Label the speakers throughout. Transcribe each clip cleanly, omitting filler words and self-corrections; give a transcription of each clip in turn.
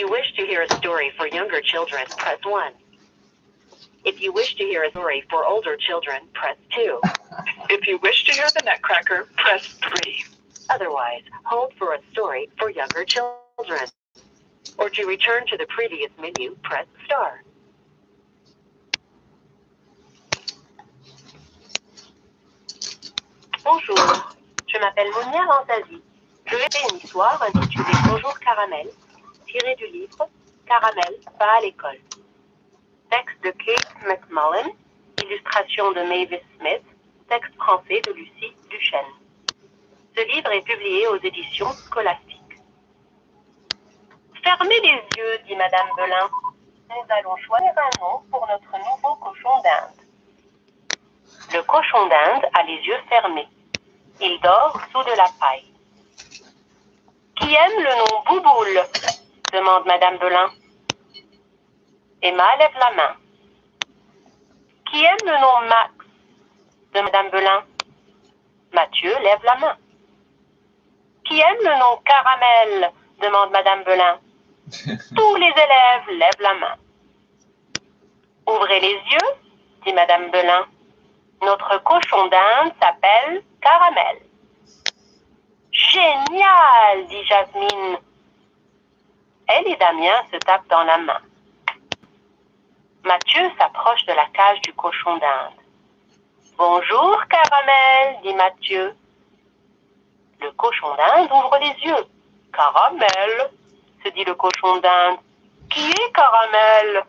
Speaker 1: you wish to hear a story for younger children, press 1. If you wish to hear a story for older children, press 2. If you wish to hear the Nutcracker, press 3. Otherwise, hold for a story for younger children. Or to return to the previous menu, press star. Bonjour, je m'appelle Monia Lanzazi. Je vais faire une histoire intitulée Bonjour Caramel, tirée du livre Caramel va à l'école. Texte de Kate McMullen, illustration de Mavis Smith, texte français de Lucie Duchesne. Ce livre est publié aux éditions Scolastiques. Fermez les yeux, dit Madame Belin. Nous allons choisir un nom pour notre nouveau cochon d'Inde. Le cochon d'Inde a les yeux fermés. Il dort sous de la paille. Qui aime le nom Bouboule? Demande Madame Belin. Emma lève la main. Qui aime le nom Max? De Madame Belin. Mathieu lève la main. Qui aime le nom Caramel? Demande Madame Belin. Tous les élèves lèvent la main. Ouvrez les yeux, dit Madame Belin. Notre cochon d'Inde s'appelle Caramel. Génial, dit Jasmine. Elle et Damien se tapent dans la main. Mathieu s'approche de la cage du cochon d'Inde. Bonjour, Caramel, dit Mathieu. Le cochon d'Inde ouvre les yeux. Caramel, se dit le cochon d'Inde. Qui est Caramel?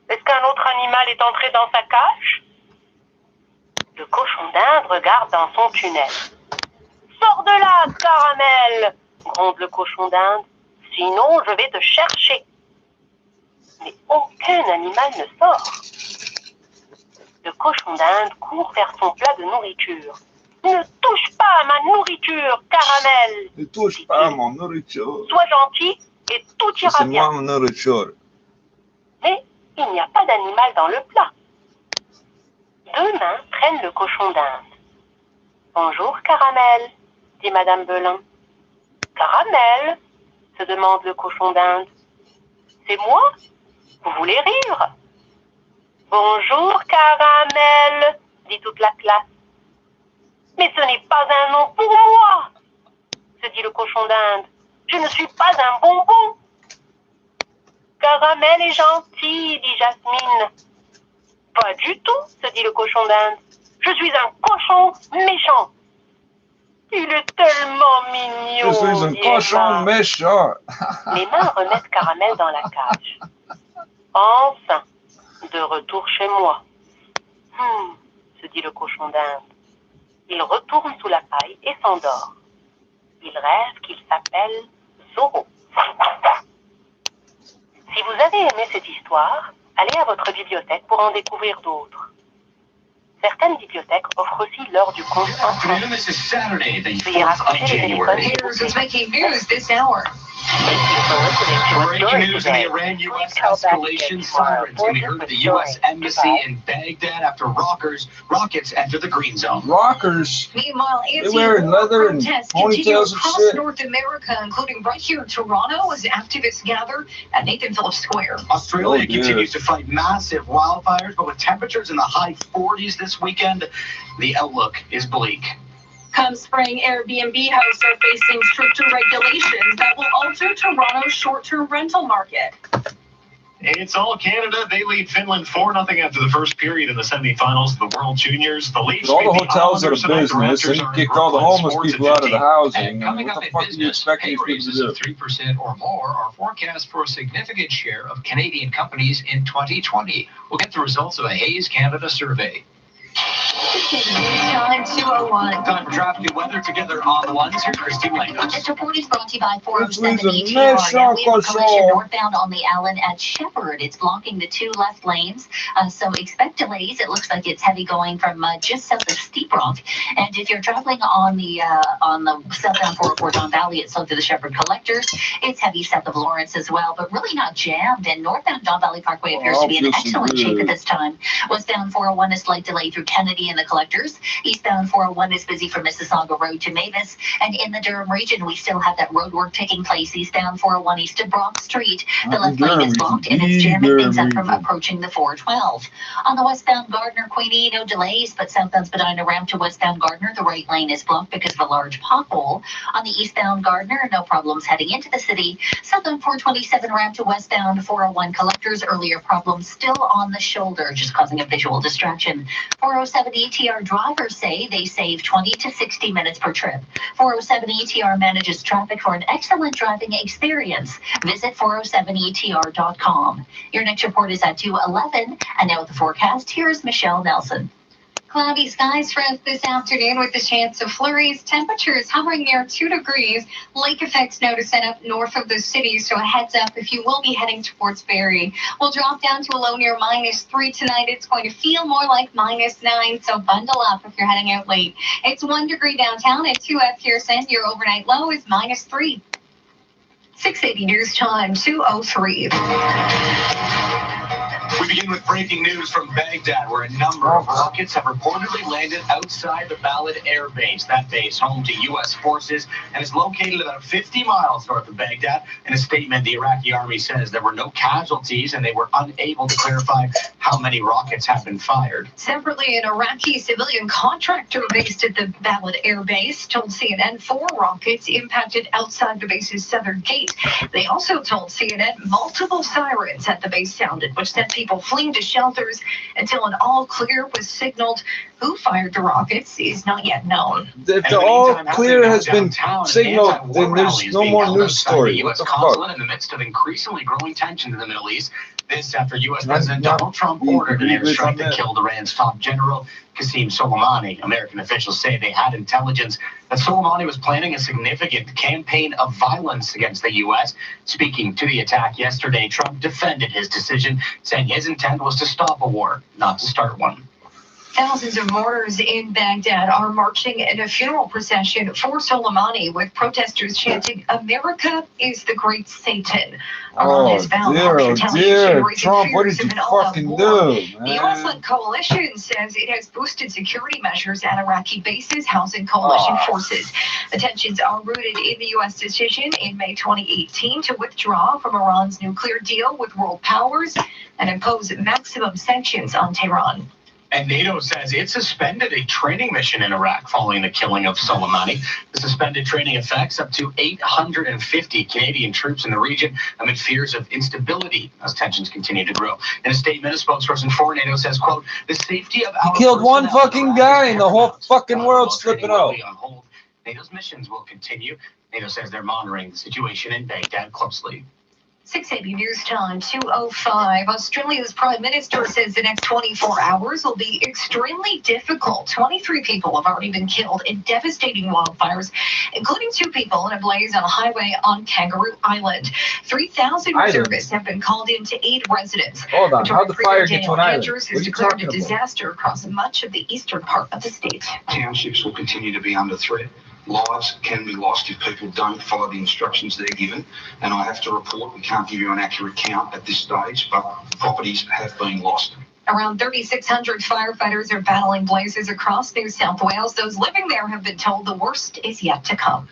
Speaker 1: Est-ce qu'un autre animal est entré dans sa cage? Le cochon d'Inde regarde dans son tunnel. Sors de là, Caramel, gronde le cochon d'Inde. Sinon, je vais te chercher. Mais aucun animal ne sort. Le cochon d'Inde court vers son plat de nourriture. Ne touche pas à ma nourriture, Caramel.
Speaker 2: Ne touche pas à mon nourriture.
Speaker 1: Sois gentil et tout ira
Speaker 2: C'est
Speaker 1: bien.
Speaker 2: moi mon nourriture.
Speaker 1: Mais il n'y a pas d'animal dans le plat. Deux mains prennent le cochon d'Inde. Bonjour, Caramel, dit Madame Belin. Caramel, se demande le cochon d'Inde. C'est moi? Vous voulez rire? Bonjour, Caramel, dit toute la classe. Mais ce n'est pas un nom pour moi, se dit le cochon d'Inde. Je ne suis pas un bonbon. Caramel est gentil, dit Jasmine. Pas du tout, se dit le cochon d'Inde. Je suis un cochon méchant. Il est tellement mignon.
Speaker 2: Je suis un
Speaker 1: dit
Speaker 2: cochon
Speaker 1: Emma.
Speaker 2: méchant.
Speaker 1: Les mains remettent Caramel dans la cage. Enfin, de retour chez moi. Se dit le cochon d'Inde. Il retourne sous la paille et s'endort. Il rêve qu'il s'appelle Zorro. Si vous avez aimé cette histoire, allez à votre bibliothèque pour en découvrir d'autres. Certaines bibliothèques offrent aussi l'heure du conte en français.
Speaker 3: This is Saturday, the
Speaker 1: Veuillez
Speaker 3: 4th
Speaker 1: raccrocher
Speaker 3: of
Speaker 1: les téléphones.
Speaker 3: January.
Speaker 4: Here's what's making news this hour.
Speaker 1: Thank you for listening to a
Speaker 3: Breaking
Speaker 1: story
Speaker 3: news in
Speaker 1: today.
Speaker 3: the Iran-U.S.
Speaker 1: Please call back
Speaker 3: escalation.
Speaker 1: again tomorrow
Speaker 3: Sirens
Speaker 1: for
Speaker 3: can be
Speaker 1: a
Speaker 3: heard at the
Speaker 1: different
Speaker 3: U.S.
Speaker 1: story.
Speaker 3: Embassy
Speaker 1: Goodbye.
Speaker 3: in Baghdad after rockets enter the green zone.
Speaker 2: Rockers.
Speaker 4: Meanwhile,
Speaker 2: They wear leather and
Speaker 4: protests continue
Speaker 2: ponytails and
Speaker 4: across
Speaker 2: shit.
Speaker 4: North America, including right here in Toronto, as activists gather at Nathan Phillips Square.
Speaker 3: Australia
Speaker 2: Oh, dear.
Speaker 3: continues to fight massive wildfires, but with temperatures in the high 40s this weekend, the outlook is bleak.
Speaker 5: Come spring, Airbnb hosts are facing stricter regulations that will alter Toronto's short-term rental market.
Speaker 6: It's all Canada. They lead Finland 4-0 after the first period in the semifinals of the World Juniors. The Leafs
Speaker 2: But all the
Speaker 6: beat
Speaker 2: hotels are
Speaker 6: Islanders tonight. The
Speaker 2: business, and
Speaker 6: Raptors
Speaker 2: you
Speaker 6: are in
Speaker 2: kick all the
Speaker 6: Brooklyn.
Speaker 2: homeless
Speaker 6: Sports
Speaker 2: people
Speaker 6: at
Speaker 2: out of the
Speaker 6: 15.
Speaker 2: housing.
Speaker 3: And coming
Speaker 2: What
Speaker 3: up
Speaker 2: the
Speaker 3: in
Speaker 2: fuck are you
Speaker 3: business,
Speaker 2: expecting
Speaker 3: pay
Speaker 2: these people
Speaker 3: raises
Speaker 2: to
Speaker 3: of
Speaker 2: do?
Speaker 3: 3% or more are forecast for a significant share of Canadian companies in 2020. We'll get the results of a Hays Canada survey.
Speaker 4: Time 2:01.
Speaker 3: Time for traffic and weather together on the ones. Here's Christine Langos.
Speaker 4: This report is brought to you by
Speaker 2: This
Speaker 4: 407
Speaker 2: is a
Speaker 4: ETR.
Speaker 2: mess,
Speaker 4: Now we have a collision
Speaker 2: Uncle
Speaker 4: northbound on the Allen at Shepherd. It's blocking the two left lanes, so expect delays. It looks like it's heavy going from just south of Steep Rock. And if you're traveling on the southbound 404 Don Valley, it's slow to the Shepherd Collectors. It's heavy south of Lawrence as well, but really not jammed. And northbound Don Valley Parkway appears to be in excellent shape at this time. Westbound 401 is slight delay through Kennedy in the collectors. Eastbound 401 is busy from Mississauga Road to Mavis. And in the Durham region, we still have that road work taking place eastbound 401 east of Brock Street. The left lane is blocked and it's jamming things up from approaching the 412. On the westbound Gardner Queenie, no delays, but southbound Spadina ramp to westbound Gardner, the right lane is blocked because of a large pothole. On the eastbound Gardner, no problems heading into the city. Southbound 427 ramp to westbound 401 collectors, earlier problems still on the shoulder, just causing a visual distraction. 407 ETR drivers say they save 20 to 60 minutes per trip. 407 ETR manages traffic for an excellent driving experience. Visit 407etr.com. Your next report is at 2:11, and now with the forecast, here's Michelle Nelson.
Speaker 7: Cloudy skies for us this afternoon with a chance of flurries. Temperatures hovering near 2 degrees. Lake effects notice set up north of the city, so a heads up if you will be heading towards Barrie. We'll drop down to a low near -3 tonight. It's going to feel more like -9, so bundle up if you're heading out late. It's 1 degree downtown at 2 at Pearson. Your overnight low is -3. 680 News Time, 2:03.
Speaker 3: We begin with breaking news from Baghdad, where a number of rockets have reportedly landed outside the Balad Air Base. That base, home to U.S. forces, and is located about 50 miles north of Baghdad. In a statement, the Iraqi army says there were no casualties, and they were unable to clarify how many rockets have been fired.
Speaker 7: Separately, an Iraqi civilian contractor based at the Balad Air Base told CNN 4 rockets impacted outside the base's southern gate. They also told CNN multiple sirens at the base sounded, which sent people fleeing to shelters until an all clear was signaled. Who fired the rockets is not yet known.
Speaker 2: If the all clear has been signaled, then there's no more news story.
Speaker 3: The U.S. consulate in the midst of increasingly growing tension in the Middle East. This after U.S. President Donald Trump ordered an airstrike that killed Iran's top general, Qasem Soleimani. American officials say they had intelligence that Soleimani was planning a significant campaign of violence against the U.S. Speaking to the attack yesterday, Trump defended his decision, saying his intent was to stop a war, not to start one.
Speaker 7: Thousands of mourners in Baghdad are marching in a funeral procession for Soleimani, with protesters chanting, "America is the great Satan."
Speaker 2: Oh dear, Trump, what did you fucking do, man?
Speaker 7: The U.S.-led coalition says it has boosted security measures at Iraqi bases housing coalition forces. The tensions are rooted in the U.S. decision in May 2018 to withdraw from Iran's nuclear deal with world powers and impose maximum sanctions on Tehran.
Speaker 3: And NATO says it suspended a training mission in Iraq following the killing of Soleimani. The suspended training affects up to 850 Canadian troops in the region amid fears of instability as tensions continue to grow. In a statement, a spokesperson for NATO says, quote, "The safety of our
Speaker 2: killed one fucking guy and the whole fucking world's flipping out."
Speaker 3: On hold. NATO's missions will continue. NATO says they're monitoring the situation in Baghdad closely.
Speaker 7: 680 News Time, 2:05. Australia's Prime Minister says the next 24 hours will be extremely difficult. 23 people have already been killed in devastating wildfires, including 2 people in a blaze on a highway on Kangaroo Island. 3,000 reservists have been called in to aid residents.
Speaker 2: Hold on, how'd the fire get to an island?
Speaker 7: Andrews has declared a disaster across much of the eastern part of the state.
Speaker 8: Townships will continue to be under threat. Lives can be lost if people don't follow the instructions they're given. And I have to report, we can't give you an accurate count at this stage, but properties have been lost.
Speaker 7: Around 3,600 firefighters are battling blazes across New South Wales. Those living there have been told the worst is yet to come.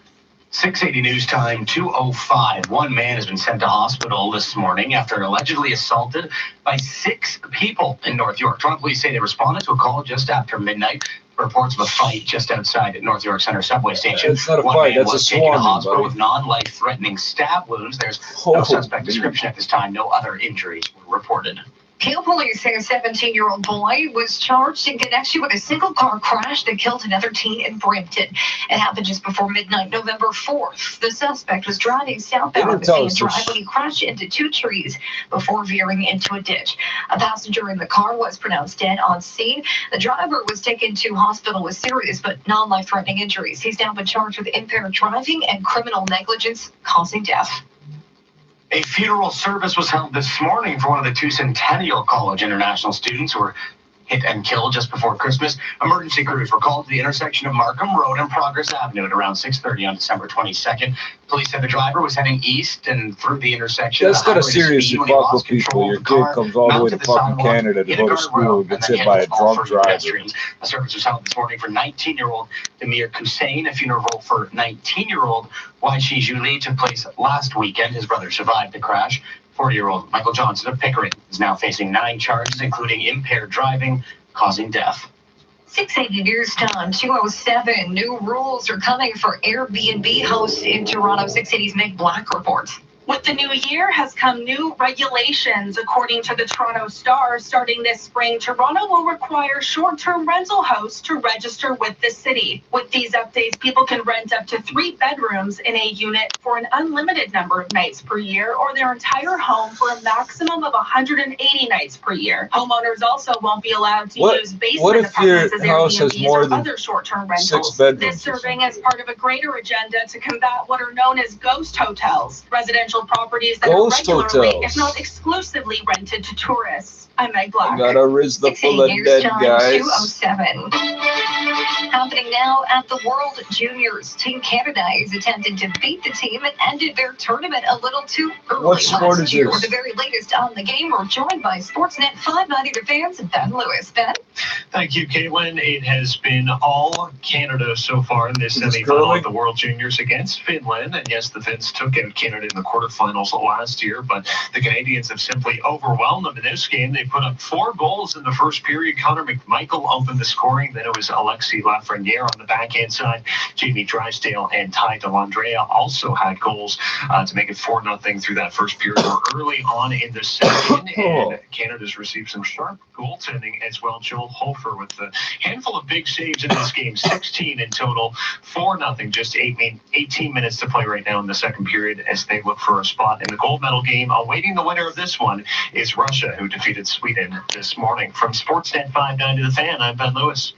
Speaker 3: 680 News Time, 2:05. One man has been sent to hospital this morning after allegedly assaulted by 6 people in North York. Toronto police say they responded to a call just after midnight. Reports of a fight just outside at North York Center subway station.
Speaker 2: It's not a
Speaker 3: One
Speaker 2: fight,
Speaker 3: man
Speaker 2: that's
Speaker 3: was
Speaker 2: a
Speaker 3: taken to
Speaker 2: swarming,
Speaker 3: hospital
Speaker 2: buddy.
Speaker 3: with non-life-threatening stab wounds. There's no suspect description at this time. No other injuries were reported.
Speaker 7: Peel police say a 17-year-old boy was charged in connection with a single car crash that killed another teen in Brampton. It happened just before midnight, November 4th. The suspect was driving southbound on the same drive when he crashed into 2 trees before veering into a ditch. A passenger in the car was pronounced dead on scene. The driver was taken to hospital with serious but non-life-threatening injuries. He's now been charged with impaired driving and criminal negligence causing death.
Speaker 3: A funeral service was held this morning for one of the 2 Centennial College international students who were hit and kill just before Christmas. Emergency crews were called to the intersection of Markham Road and Progress Avenue at around 6:30 on December 22nd. Police said the driver was heading east and through the intersection.
Speaker 2: That's kind of serious. You fuck with people. Your kid comes all the way to fucking Canada to go to school and gets hit by a drunk driver.
Speaker 3: A service was held this morning for 19-year-old Demir Hussein. A funeral for 19-year-old Waishi Julie took place last weekend. His brother survived the crash. 40-year-old Michael Johnson of Pickering is now facing 9 charges, including impaired driving, causing death.
Speaker 7: 680 News Time, 2:07. New rules are coming for Airbnb hosts in Toronto. 680's Meg Black reports.
Speaker 5: With the new year has come new regulations. According to the Toronto Star, starting this spring, Toronto will require short-term rental hosts to register with the city. With these updates, people can rent up to 3 bedrooms in a unit for an unlimited number of nights per year, or their entire home for a maximum of 180 nights per year. Homeowners also won't be allowed to use basement apartments as Airbnbs or other short-term rentals. This serving as part of a greater agenda to combat what are known as ghost hotels, residential properties that are regularly, if not exclusively, rented to tourists. I'm Meg Black.
Speaker 2: Gotta raise the full of dead, guys.
Speaker 7: 2:07. Happening now at the World Juniors. Team Canada is attempting to beat the team and ended their tournament a little too early.
Speaker 2: What sport is this?
Speaker 7: With the very latest on the game, we're joined by Sportsnet 590 The Fans, Ben Lewis. Ben?
Speaker 6: Thank you, Caitlin. It has been all Canada so far in this semi-final of the World Juniors against Finland. And yes, the Finns took out Canada in the quarterfinals last year, but the Canadians have simply overwhelmed them in this game. They put up 4 goals in the first period. Connor McMichael opened the scoring. Then it was Alexis Lafreniere on the backhand side. Jamie Drysdale and Ty Dellandrea also had goals to make it 4-0 through that first period. We're early on in the second, and Canada's received some sharp goaltending as well. Joel Hofer with a handful of big saves in this game, 16 in total, 4-0, just 18 minutes to play right now in the second period as they look for a spot in the gold medal game. Awaiting the winner of this one is Russia, who defeated Sweden this morning. From Sportsnet 590 The Fan, I'm Ben Lewis.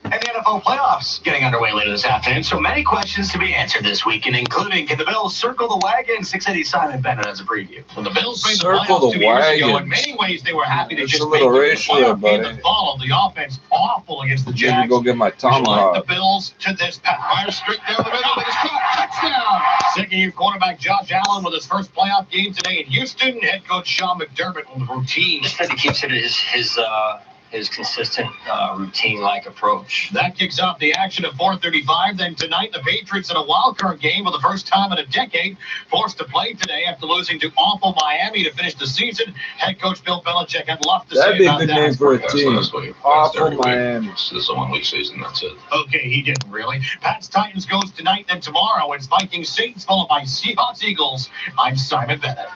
Speaker 3: And the NFL playoffs getting underway later this afternoon. So many questions to be answered this weekend, including, can the Bills circle the wagon? 680 Simon Bennett has a preview.
Speaker 6: When the Bills made the
Speaker 2: Circle
Speaker 6: playoffs
Speaker 2: the
Speaker 6: 2 years ago,
Speaker 2: wagon.
Speaker 6: in many ways they were happy to
Speaker 2: It's
Speaker 6: just
Speaker 2: a
Speaker 6: make
Speaker 2: little
Speaker 6: it. The
Speaker 2: racial,
Speaker 6: playoff game
Speaker 2: buddy.
Speaker 6: that followed, the offense awful against the
Speaker 2: Maybe
Speaker 6: Jags.
Speaker 2: go get my
Speaker 6: Which led
Speaker 2: tomahawk.
Speaker 6: the Bills to this pass. Fire straight down the middle. Biggest shot. Touchdown. Second-year quarterback Josh Allen with his first playoff game today in Houston. Head coach Sean McDermott on the routine.
Speaker 9: Just that he keeps it his consistent routine-like approach.
Speaker 6: That kicks off the action at 4:35. Then tonight, the Patriots in a wild-card game for the first time in a decade, forced to play today after losing to awful Miami to finish the season. Head coach Bill Belichick had love to
Speaker 2: That'd
Speaker 6: say
Speaker 2: be a
Speaker 6: about
Speaker 2: good
Speaker 6: that.
Speaker 2: name for a team. Awful Miami.
Speaker 8: This is a 1-week season, that's it.
Speaker 6: Okay, he didn't really. Pats Titans goes tonight, then tomorrow. It's Vikings Saints followed by Seahawks Eagles. I'm Simon Bennett.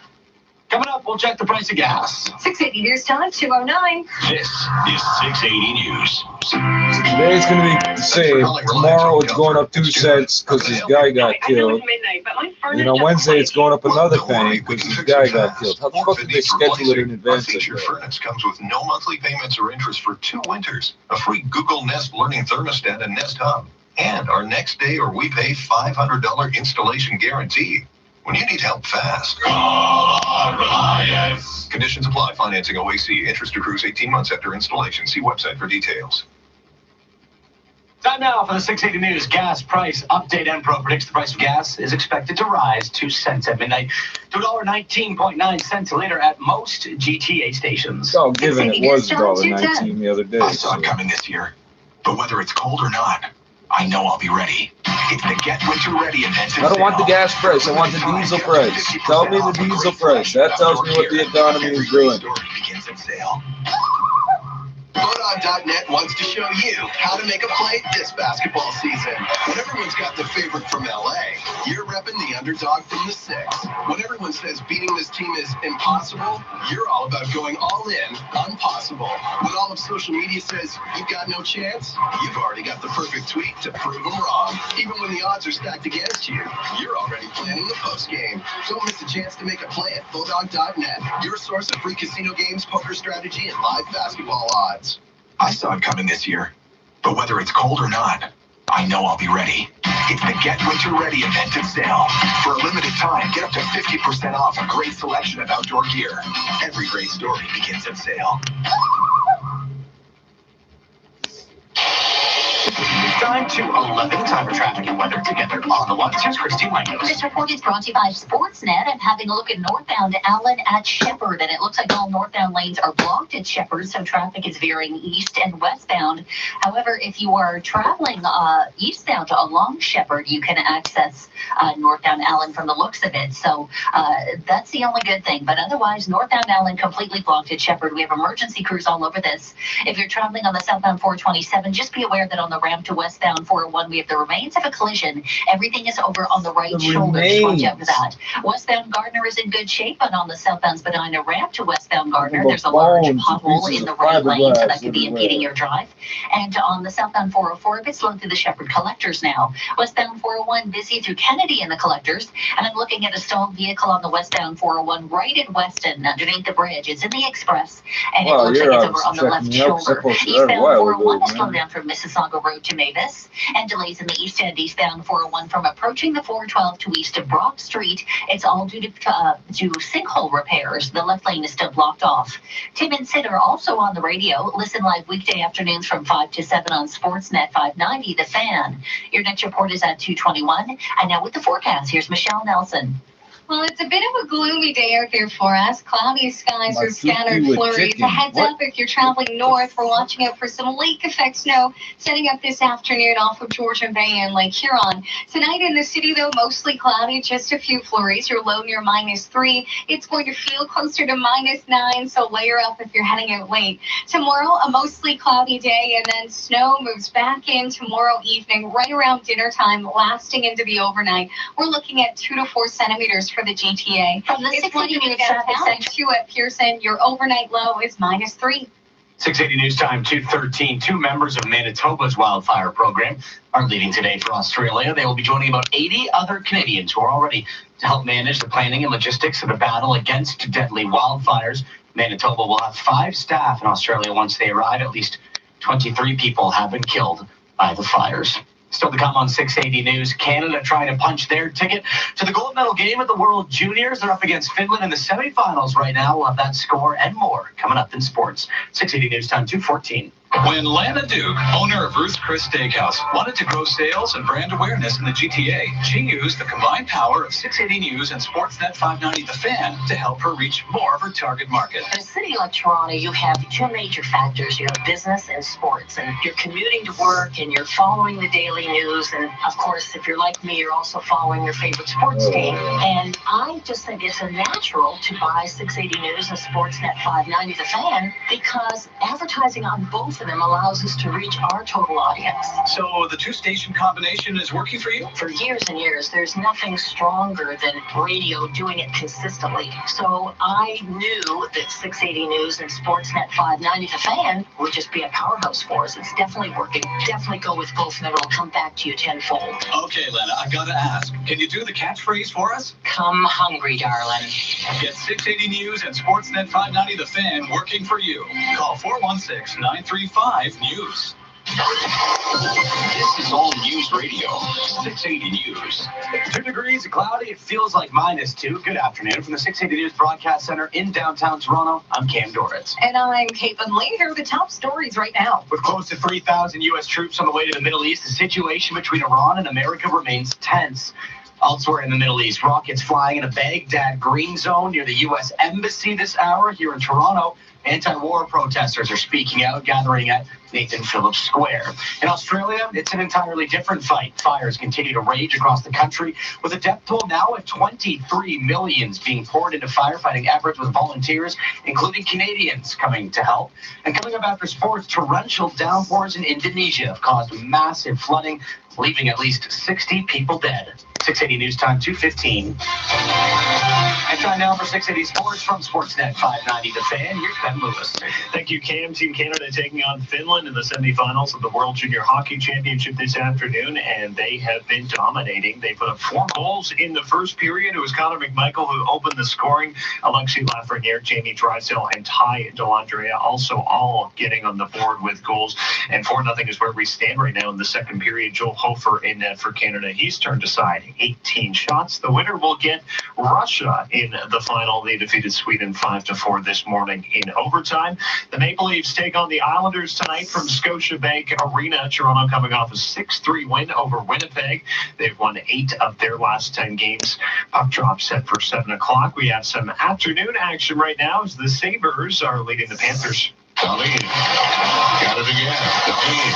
Speaker 3: Coming up, we'll check the price of gas.
Speaker 7: 680 News Time, 2:09.
Speaker 8: This is 680 News.
Speaker 2: Today's going to be the same. Tomorrow it's going up 2 cents because this guy got killed. And on Wednesday it's going up another penny because this guy got killed. How the fuck did they schedule it in advance?
Speaker 10: Feature Furnace comes with no monthly payments or interest for 2 winters, a free Google Nest Learning Thermostat and Nest Hub, and our next day or we pay $500 installation guarantee. When you need help fast. Conditions apply. Financing OAC. Interest accrues 18 months after installation. See website for details.
Speaker 3: Time now for the 680 News gas price update. Enpro predicts the price of gas is expected to rise 2 cents at midnight to $1.19.9 a liter at most GTA stations.
Speaker 2: Oh, given it was $1.19 the other day.
Speaker 10: I saw it coming this year. But whether it's cold or not, I know I'll be ready. It's the Get Winter Ready event.
Speaker 2: I don't want the gas price. I want the diesel price. Tell me the diesel price. That tells me what the economy is doing.
Speaker 10: Begins at sale. Bodog.net wants to show you how to make a play this basketball season. When everyone's got the favorite from LA, you're repping the underdog from the 6. When everyone says beating this team is impossible, you're all about going all in on possible. When all of social media says you've got no chance, you've already got the perfect tweet to prove them wrong. Even when the odds are stacked against you, you're already planning the postgame. Don't miss a chance to make a play at Bodog.net, your source of free casino games, poker strategy, and live basketball odds. I saw it coming this year, but whether it's cold or not, I know I'll be ready. It's the Get Winter Ready event at Sale. For a limited time, get up to 50% off a great selection of outdoor gear. Every great story begins at Sale.
Speaker 3: It's time to 11 time of traffic and weather together on the ones. Here's Christine Langos.
Speaker 4: This report is brought to you by Sportsnet. I'm having a look at northbound Allen at Shepherd, and it looks like all northbound lanes are blocked at Shepherd, so traffic is veering east and westbound. However, if you are traveling eastbound along Shepherd, you can access northbound Allen from the looks of it. So that's the only good thing. But otherwise, northbound Allen completely blocked at Shepherd. We have emergency crews all over this. If you're traveling on the southbound 427, just be aware that on the ramp to westbound 401, we have the remains of a collision. Everything is over on the right shoulder. Just watch out for that. Westbound Gardner is in good shape, but on the southbound Spadina ramp to westbound Gardner, there's a large pothole in the right lane, so that could be impeding your drive. And on the southbound 404, a bit slow through the Shepherd collectors now. Westbound 401 busy through Kennedy in the collectors, and I'm looking at a stalled vehicle on the westbound 401 right in Weston underneath the bridge. It's in the express, and it looks like it's over on the left shoulder. Eastbound 401 is slowed down from Mississauga Road to Mavis, and delays in the east end eastbound 401 from approaching the 412 to east of Brock Street. It's all due to sinkhole repairs. The left lane is still blocked off. Tim and Sid are also on the radio. Listen live weekday afternoons from 5 to 7 on Sportsnet 590, The Fan. Your next report is at 2:21. And now with the forecast, here's Michelle Nelson.
Speaker 7: Well, it's a bit of a gloomy day out there for us. Cloudy skies with scattered flurries. A heads up if you're traveling north. We're watching out for some lake effect snow setting up this afternoon off of Georgian Bay and Lake Huron. Tonight in the city, though, mostly cloudy, just a few flurries. Your low near -3. It's going to feel closer to -9, so layer up if you're heading out late. Tomorrow, a mostly cloudy day, and then snow moves back in tomorrow evening, right around dinner time, lasting into the overnight. We're looking at 2 to 4 centimeters for the GTA. From the 680 News downtown to at Pearson, your overnight low is -3.
Speaker 3: 680 News Time 2:13. 2 members of Manitoba's wildfire program are leaving today for Australia. They will be joining about 80 other Canadians who are already to help manage the planning and logistics of the battle against deadly wildfires. Manitoba will have 5 staff in Australia once they arrive. At least 23 people have been killed by the fires. Still to come on 680 News, Canada trying to punch their ticket to the gold medal game at the World Juniors. They're up against Finland in the semifinals right now. We'll have that score and more coming up in sports. 680 News Time 2:14.
Speaker 11: When Lana Duke, owner of Ruth's Chris Steakhouse, wanted to grow sales and brand awareness in the GTA, she used the combined power of 680 News and Sportsnet 590 The Fan to help her reach more of her target market.
Speaker 12: In a city like Toronto, you have 2 major factors. You have business and sports, and you're commuting to work and you're following the daily news. And of course, if you're like me, you're also following your favorite sports team. And I just think it's a natural to buy 680 News and Sportsnet 590 The Fan because advertising on both of them allows us to reach our total audience.
Speaker 11: So the 2-station combination is working for you?
Speaker 12: For years and years, there's nothing stronger than radio doing it consistently. So I knew that 680 News and Sportsnet 590 The Fan would just be a powerhouse for us. It's definitely working. Definitely go with both and it'll come back to you tenfold.
Speaker 11: Okay, Lena, I gotta ask. Can you do the catchphrase for us?
Speaker 12: Come hungry, darling.
Speaker 11: Get 680 News and Sportsnet 590 The Fan working for you. Call 416-935-NEWS.
Speaker 3: This is All News Radio, 680 News. 2 degrees, cloudy, it feels like -2. Good afternoon from the 680 News Broadcast Center in downtown Toronto. I'm Cam Doritz.
Speaker 7: And I'm Caitlin Lee. Here are the top stories right now.
Speaker 3: With close to 3,000 U.S. troops on the way to the Middle East, the situation between Iran and America remains tense. Elsewhere in the Middle East, rockets flying in a Baghdad green zone near the U.S. Embassy this hour. Here in Toronto, anti-war protesters are speaking out, gathering at Nathan Phillips Square. In Australia, it's an entirely different fight. Fires continue to rage across the country, with a death toll now at 23 million being poured into firefighting efforts with volunteers, including Canadians, coming to help. And coming up after sports, torrential downpours in Indonesia have caused massive flooding, leaving at least 60 people dead. 680 News Time 2:15. And Time now for 680 Sports from Sportsnet 590 The Fan. Here's Ben Lewis.
Speaker 6: Thank you, Cam. Team Canada taking on Finland in the semifinals of the World Junior Hockey Championship this afternoon, and they have been dominating. They put up 4 goals in the first period. It was Connor McMichael who opened the scoring. Alexis Lafreniere, Jamie Drysdale, and Ty Dellandrea also all getting on the board with goals. And 4-0 is where we stand right now in the second period. Joel Hofer in net for Canada. He's turned aside 18 shots. The winner will get Russia in the final. They defeated Sweden 5-4 this morning in overtime. The Maple Leafs take on the Islanders tonight from Scotiabank Arena. Toronto coming off a 6-3 win over Winnipeg. They've won 8 of their last 10 games. Puck drop set for 7 o'clock. We have some afternoon action right now as the Sabres are leading the Panthers.
Speaker 10: Darlene, got it again. Darlene,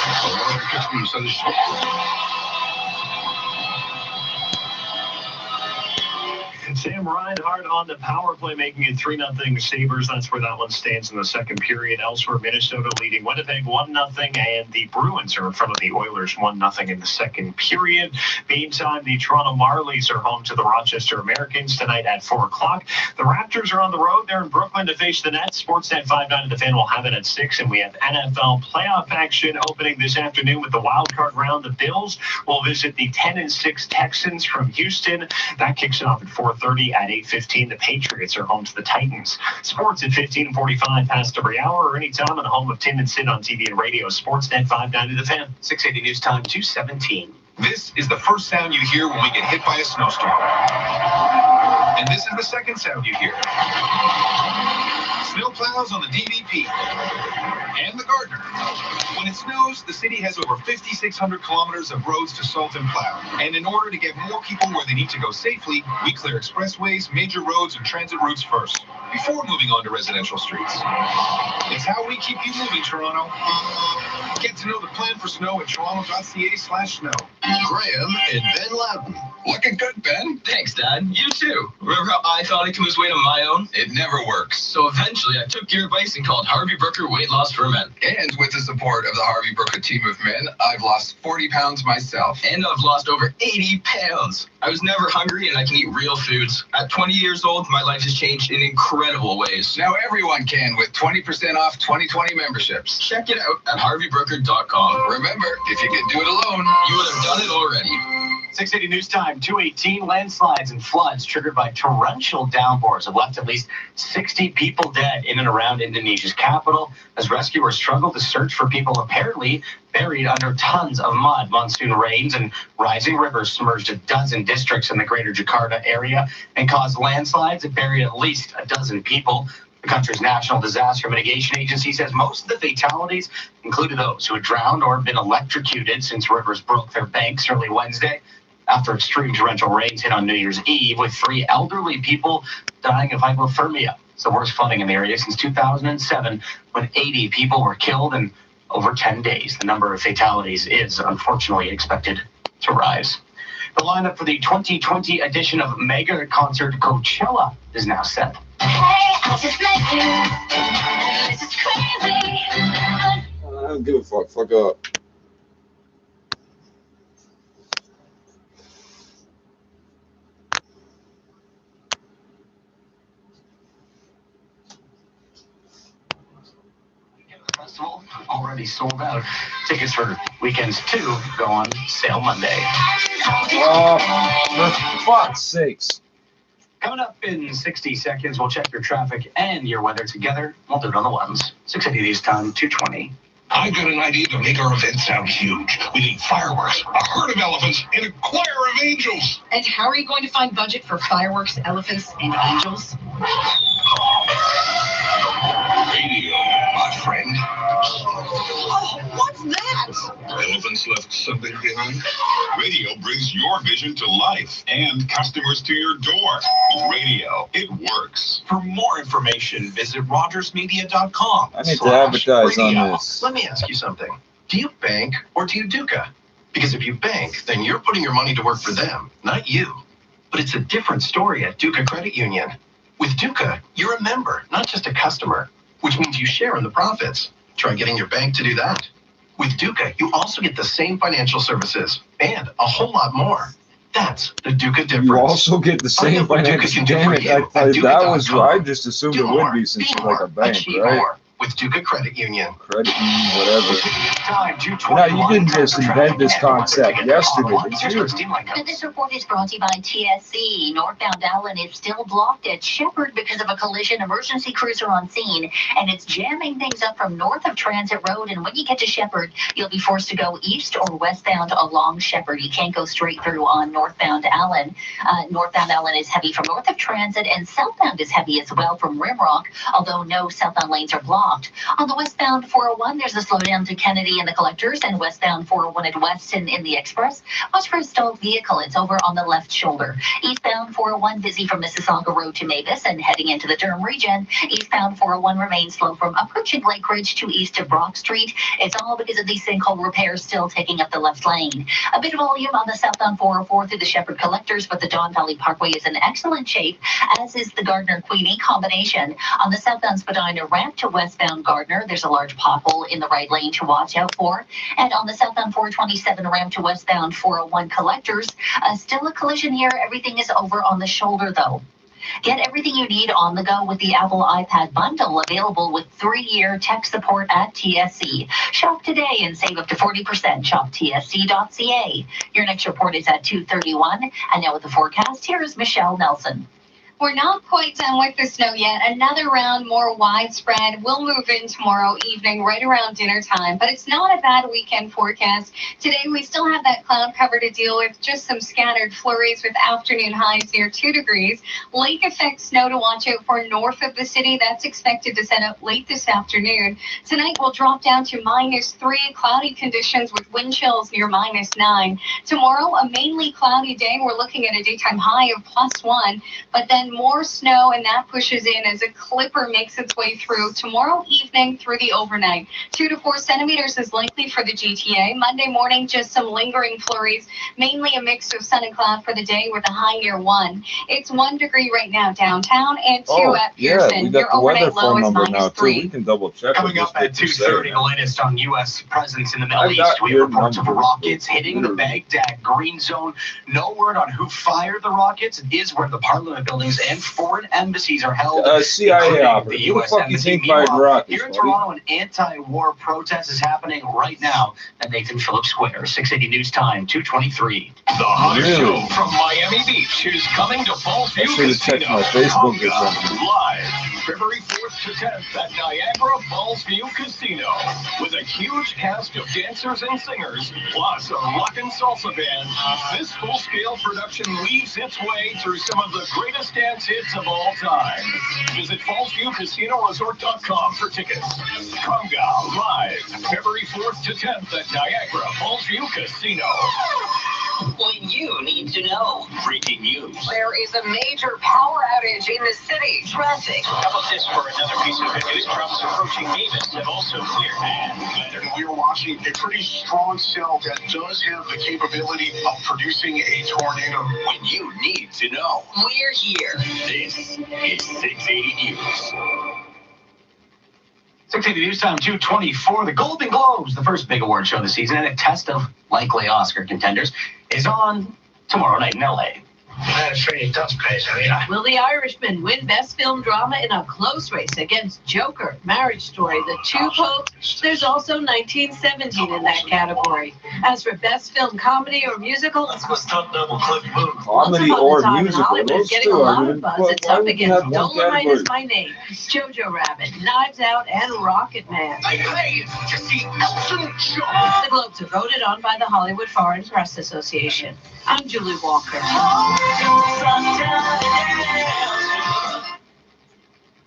Speaker 6: Sam Reinhart on the power play, making it 3-0 Sabres. That's where that one stands in the second period. Elsewhere, Minnesota leading Winnipeg 1-0, and the Bruins are in front of the Oilers 1-0 in the second period. Meantime, the Toronto Marlies are home to the Rochester Americans tonight at 4 o'clock. The Raptors are on the road. They're in Brooklyn to face the Nets. Sportsnet 590 The Fan will have it at 6, and we have NFL playoff action opening this afternoon with the wild card round. The Bills will visit the 10-6 Texans from Houston. That kicks it off at 4:30. At 8:15, the Patriots are home to the Titans. Sports at 15:45 past every hour or anytime on the home of Tim and Sid on TV and radio. Sportsnet 590 The Fan.
Speaker 3: 680 News Time 2:17.
Speaker 11: This is the first sound you hear when we get hit by a snowstorm. And this is the second sound you hear. Snow plows on the DVP and the Gardner. When it snows, the city has over 5,600 kilometers of roads to salt and plow. And in order to get more people where they need to go safely, we clear expressways, major roads, and transit routes first, before moving on to residential streets. It's how we keep you moving, Toronto. Get to know the plan for snow at toronto.ca/snow.
Speaker 10: Graham and Ben Loudon.
Speaker 11: Looking good, Ben.
Speaker 13: Thanks, Dad. You too. Remember how I thought I could lose weight on my own?
Speaker 11: It never works.
Speaker 13: So eventually I took your advice and called Harvey Brooker Weight Loss for Men.
Speaker 11: And with the support of the Harvey Brooker team of men, I've lost 40 pounds myself.
Speaker 13: And I've lost over 80 pounds. I was never hungry and I can eat real foods. At 20 years old, my life has changed in incredible ways.
Speaker 11: Now everyone can with 20% off 2020 memberships.
Speaker 13: Check it out at harveybrooker.com.
Speaker 11: Remember, if you could do it alone,
Speaker 13: you would have done it already.
Speaker 3: 680 News Time 2:18. Landslides and floods triggered by torrential downpours have left at least 60 people dead in and around Indonesia's capital as rescuers struggle to search for people apparently buried under tons of mud. Monsoon rains and rising rivers submerged a dozen districts in the greater Jakarta area and caused landslides that buried at least a dozen people. The country's National Disaster Mitigation Agency says most of the fatalities included those who had drowned or been electrocuted since rivers broke their banks early Wednesday after extreme torrential rains hit on New Year's Eve, with 3 elderly people dying of hypothermia. It's the worst flooding in the area since 2007, when 80 people were killed in over 10 days. The number of fatalities is unfortunately expected to rise. The lineup for the 2020 edition of mega concert Coachella is now set.
Speaker 14: Hey, I just met you. This is crazy.
Speaker 2: I don't give a fuck. Fuck up.
Speaker 3: Festival already sold out. Tickets for weekends 2 go on sale Monday.
Speaker 2: For fuck's sakes.
Speaker 3: Coming up in 60 seconds, we'll check your traffic and your weather together. We'll do it on the ones. 680 News Time 2:20.
Speaker 11: I got an idea to make our event sound huge. We need fireworks, a herd of elephants, and a choir of angels.
Speaker 7: And how are you going to find budget for fireworks, elephants, and angels?
Speaker 11: Radio, my friend.
Speaker 7: Oh, what's that?
Speaker 11: Elephants left something behind. Radio brings your vision to life and customers to your door. Radio, it works.
Speaker 15: For more information, visit rogersmedia.com.
Speaker 2: I need to advertise on this.
Speaker 10: Let me ask you something. Do you bank or do you Duca? Because if you bank, then you're putting your money to work for them, not you. But it's a different story at Duca Credit Union. With Duca, you're a member, not just a customer, which means you share in the profits. Try getting your bank to do that. With Duca, you also get the same financial services and a whole lot more.
Speaker 6: That's the Duca difference.
Speaker 2: You also get the same financial damage. That was I just assumed it would be since it's like a bank, right?
Speaker 10: More with Duca Credit Union.
Speaker 2: Credit union, whatever.
Speaker 3: Time
Speaker 2: Now, you didn't just invent this concept yesterday, did you?
Speaker 4: And this report is brought to you by TSC. Northbound Allen is still blocked at Shepherd because of a collision. Emergency crews are on scene, and it's jamming things up from north of Transit Road. And when you get to Shepherd, you'll be forced to go east or westbound along Shepherd. You can't go straight through on northbound Allen. Northbound Allen is heavy from north of Transit, and southbound is heavy as well from Rimrock, although no southbound lanes are blocked. On the westbound 401, there's a slowdown to Kennedy and the Collectors, and westbound 401 at Weston in the Express. Watch for a stalled vehicle. It's over on the left shoulder. Eastbound 401 busy from Mississauga Road to Mavis and heading into the Durham region. Eastbound 401 remains slow from approaching Lake Ridge to east of Brock Street. It's all because of these sinkhole repairs still taking up the left lane. A bit of volume on the southbound 404 through the Shepherd Collectors, but the Don Valley Parkway is in excellent shape, as is the Gardner-Queenie combination. On the southbound Spadina ramp to westbound Gardner, there's a large pothole in the right lane to watch out for. And on the southbound 427 ramp to westbound 401 Collectors, still a collision here. Everything is over on the shoulder, though. Get everything you need on the go with the Apple iPad bundle, available with 3-year tech support at TSC. Shop today and save up to 40%. Shop tsc.ca. Your next report is at 2:31. And now with the forecast, here is Michelle Nelson.
Speaker 16: We're not quite done with the snow yet. Another round, more widespread, will move in tomorrow evening, right around dinner time. But it's not a bad weekend forecast. Today, we still have that cloud cover to deal with, just some scattered flurries with afternoon highs near 2 degrees. Lake effect snow to watch out for north of the city. That's expected to set up late this afternoon. Tonight, we'll drop down to -3, cloudy conditions with wind chills near -9. Tomorrow, a mainly cloudy day. We're looking at a daytime high of +1, but then more snow, and that pushes in as a clipper makes its way through tomorrow evening through the overnight. 2 to 4 centimeters is likely for the GTA. Monday morning, just some lingering flurries, mainly a mix of sun and cloud for the day with a high near 1. It's 1 degree right now downtown and 2 at Pearson.
Speaker 2: We got
Speaker 16: Your
Speaker 2: the
Speaker 16: overnight
Speaker 2: weather
Speaker 16: low
Speaker 2: phone
Speaker 16: is
Speaker 2: number now, too.
Speaker 16: -3.
Speaker 2: We can double check.
Speaker 3: Coming up at 2:30, the latest on U.S. presence in the Middle East. We have reports of rockets hitting the Baghdad green zone. No word on who fired the rockets. It is where the parliament buildings and foreign embassies are held.
Speaker 2: CIA operative.
Speaker 3: The
Speaker 2: Who the
Speaker 3: U.S.
Speaker 2: fuck you
Speaker 3: embassy.
Speaker 2: think fired
Speaker 3: Meanwhile,
Speaker 2: rockets,
Speaker 3: here in
Speaker 2: buddy?
Speaker 3: Toronto, an anti-war protest is happening right now at Nathan Phillips Square. 680 News Time, 2:23.
Speaker 11: The Hot Show from Miami Beach is coming to Falls View
Speaker 2: I should have checked my Facebook or something.
Speaker 11: Live February 4th to 10th at Niagara Falls View Casino with a huge cast of dancers and singers, plus a rock and salsa band. This full-scale production weaves its way through some of the greatest dance hits of all time. Visit FallsViewCasinoResort.com for tickets. Conga live February 4th to 10th at Niagara Falls View Casino.
Speaker 12: When you need to know.
Speaker 11: Breaking news.
Speaker 7: There is a major power outage in the city.
Speaker 12: Traffic.
Speaker 11: How about this for another piece of good news? Troubles approaching Mavis have also cleared and better.
Speaker 8: We're watching a pretty strong cell that does have the capability of producing a tornado.
Speaker 11: When you need to know.
Speaker 12: We're here.
Speaker 11: This is 680 News.
Speaker 3: 680 News Time, 2:24. The Golden Globes, the first big award show of the season, and a test of likely Oscar contenders, is on tomorrow night in L.A.
Speaker 6: That's pretty tough place,
Speaker 17: Will The Irishman win Best Film Drama in a close race against Joker, Marriage Story, The Two Popes? There's also 1917 in that category. As for Best Film Comedy or Musical,
Speaker 2: Comedy or musical,
Speaker 17: Hollywood
Speaker 2: those
Speaker 17: getting a
Speaker 2: two
Speaker 17: lot
Speaker 2: are
Speaker 17: of buzz.
Speaker 2: good.
Speaker 17: It's
Speaker 2: Why
Speaker 17: up
Speaker 2: would you
Speaker 17: against
Speaker 2: have one
Speaker 17: Dolomite
Speaker 2: category?
Speaker 17: Is My Name, Jojo Rabbit, Knives Out, and Rocket Man.
Speaker 11: Hey, to see Elton John.
Speaker 17: The Globes are voted on by the Hollywood Foreign Press Association. I'm Julie Walker.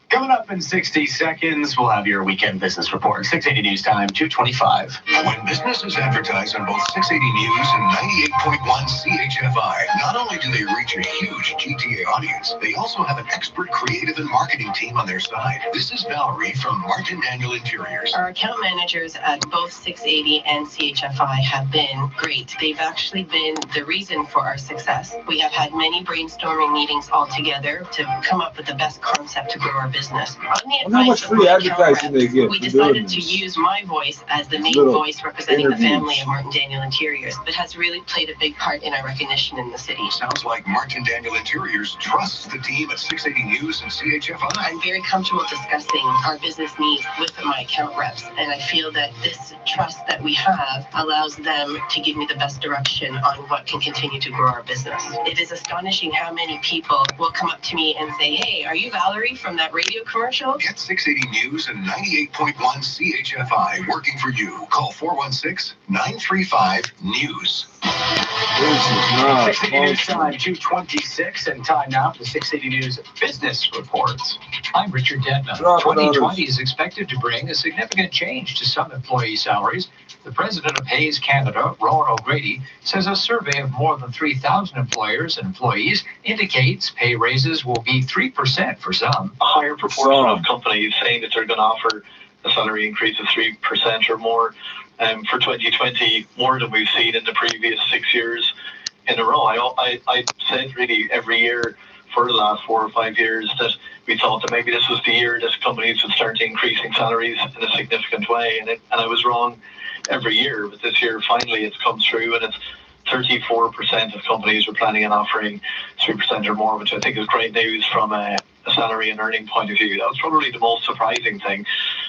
Speaker 3: Coming up in 60 seconds, we'll have your weekend business report. 680 News Time, 2:25.
Speaker 11: When businesses advertise on both 680 News and 98.1 CHFI, not only do they reach a huge GTA audience, they also have an expert creative and marketing team on their side. This is Valerie from Martin Daniel Interiors.
Speaker 18: Our account managers at both 680 and CHFI have been great. They've actually been the reason for our success. We have had many brainstorming meetings all together to come up with the best concept to grow our business.
Speaker 2: Wonder how much free advertising they get
Speaker 18: we
Speaker 2: for doing
Speaker 18: decided to
Speaker 2: this.
Speaker 18: use my voice as the main
Speaker 2: Little
Speaker 18: voice representing the
Speaker 2: interviews.
Speaker 18: family of Martin Daniel Interiors that has really played a big part in our recognition in the city.
Speaker 10: Sounds like Martin Daniel Interiors trusts the team at 680 News and CHFI.
Speaker 18: I'm very comfortable discussing our business needs with my account reps, and I feel that this trust that we have allows them to give me the best direction on what can continue to grow our business. It is astonishing how many people will come up to me and say, "Hey, are you Valerie from that radio commercial?"
Speaker 10: Get 680 News and 98.1 CHFI working for you. Call 416-935-NEWS.
Speaker 3: 680 News time, 2:26, and time now for the 680 News Business Reports. I'm Richard Dedman. 2020 is expected to bring a significant change to some employee salaries. The president of Hayes Canada, Rowan O'Grady, says a survey of more than 3,000 employers and employees indicates pay raises will be 3% for some.
Speaker 19: A higher proportion of companies saying that they're going to offer a salary increase of 3% or more for 2020, more than we've seen in the previous 6 years in a row. I said really every year for the last 4 or 5 years that we thought that maybe this was the year that companies would start increasing salaries in a significant way, and I was wrong every year, but this year finally it's come through, and it's 34% of companies were planning on offering 3% or more, which I think is great news from a salary and earning point of view. That was probably the most surprising thing,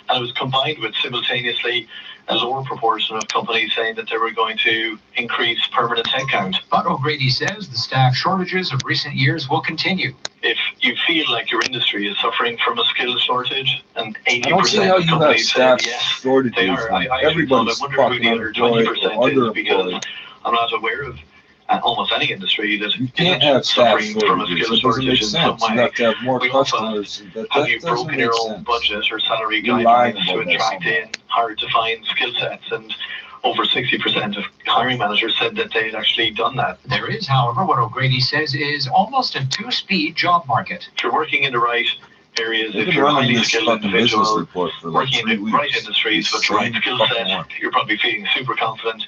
Speaker 19: and it was combined with simultaneously a lower proportion of companies saying that they were going to increase permanent headcount.
Speaker 3: But O'Grady says the staff shortages of recent years will continue.
Speaker 19: If you feel like your industry is suffering from a skills shortage, and 80%
Speaker 2: I don't see how
Speaker 19: of
Speaker 2: you have
Speaker 19: companies
Speaker 2: staff
Speaker 19: said yes,
Speaker 2: shortages
Speaker 19: they are.
Speaker 2: when
Speaker 19: I actually thought, I
Speaker 2: everybody's
Speaker 19: wonder who the other
Speaker 2: fucking
Speaker 19: 20% is, because
Speaker 2: underemployed.
Speaker 19: I'm not aware of almost any industry that
Speaker 2: You can't
Speaker 19: isn't
Speaker 2: have staff
Speaker 19: suffering from a
Speaker 2: shortages.
Speaker 19: skills
Speaker 2: It doesn't make
Speaker 19: shortage in some
Speaker 2: sense. You
Speaker 19: way.
Speaker 2: have to have more
Speaker 19: We also
Speaker 2: customers. That
Speaker 19: have you
Speaker 2: doesn't
Speaker 19: broken
Speaker 2: make
Speaker 19: your own
Speaker 2: sense.
Speaker 19: budget or salary
Speaker 2: You're lying
Speaker 19: guidelines to
Speaker 2: about that
Speaker 19: attract in hard to find skill sets, and over 60% of hiring managers said that they had actually done that.
Speaker 3: There is, however, what O'Grady says is almost a two-speed job market.
Speaker 19: If you're working in the right areas,
Speaker 2: They've
Speaker 19: if
Speaker 2: been
Speaker 19: you're a
Speaker 2: running
Speaker 19: highly
Speaker 2: this
Speaker 19: skilled
Speaker 2: fucking business
Speaker 19: individual,
Speaker 2: report for like
Speaker 19: working
Speaker 2: 3
Speaker 19: in the
Speaker 2: weeks.
Speaker 19: right industries with the right
Speaker 2: Same
Speaker 19: skill
Speaker 2: fucking
Speaker 19: set,
Speaker 2: work.
Speaker 19: you're probably feeling super confident.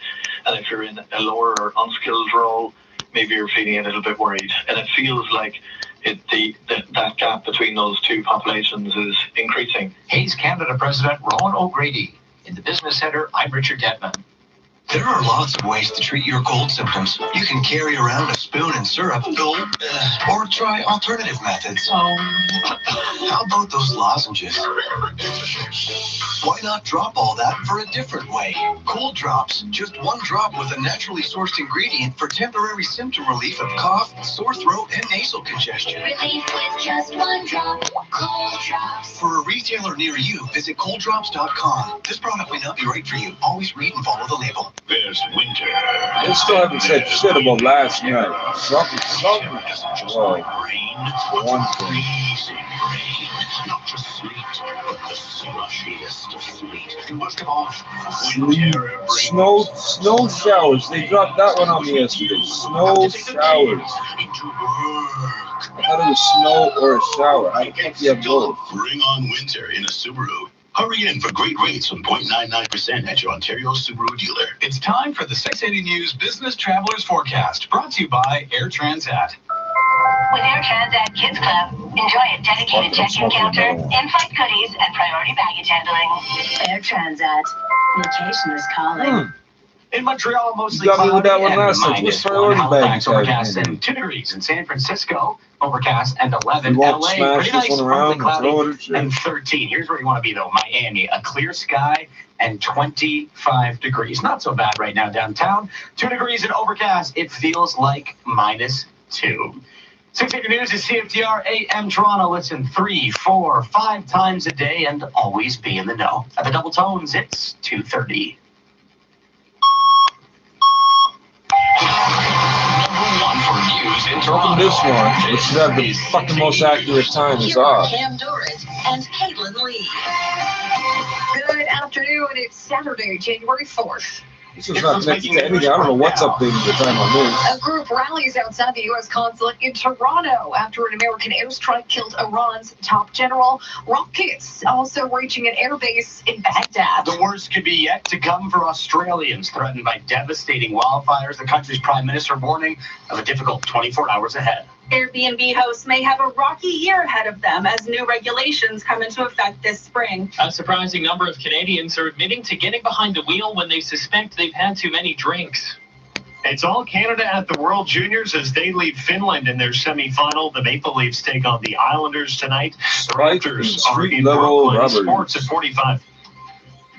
Speaker 19: And if you're in a lower or unskilled role, maybe you're feeling a little bit worried. And it feels like that gap between those two populations is increasing.
Speaker 3: Hayes Canada President Rowan O'Grady. In the Business Center, I'm Richard Dedman.
Speaker 10: There are lots of ways to treat your cold symptoms. You can carry around a spoon and syrup, or try alternative methods. How about those lozenges? Why not drop all that for a different way? Cold drops, just one drop with a naturally sourced ingredient for temporary symptom relief of cough, sore throat, and nasal congestion.
Speaker 14: Relief with just one drop. Cold drops.
Speaker 10: For a retailer near you, visit colddrops.com. This product may not be right for you. Always read and follow the label.
Speaker 15: This winter.
Speaker 2: They still haven't said shit about last night. Something. Oh, one thing.
Speaker 15: Not just sweet, but the slushiest of sweet. And most of all,
Speaker 2: Snow showers. They dropped that one on me yesterday. Snow showers. I thought it was snow or a shower. I think you have both.
Speaker 15: Bring on winter in a Subaru. Hurry in for great rates from 0.99% at your Ontario Subaru dealer. It's time for the 680 News Business Travelers Forecast, brought to you by Air Transat.
Speaker 14: With Air Transat Kids Club, enjoy a dedicated check-in counter, in-flight goodies, and priority baggage handling.
Speaker 12: Air Transat. Vacation is calling.
Speaker 3: In Montreal, mostly
Speaker 2: You got me with that one
Speaker 3: cloudy
Speaker 2: last
Speaker 3: and
Speaker 2: time. What's
Speaker 3: -1.
Speaker 2: priority
Speaker 3: Halifax,
Speaker 2: baggage
Speaker 3: overcast
Speaker 2: handling?
Speaker 3: and 2 degrees. In San Francisco, overcast and 11.
Speaker 2: You won't
Speaker 3: LA,
Speaker 2: smash
Speaker 3: pretty
Speaker 2: this
Speaker 3: nice,
Speaker 2: one around
Speaker 3: partly
Speaker 2: and throw it
Speaker 3: cloudy,
Speaker 2: at shit.
Speaker 3: and 13. Here's where you want to be, though. Miami, a clear sky and 25 degrees. Not so bad right now downtown. 2 degrees and overcast. It feels like -2. 680 News is CFTR AM Toronto. Listen 3, 4, 5 times a day and always be in the know. At the double tones, it's 2:30.
Speaker 15: #1 for news in Toronto.
Speaker 2: This one, which should have the fucking most accurate time, is off.
Speaker 12: Cam Dorrit and Caitlin Lee.
Speaker 7: Good afternoon. It's Saturday, January 4th.
Speaker 2: This is not connected to anything. I don't know what's updating the time on this.
Speaker 7: A group rallies outside the U.S. consulate in Toronto after an American airstrike killed Iran's top general. Rockets also reaching an airbase in Baghdad.
Speaker 3: The worst could be yet to come for Australians threatened by devastating wildfires. The country's prime minister warning of a difficult 24 hours ahead.
Speaker 5: Airbnb hosts may have a rocky year ahead of them as new regulations come into effect this spring.
Speaker 20: A surprising number of Canadians are admitting to getting behind the wheel when they suspect they've had too many drinks.
Speaker 6: It's all Canada at the World Juniors as they lead Finland in their semifinal. The Maple Leafs take on the Islanders tonight. The Raptors are in Brooklyn. Sports at 45.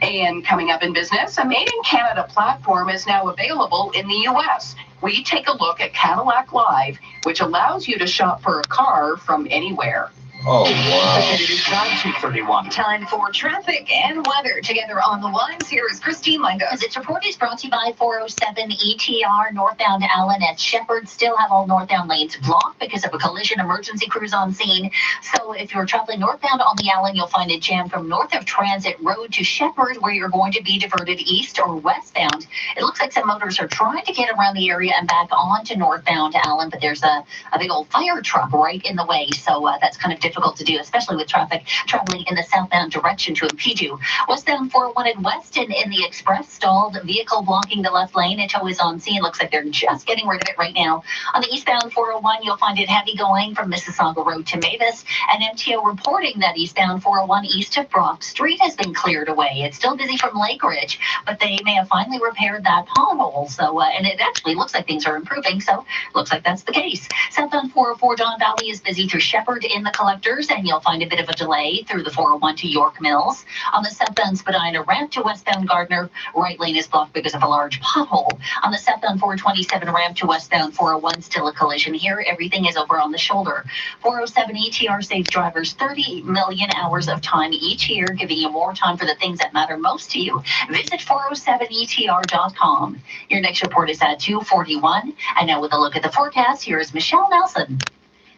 Speaker 21: And coming up in business, a Made in Canada platform is now available in the U.S. We take a look at Cadillac Live, which allows you to shop for a car from anywhere.
Speaker 2: Oh, wow.
Speaker 21: It is 2:31.
Speaker 7: Time for traffic and weather together on the ones. Here is Christine Lango.
Speaker 4: This report is brought to you by 407 ETR northbound Allen at Shepherd. Still have all northbound lanes blocked because of a collision. Emergency crews on scene. So if you're traveling northbound on the Allen, you'll find it jammed from north of Transit Road to Shepherd, where you're going to be diverted east or westbound. It looks like some motors are trying to get around the area and back onto northbound Allen, but there's a big old fire truck right in the way. So that's kind of difficult to do, especially with traffic traveling in the southbound direction to impede you. Westbound 401 in Weston in the express, stalled vehicle blocking the left lane. A tow is on scene. Looks like they're just getting rid of it right now. On the eastbound 401, you'll find it heavy going from Mississauga Road to Mavis. And MTO reporting that eastbound 401 east of Brock Street has been cleared away. It's still busy from Lake Ridge, but they may have finally repaired that pothole. So, and it actually looks like things are improving. So, looks like that's the case. Southbound 404 Don Valley is busy through Shepherd in the collectors, and you'll find a bit of a delay through the 401 to York Mills. On the southbound Spadina ramp to westbound Gardner, right lane is blocked because of a large pothole. On the southbound 427 ramp to westbound 401, still a collision here. Everything is over on the shoulder. 407 ETR saves drivers 30 million hours of time each year, giving you more time for the things that matter most to you. Visit 407etr.com. Your next report is at 2:41. And now with a look at the forecast, here is Michelle Nelson.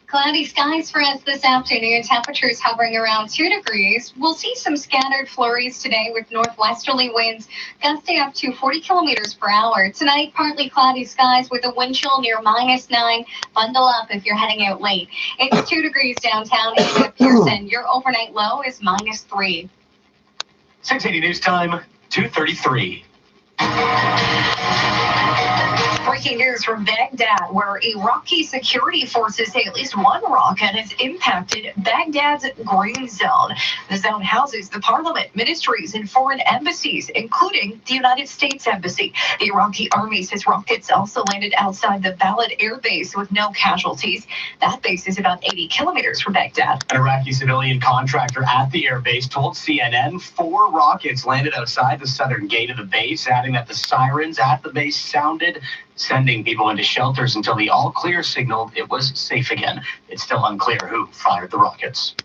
Speaker 16: Cloudy skies for us this afternoon. Temperatures hovering around 2 degrees. We'll see some scattered flurries today with northwesterly winds gusting up to 40 kilometers per hour. Tonight, partly cloudy skies with a wind chill near -9. Bundle up if you're heading out late. It's 2 degrees downtown and at Pearson. Your overnight low is -3.
Speaker 3: 680 news time, 2:33.
Speaker 7: Breaking news from Baghdad, where Iraqi security forces say at least one rocket has impacted Baghdad's green zone. The zone houses the parliament, ministries, and foreign embassies, including the United States Embassy. The Iraqi army says rockets also landed outside the Balad Air Base with no casualties. That base is about 80 kilometers from Baghdad.
Speaker 3: An Iraqi civilian contractor at the airbase told CNN 4 rockets landed outside the southern gate of the base, adding that the sirens at the base sounded, sending people into shelters until the all-clear signaled it was safe again. It's still unclear who fired the rockets.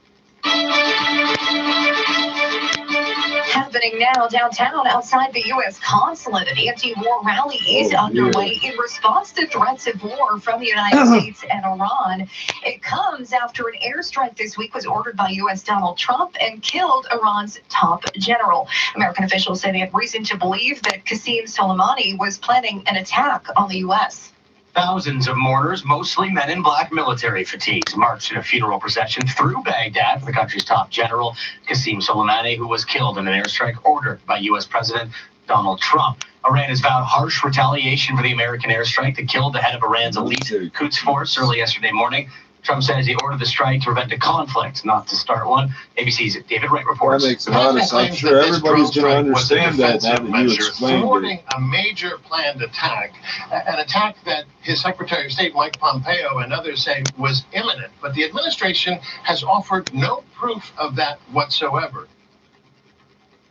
Speaker 7: Happening now downtown outside the U.S. consulate. An anti-war rally is underway in response to threats of war from the United States and Iran. It comes after an airstrike this week was ordered by U.S. Donald Trump and killed Iran's top general. American officials say they have reason to believe that Qasem Soleimani was planning an attack on the U.S.
Speaker 3: Thousands of mourners, mostly men in black military fatigues, marched in a funeral procession through Baghdad for the country's top general, Qasem Soleimani, who was killed in an airstrike ordered by U.S. President Donald Trump. Iran has vowed harsh retaliation for the American airstrike that killed the head of Iran's elite Quds force early yesterday morning. Trump says he ordered the strike to prevent a conflict, not to start one. ABC's David Wright reports.
Speaker 2: That makes a lot of sense. I'm sure everybody's going to understand that now that you explained
Speaker 22: thwarting
Speaker 2: it.
Speaker 22: a major planned attack, an attack that his Secretary of State, Mike Pompeo, and others say was imminent. But the administration has offered no proof of that whatsoever.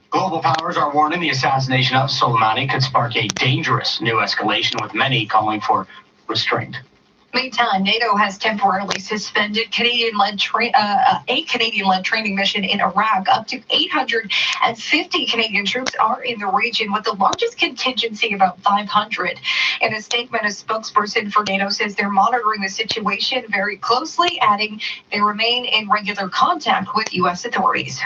Speaker 3: Global powers are warning the assassination of Soleimani could spark a dangerous new escalation, with many calling for restraint.
Speaker 7: Meantime, NATO has temporarily suspended a Canadian-led training mission in Iraq. Up to 850 Canadian troops are in the region, with the largest contingency about 500. In a statement, a spokesperson for NATO says they're monitoring the situation very closely, adding they remain in regular contact with U.S. authorities.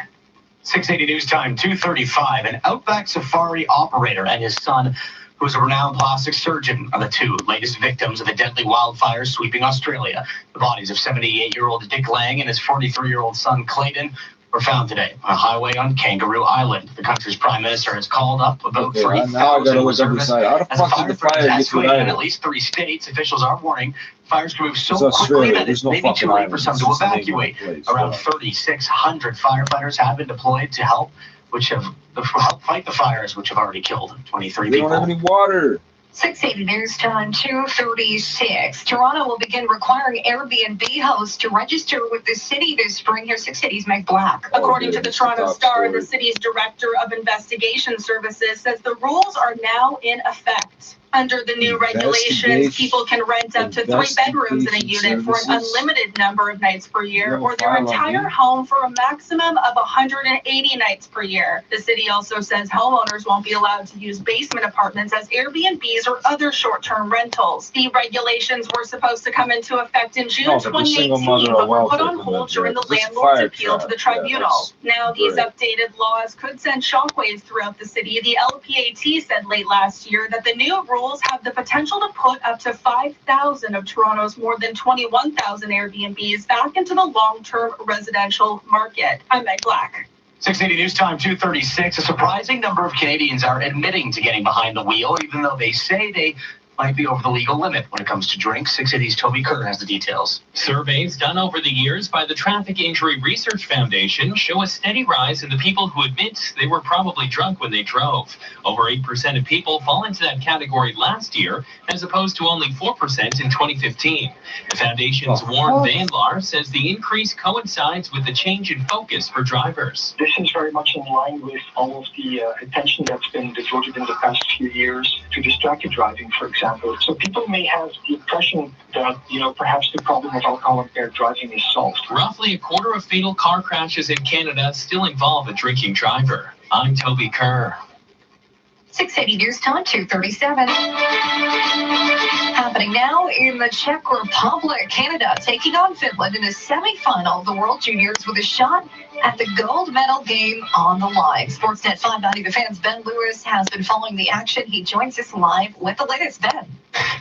Speaker 3: 680 news time, 2:35. An Outback Safari operator and his son, who's a renowned plastic surgeon, are the 2 latest victims of the deadly wildfires sweeping Australia. The bodies of 78-year-old Dick Lang and his 43-year-old son Clayton were found today on a highway on Kangaroo Island. The country's prime minister has called up about 3,000 reservists as the fire threat is escalating in at least 3 states. Officials are warning fires can move so quickly that it may be too late for some to evacuate. Around 3,600 firefighters have been deployed to help fight the fires, which have already killed 23 people.
Speaker 2: We don't have any water.
Speaker 7: 680 News Time 2:36. Toronto will begin requiring Airbnb hosts to register with the city this spring. Here's 680's Meg Black.
Speaker 5: According to the Toronto Star, the city's director of investigation services says the rules are now in effect. Under the new regulations, people can rent up to 3 bedrooms in a unit for an unlimited number of nights per year, or their entire home for a maximum of 180 nights per year. The city also says homeowners won't be allowed to use basement apartments as Airbnbs or other short-term rentals. The regulations were supposed to come into effect in June 2018, but were put on hold during the landlord's appeal to the tribunal. Now, these updated laws could send shockwaves throughout the city. The LPAT said late last year that the new rules have the potential to put up to 5,000 of Toronto's more than 21,000 Airbnbs back into the long-term residential market. I'm Meg Black.
Speaker 3: 680 News Time 2:36. A surprising number of Canadians are admitting to getting behind the wheel, even though they say they might be over the legal limit when it comes to drinks. 680's Toby Kerr has the details.
Speaker 20: Surveys done over the years by the Traffic Injury Research Foundation show a steady rise in the people who admit they were probably drunk when they drove. Over 8% of people fall into that category last year, as opposed to only 4% in 2015. The foundation's Warren Van Laar says the increase coincides with the change in focus for drivers.
Speaker 1: This is very much in line with all of the attention that's been devoted in the past few years to distracted driving, for example. So people may have the impression that, perhaps the problem of alcohol-impaired driving is solved.
Speaker 20: Roughly a quarter of fatal car crashes in Canada still involve a drinking driver. I'm Toby Kerr.
Speaker 7: 680 News Time 2:37. Happening now in the Czech Republic. Canada taking on Finland in a semifinal of the World Juniors with a shot at the gold medal game on the line. Sportsnet 590 The Fan's Ben Lewis has been following the action. He joins us live with the latest. Ben.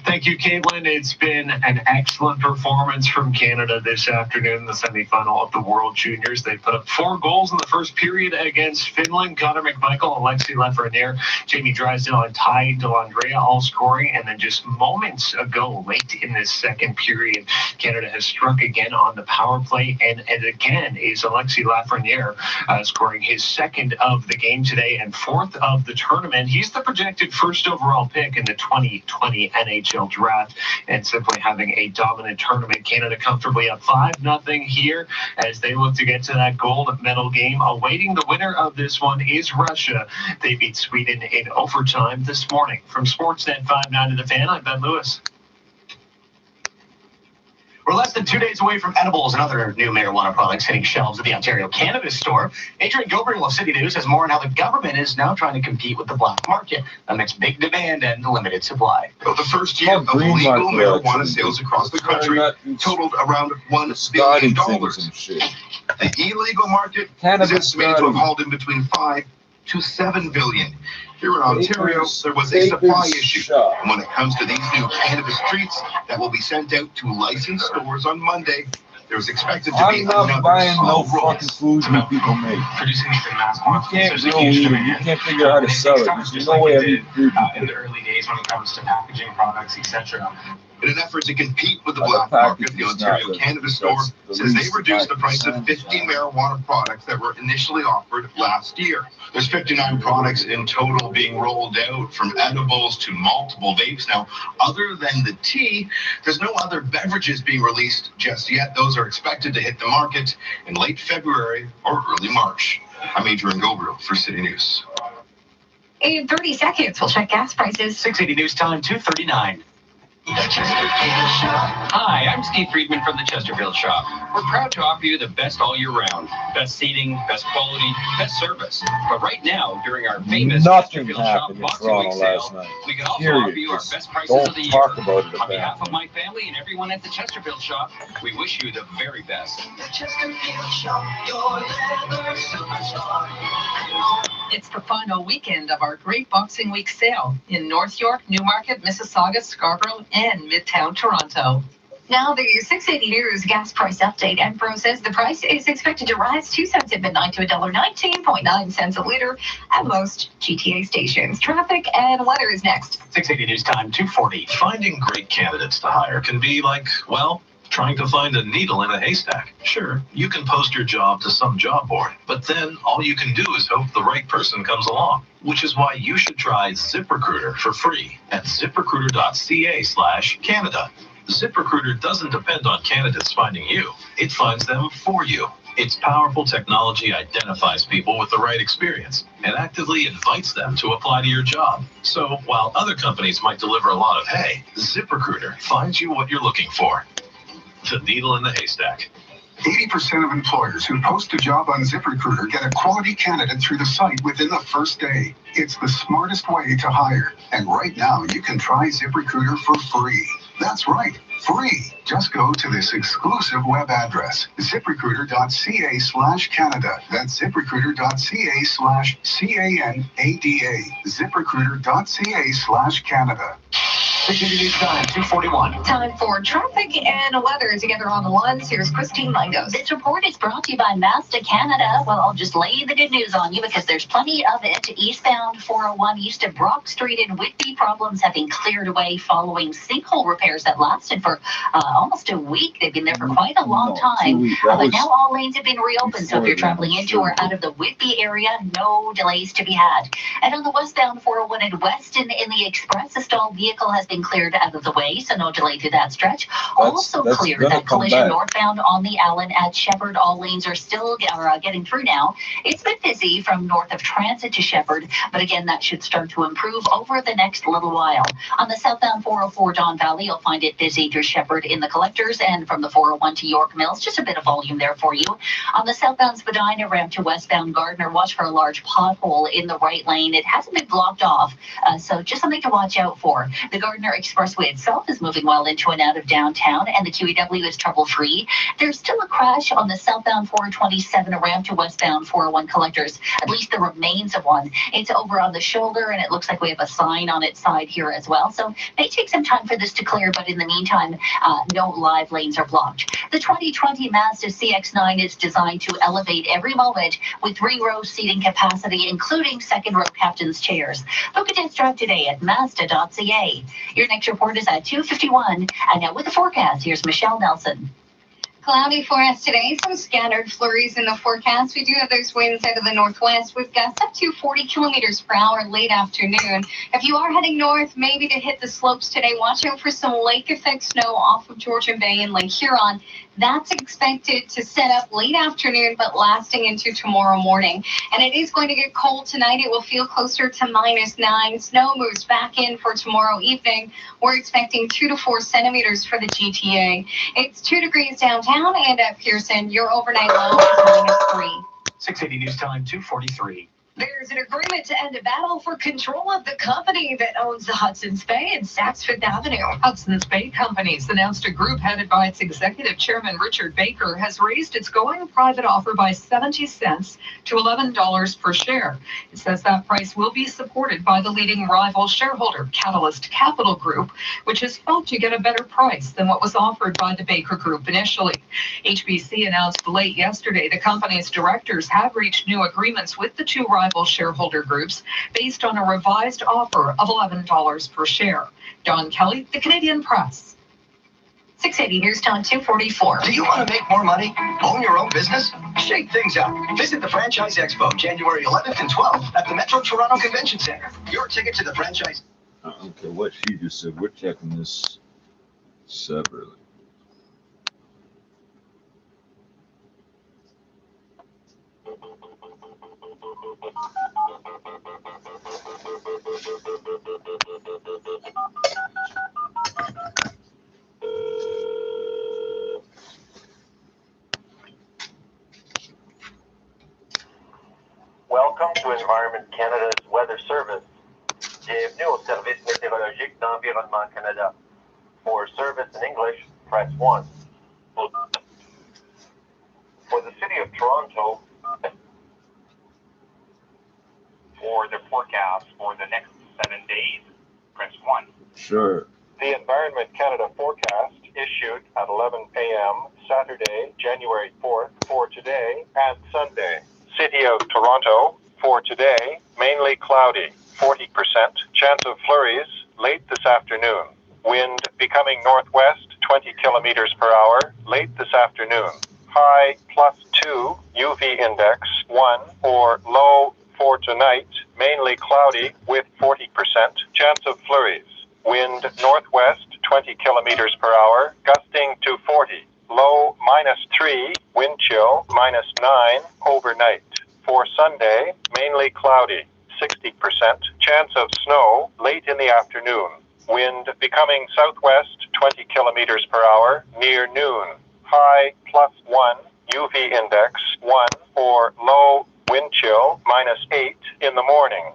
Speaker 6: Thank you, Caitlin. It's been an excellent performance from Canada this afternoon in the semifinal of the World Juniors. They put up 4 goals in the first period against Finland. Connor McMichael, Alexi Lafreniere, Jamie Drysdale, and Ty Dellandrea all scoring. And then just moments ago, late in this second period, Canada has struck again on the power play. And again is Alexi Lafreniere scoring his second of the game today and 4th of the tournament. He's the projected first overall pick in the 2020 NHL draft, and simply having a dominant tournament. Canada comfortably up 5-0 here as they look to get to that gold medal game. Awaiting the winner of this one is Russia. They beat Sweden in overtime this morning. From Sportsnet 590 The Fan, I'm Ben Lewis.
Speaker 3: We're less than 2 days away from edibles and other new marijuana products hitting shelves at the Ontario Cannabis Store. Adrian Gabriel of City News has more on how the government is now trying to compete with the black market amidst big demand and limited supply.
Speaker 8: The first year of legal marijuana sales across the country totaled around $1 billion. The illegal market is estimated to have hauled in between $5 to $7 billion. Here in Ontario, there was a supply issue. And when it comes to these new cannabis treats that will be sent out to licensed stores on Monday, there's expected to be another
Speaker 2: buying no
Speaker 8: slow
Speaker 2: fucking food that people make.
Speaker 6: Producing these in mass
Speaker 2: You can't figure out how to sell it. There's no way I need food.
Speaker 6: in the early days when it comes to packaging products, etc.
Speaker 8: In an effort to compete with the black market, the Ontario Cannabis Store says they reduced the price of 50 marijuana products that were initially offered last year. There's 59 products in total being rolled out, from edibles to multiple vapes. Now, other than the tea, there's no other beverages being released just yet. Those are expected to hit the market in late February or early March. I'm Adrian Gabriel for City News.
Speaker 7: In 30 seconds, we'll check gas prices.
Speaker 3: 680 News Time 2:39.
Speaker 20: Hi, I'm Steve Friedman from the Chesterfield Shop. We're proud to offer you the best all year round. Best seating, best quality, best service. But right now, during our famous Chesterfield Shop Boxing Week sale, we can also offer you our best prices of the year. On behalf of my family and everyone at the Chesterfield Shop, we wish you the very best.
Speaker 14: The Chesterfield Shop, your leather superstar.
Speaker 9: It's the final weekend of our Great Boxing Week sale in North York, Newmarket, Mississauga, Scarborough, and Midtown Toronto.
Speaker 7: Now the 680 News gas price update. Enpro says the price is expected to rise 2 cents at midnight to $1.19.9 a liter at most GTA stations. Traffic and weather is next.
Speaker 15: 680 News Time, 2:40. Finding great candidates to hire can be like, well, trying to find a needle in a haystack. Sure, you can post your job to some job board, but then all you can do is hope the right person comes along. Which is why you should try ZipRecruiter for free at ziprecruiter.ca/Canada. ZipRecruiter doesn't depend on candidates finding you. It finds them for you. Its powerful technology identifies people with the right experience and actively invites them to apply to your job. So while other companies might deliver a lot of hay, ZipRecruiter finds you what you're looking for. The needle in the haystack.
Speaker 13: 80% of employers who post a job on ZipRecruiter get a quality candidate through the site within the first day. It's the smartest way to hire. And right now, you can try ZipRecruiter for free. That's right, free. Just go to this exclusive web address, ziprecruiter.ca/Canada. That's ziprecruiter.ca/CANADA. ziprecruiter.ca/Canada.
Speaker 15: 680 News Time, 2:41.
Speaker 7: Time for traffic and weather together on the ones. Here's Christine Langos.
Speaker 4: This report is brought to you by Mazda Canada. Well, I'll just lay the good news on you because there's plenty of it. Eastbound 401 east of Brock Street in Whitby, problems have been cleared away following sinkhole repairs that lasted for almost a week. They've been there for quite a long time. But now all lanes have been reopened. So if you're traveling into or out of the Whitby area, no delays to be had. And on the westbound 401 in Weston in the express, a stalled vehicle has been cleared out of the way, so no delay through that stretch. Also cleared that collision northbound on the Allen at Shepherd. All lanes are still getting through now. It's been busy from north of Transit to Shepherd, but again, that should start to improve over the next little while. On the southbound 404 Don Valley, you'll find it busy through Shepherd in the collectors, and from the 401 to York Mills, just a bit of volume there for you. On the southbound Spadina ramp to westbound Gardner, watch for a large pothole in the right lane. It hasn't been blocked off, so just something to watch out for. The Gardner Expressway itself is moving well into and out of downtown, and the QEW is trouble-free. There's still a crash on the southbound 427 ramp to westbound 401 collectors, at least the remains of one. It's over on the shoulder, and it looks like we have a sign on its side here as well. So it may take some time for this to clear, but in the meantime, no live lanes are blocked. The 2020 Mazda CX-9 is designed to elevate every moment with 3-row seating capacity, including second-row captain's chairs. Book a test drive today at Mazda.ca. Your next report is at 2:51. And now with the forecast, here's Michelle Nelson.
Speaker 16: Cloudy for us today, some scattered flurries in the forecast. We do have those winds out of the northwest with gusts up to 40 kilometers per hour late afternoon. If you are heading north, maybe to hit the slopes today, watch out for some lake effect snow off of Georgian Bay and Lake Huron. That's expected to set up late afternoon, but lasting into tomorrow morning. And it is going to get cold tonight. It will feel closer to -9. Snow moves back in for tomorrow evening. We're expecting 2 to 4 centimeters for the GTA. It's 2 degrees downtown and at Pearson. Your overnight low is -3.
Speaker 15: 680 News Time, 2:43.
Speaker 9: There's an agreement to end a battle for control of the company that owns the Hudson's Bay and Saks Fifth Avenue. Hudson's Bay Companies announced a group headed by its executive chairman, Richard Baker, has raised its going private offer by 70 cents to $11 per share. It says that price will be supported by the leading rival shareholder, Catalyst Capital Group, which has fought to get a better price than what was offered by the Baker Group initially. HBC announced late yesterday the company's directors have reached new agreements with the two rival shareholder groups based on a revised offer of $11 per share. Don Kelly, The Canadian Press.
Speaker 7: 680 News Time, 2:44.
Speaker 10: Do you want to make more money? Own your own business? Shake things up. Visit the Franchise Expo, January 11th and 12th at the Metro Toronto Convention Center. Your ticket to the franchise.
Speaker 2: I don't care what she just said. We're checking this separately.
Speaker 17: Welcome to Environment Canada's Weather Service. Bienvenue au service météorologique d'Environnement Canada. For service in English, press 1. For the City of Toronto, for the forecast for the next 7 days, press 1.
Speaker 2: Sure.
Speaker 17: The Environment Canada forecast issued at 11 a.m. Saturday, January 4th for today and Sunday. City of Toronto, for today, mainly cloudy, 40%, chance of flurries late this afternoon. Wind becoming northwest, 20 kilometers per hour, late this afternoon. High +2, UV index 1, or low for tonight, mainly cloudy with 40% chance of flurries. Wind northwest, 20 kilometers per hour, gusting to 40. Low -3, wind chill -9 overnight. For Sunday, mainly cloudy, 60% chance of snow late in the afternoon. Wind becoming southwest, 20 kilometers per hour, near noon. High +1, UV index 1, or low wind chill -8 in the morning.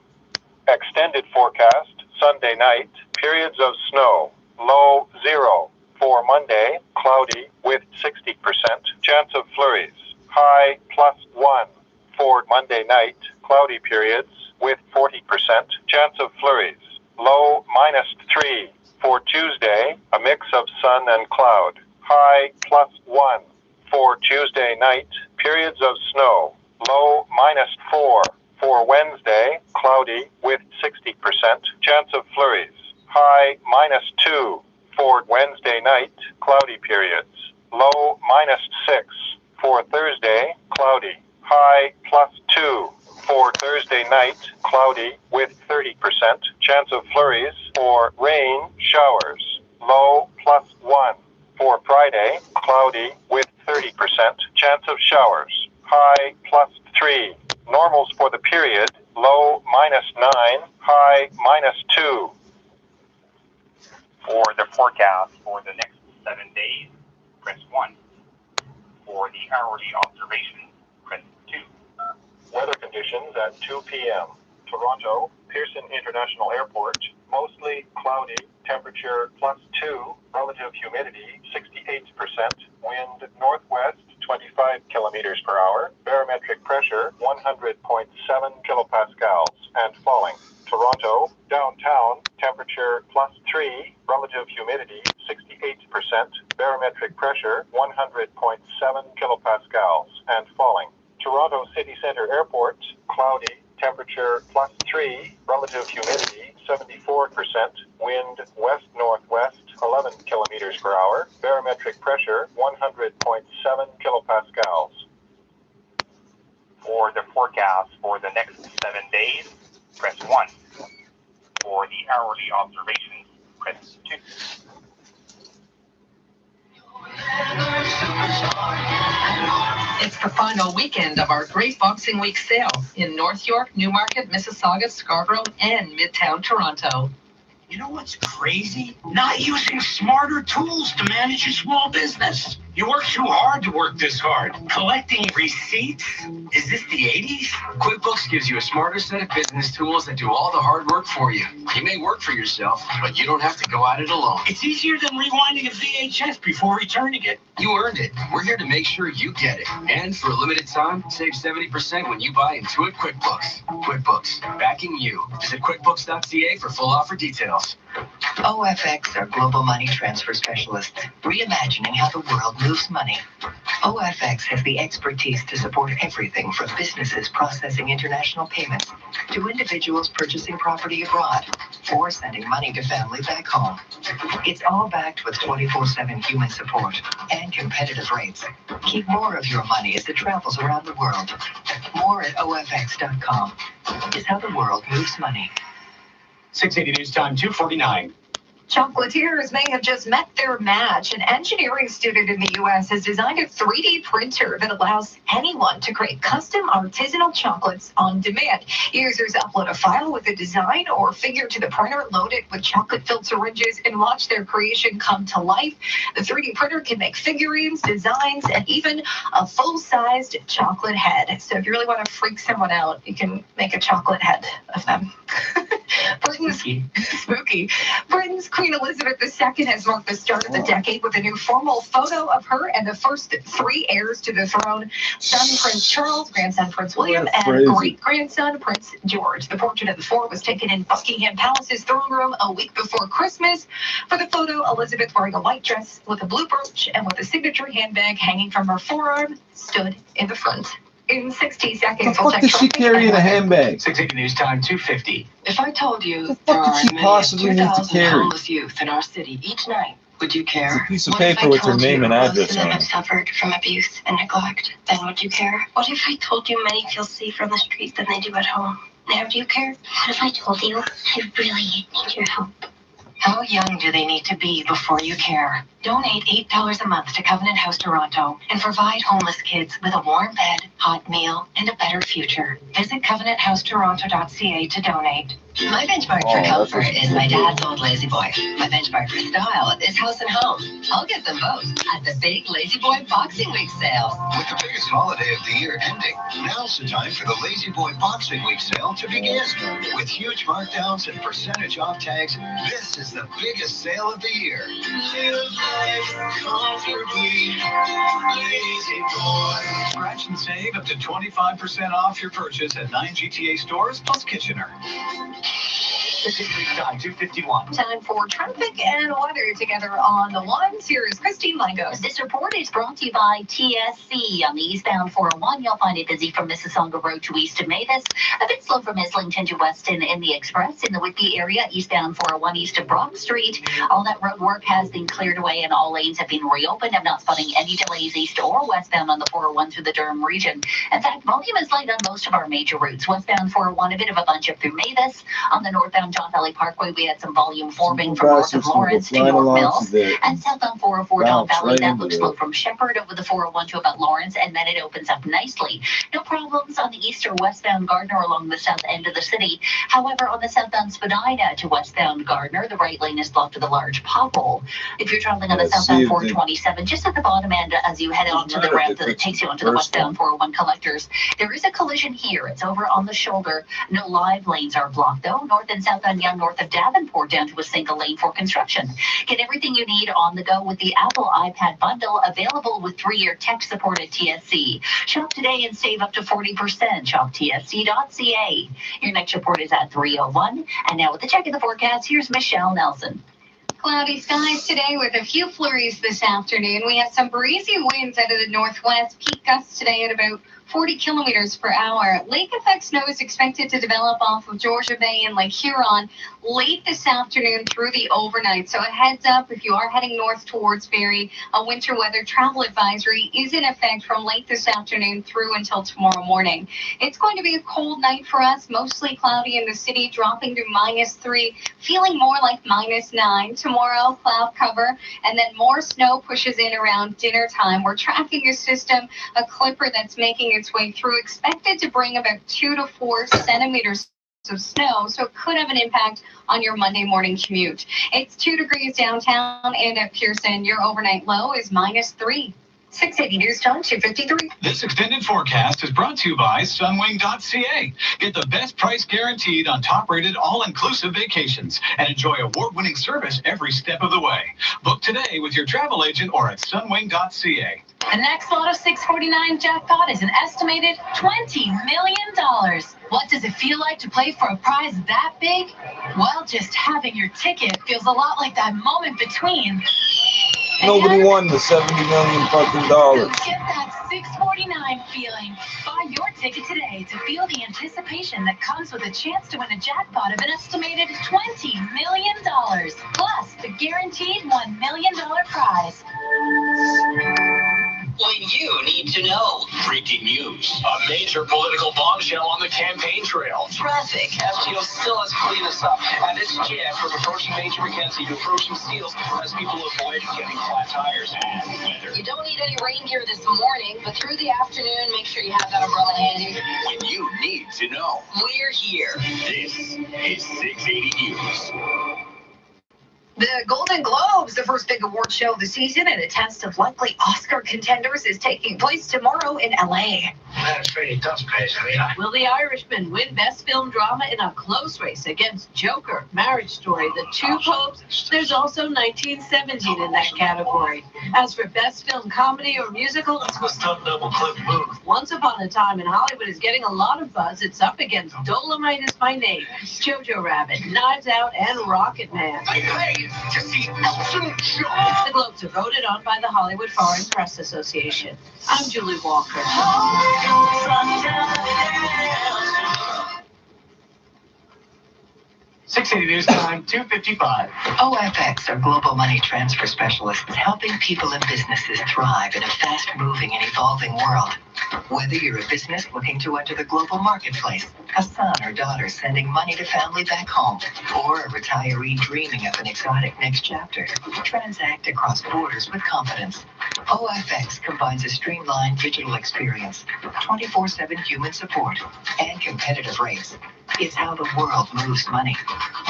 Speaker 17: Extended forecast, Sunday night, periods of snow, low 0. For Monday, cloudy with 60% chance of flurries. High +1. For Monday night, cloudy periods with 40% chance of flurries. Low -3. For Tuesday, a mix of sun and cloud. High +1. For Tuesday night, periods of snow. Low -4. For Wednesday, cloudy with 60% chance of flurries. High -2. For Wednesday night, cloudy periods. Low -6. For Thursday, cloudy. High +2. For Thursday night, cloudy with 30% chance of flurries or rain showers. Low +1. For Friday, cloudy with 30% chance of showers. High +3. Normals for the period, low -9, high -2.
Speaker 11: For the forecast for the next 7 days, press 1. For the hourly observation, press 2.
Speaker 17: Weather conditions at 2 p.m. Toronto, Pearson International Airport, mostly cloudy, temperature +2, relative humidity 68%, wind northwest 25 kilometers per hour, barometric pressure 100.7 kilopascals and falling. Toronto, downtown, temperature +3, relative humidity 68%, barometric pressure 100.7 kilopascals and falling. Toronto City Centre Airport, cloudy, temperature +3, relative humidity 74%, wind west-northwest 11 kilometers per hour, barometric pressure 100.7 kilopascals.
Speaker 11: For the forecast for the next 7 days, press 1. For the hourly observations, press 2.
Speaker 9: It's the final weekend of our Great Boxing Week sale in North York, Newmarket, Mississauga, Scarborough, and Midtown Toronto.
Speaker 3: You know what's crazy? Not using smarter tools to manage your small business. You work too hard to work this hard. Collecting receipts? Is this the 80s? QuickBooks gives you a smarter set of business tools that do all the hard work for you. You may work for yourself, but you don't have to go at it alone. It's easier than rewinding a VHS before returning it. You earned it. We're here to make sure you get it. And for a limited time, save 70% when you buy Intuit QuickBooks. QuickBooks, backing you. Visit QuickBooks.ca for full offer details.
Speaker 18: OFX are global money transfer specialists, reimagining how the world moves money. OFX has the expertise to support everything from businesses processing international payments to individuals purchasing property abroad or sending money to family back home. It's all backed with 24/7 human support and competitive rates. Keep more of your money as it travels around the world. More at OFX.com is how the world moves money.
Speaker 3: 680 News Time, 2:49.
Speaker 7: Chocolatiers may have just met their match. An engineering student in the U.S. has designed a 3D printer that allows anyone to create custom artisanal chocolates on demand. Users upload a file with a design or figure to the printer, load it with chocolate-filled syringes, and watch their creation come to life. The 3D printer can make figurines, designs, and even a full-sized chocolate head. So if you really want to freak someone out, you can make a chocolate head of them.
Speaker 9: Spooky. Britain's Queen Elizabeth II has marked the start of the decade with a new formal photo of her and the first 3 heirs to the throne: son Prince Charles, grandson Prince William, and great-grandson Prince George. The portrait of the 4 was taken in Buckingham Palace's throne room a week before Christmas. For the photo, Elizabeth, wearing a white dress with a blue brooch and with a signature handbag hanging from her forearm, stood in the front. In 60 seconds,
Speaker 2: What does she carry in a handbag?
Speaker 3: 680 News Time, 250.
Speaker 18: If I told you
Speaker 2: What
Speaker 18: there
Speaker 2: the fuck
Speaker 18: are
Speaker 2: does
Speaker 18: as
Speaker 2: she
Speaker 18: many as
Speaker 2: possibly need to
Speaker 18: 2,000
Speaker 2: carry?
Speaker 18: homeless youth in our city each night, would you care?
Speaker 2: It's a piece of paper with her name and address on it.
Speaker 14: Suffered from abuse and neglect, then would you care? What if I told you many feel safer on the street than they do at home? Now do you care? What if I told you I really need your help?
Speaker 18: How young do they need to be before you care? Donate $8 a month to Covenant House Toronto and provide homeless kids with a warm bed, hot meal, and a better future. Visit covenanthousetoronto.ca to donate. My benchmark for comfort is my dad's old Lazy Boy. My benchmark for style is House and Home. I'll get them both at the big Lazy Boy Boxing Week sale.
Speaker 10: With the biggest holiday of the year ending, now's the time for the Lazy Boy Boxing Week sale to begin. With huge markdowns and percentage off tags, this is the biggest sale of the year. Live life comfortably, Lazy Boy.
Speaker 15: Scratch and save up to 25% off your purchase at 9 GTA stores plus Kitchener.
Speaker 3: 251.
Speaker 9: Time for traffic and weather together on the ones. Here is Christine Langos.
Speaker 4: This report is brought to you by TSC. On the eastbound 401, you'll find it busy from Mississauga Road to east of Mavis. A bit slow from Islington to Weston in the Express. In the Whitby area, eastbound 401 east of Brock Street. All that road work has been cleared away and all lanes have been reopened. I'm not spotting any delays east or westbound on the 401 through the Durham region. In fact, volume is light on most of our major routes. Westbound 401, a bit of a bunch up through Mavis. On the northbound John Valley Parkway, we had some volume forming from north of Lawrence to York Mills. And southbound 404 John Valley, that looks slow from Shepherd over the 401 to about Lawrence, and then it opens up nicely. No problems on the east or westbound Gardner along the south end of the city. However, on the southbound Spadina to westbound Gardner, the right lane is blocked with a large pothole. If you're traveling on the southbound 427, just at the bottom end as you head onto the ramp that takes you onto the westbound 401 collectors, there is a collision here. It's over on the shoulder. No live lanes are blocked, though. North and southbound Young north of Davenport down to a single lane for construction. Get everything you need on the go with the Apple iPad bundle, available with 3-year tech support at TSC. Shop today and save up to 40%. Shop tsc.ca. Your next report is at 3:01. And now with the check of the forecast, here's Michelle Nelson.
Speaker 16: Cloudy skies today with a few flurries this afternoon. We have some breezy winds out of the northwest. Peak gusts today at about 40 kilometers per hour. Lake effect snow is expected to develop off of Georgia Bay and Lake Huron late this afternoon through the overnight. So a heads up if you are heading north towards Barrie, a winter weather travel advisory is in effect from late this afternoon through until tomorrow morning. It's going to be a cold night for us, mostly cloudy in the city, dropping to -3, feeling more like -9. Tomorrow, cloud cover, and then more snow pushes in around dinner time. We're tracking a system, a clipper that's making its way through, expected to bring about 2 to 4 centimeters of snow, so it could have an impact on your Monday morning commute. It's 2 degrees downtown and at Pearson. Your overnight low is -3.
Speaker 9: 680 News Time, 253.
Speaker 15: This extended forecast is brought to you by Sunwing.ca. Get the best price guaranteed on top-rated all-inclusive vacations and enjoy award-winning service every step of the way. Book today with your travel agent or at Sunwing.ca.
Speaker 5: The next Lotto 649 jackpot is an estimated $20 million. What does it feel like to play for a prize that big? Well, just having your ticket feels a lot like that moment between.
Speaker 2: Nobody won the $70 million fucking dollars.
Speaker 5: Get that 649 feeling. Buy your ticket today to feel the anticipation that comes with a chance to win a jackpot of an estimated $20 million. Plus, the guaranteed $1 million prize.
Speaker 3: When you need to know. Breaking news. A major political bombshell on the campaign trail. Traffic. FTO still has cleaned us up. And it's jammed from approaching Major Mackenzie to approaching Steeles as people avoid getting flat tires and weather.
Speaker 7: You don't need any rain gear this morning, but through the afternoon, make sure you have that umbrella handy.
Speaker 3: When you need to know.
Speaker 7: We're here.
Speaker 3: This is 680 News.
Speaker 9: The Golden Globes, the first big award show of the season and a test of likely Oscar contenders, is taking place tomorrow in LA.
Speaker 22: That's pretty tough, guys.
Speaker 9: Will The Irishman win Best Film Drama in a close race against Joker, Marriage Story, The Two Popes? There's also 1917 in that category. As for Best Film Comedy or Musical,
Speaker 22: Let's go stunt double Cliff Booth.
Speaker 9: Once Upon a Time in Hollywood is getting a lot of buzz. It's up against Dolomite Is My Name, Jojo Rabbit, Knives Out, and Rocket Man.
Speaker 22: I paid to see Elton John.
Speaker 9: The Globes are voted on by the Hollywood Foreign Press Association. I'm Julie Walker.
Speaker 3: 680 News Time, 2:55.
Speaker 18: OFX are global money transfer specialists helping people and businesses thrive in a fast-moving and evolving world. Whether you're a business looking to enter the global marketplace, a son or daughter sending money to family back home, or a retiree dreaming of an exotic next chapter, transact across borders with confidence. OFX combines a streamlined digital experience, 24/7 human support, and competitive rates. It's how the world moves money.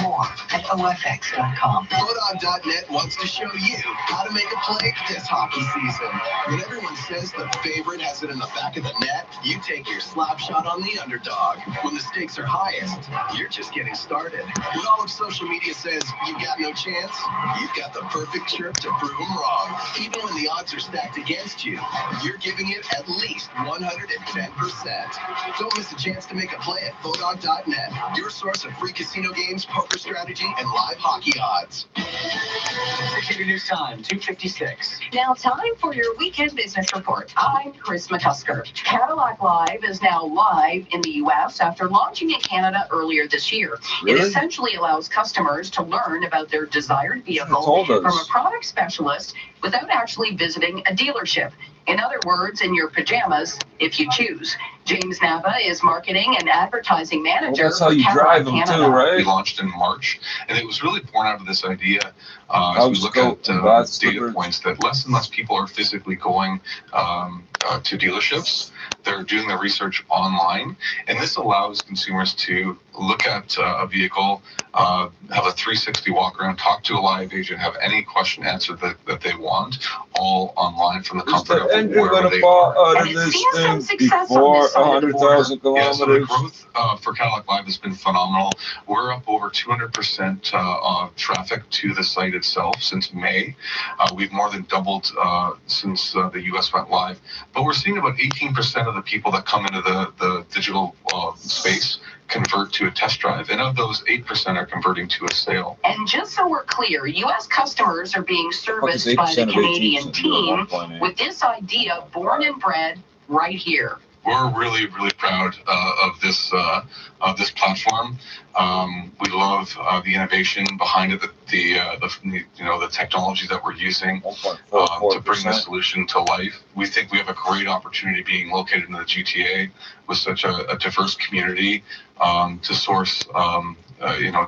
Speaker 18: More at OFX.com.
Speaker 10: Photon.net wants to show you how to make a play this hockey season. When everyone says the favorite has it in the back of the net, you take your slap shot on the underdog. When the stakes are highest, you're just getting started. When all of social media says you got no chance, you've got the perfect trip to prove them wrong. Even when the odds are stacked against you, you're giving it at least 110%. Don't miss a chance to make a play at Photon.net. Your source of free casino games, poker strategy, and live hockey odds.
Speaker 3: 680 News Time, 2:56.
Speaker 21: Now, time for your weekend business report. I'm Chris McCusker. Cadillac Live is now live in the U.S. after launching in Canada earlier this year.
Speaker 2: Really?
Speaker 21: It essentially allows customers to learn about their desired vehicle from a product specialist without actually visiting a dealership. In other words, in your pajamas, if you choose. James Nava is marketing and advertising manager.
Speaker 2: That's how you drive them too, right?
Speaker 12: We launched in March, and it was really born out of this idea as we look at data points that less and less people are physically going to dealerships. They're doing their research online, and this allows consumers to look at a vehicle, have a 360 walk around, talk to a live agent, have any question answered that they want, all online from the comfort of wherever they are.
Speaker 2: Out of this thing before 100,000 kilometers.
Speaker 12: Yeah, so the growth for Cadillac Live has been phenomenal. We're up over 200% of traffic to the site itself since May. We've more than doubled since the U.S. went live. But we're seeing about 18% of the people that come into the digital space convert to a test drive, and of those, 8% are converting to a sale.
Speaker 21: And just so we're clear, U.S. customers are being serviced by the Canadian team with this idea born and bred right here.
Speaker 12: We're really, really proud of this platform. We love the innovation behind it, the technology that we're using to bring this solution to life. We think we have a great opportunity being located in the GTA with such a diverse community to source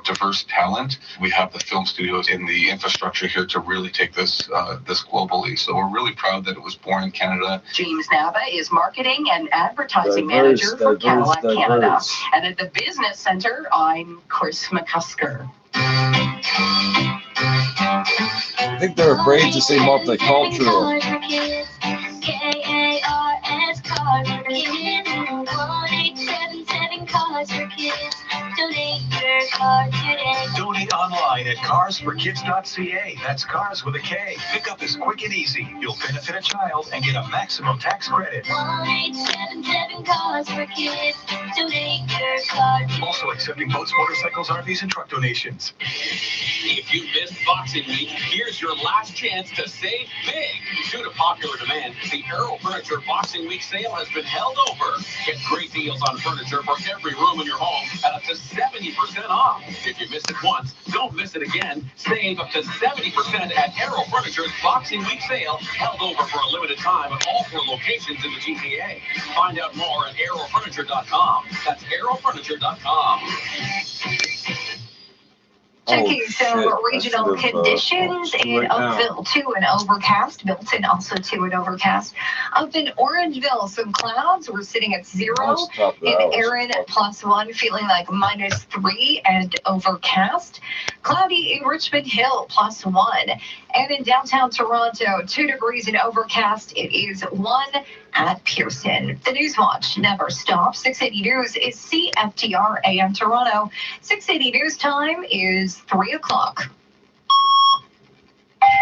Speaker 12: diverse talent. We have the film studios in the infrastructure here to really take this globally. So we're really proud that it was born in Canada.
Speaker 21: James Nava is marketing and advertising manager for Cadillac Canada. And at the Business Center, I'm Chris McCusker.
Speaker 2: I think they're afraid to say multicultural.
Speaker 19: KARS Cars for Kids. 1-877 Cars for Kids. Donate your car today.
Speaker 15: Donate online at carsforkids.ca. That's cars with a K. Pickup is quick and easy. You'll benefit a child and get a maximum tax credit.
Speaker 19: 1-877 Cars for Kids. Donate your car today.
Speaker 15: Also accepting boats, motorcycles, RVs, and truck donations.
Speaker 20: If you missed Boxing Week, here's your last chance to save big. Due to popular demand, the Aero Furniture Boxing Week sale has been held over. Get great deals on furniture for every room in your home at up to 70% off. If you missed it once, don't miss it again. Save up to 70% at Aero Furniture's Boxing Week sale, held over for a limited time at all 4 locations in the GTA. Find out more at aerofurniture.com. That's aerofurniture.com.
Speaker 7: Checking some
Speaker 2: shit.
Speaker 7: regional
Speaker 2: I should've,
Speaker 7: conditions in
Speaker 2: right now.
Speaker 7: Oakville, 2 and overcast. Milton also 2 and overcast. Up in Orangeville, some clouds. We're sitting at 0.
Speaker 2: Let's top
Speaker 7: In
Speaker 2: that.
Speaker 7: Erin, +1, feeling like -3 and overcast. Cloudy in Richmond Hill, +1. And in downtown Toronto, 2 degrees and overcast. It is 1 at Pearson. The News Watch never stops. 680 News is CFTR AM Toronto. 680 News time is 3 o'clock.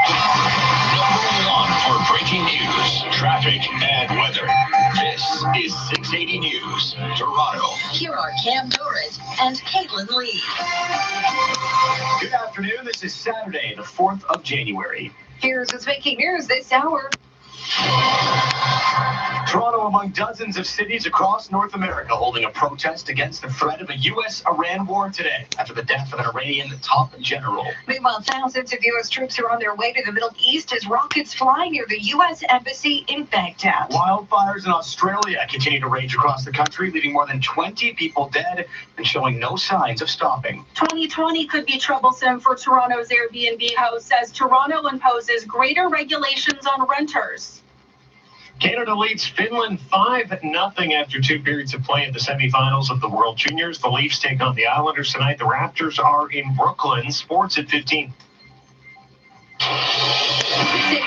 Speaker 1: Number 1 for breaking news, traffic, and weather. This is 680 News, Toronto.
Speaker 6: Here are Cam Dorrit and Caitlin Lee.
Speaker 3: Good afternoon. This is Saturday, the 4th of January.
Speaker 7: Here's what's making news this hour.
Speaker 3: Toronto among dozens of cities across North America holding a protest against the threat of a U.S.-Iran war today after the death of an Iranian top general.
Speaker 7: Meanwhile, thousands of U.S. troops are on their way to the Middle East as rockets fly near the U.S. Embassy in Baghdad.
Speaker 3: Wildfires in Australia continue to rage across the country, leaving more than 20 people dead and showing no signs of stopping.
Speaker 5: 2020 could be troublesome for Toronto's Airbnb host as Toronto imposes greater regulations on renters.
Speaker 22: Canada leads Finland 5-0 after 2 periods of play at the semifinals of the World Juniors. The Leafs take on the Islanders tonight. The Raptors are in Brooklyn. Sports at 15.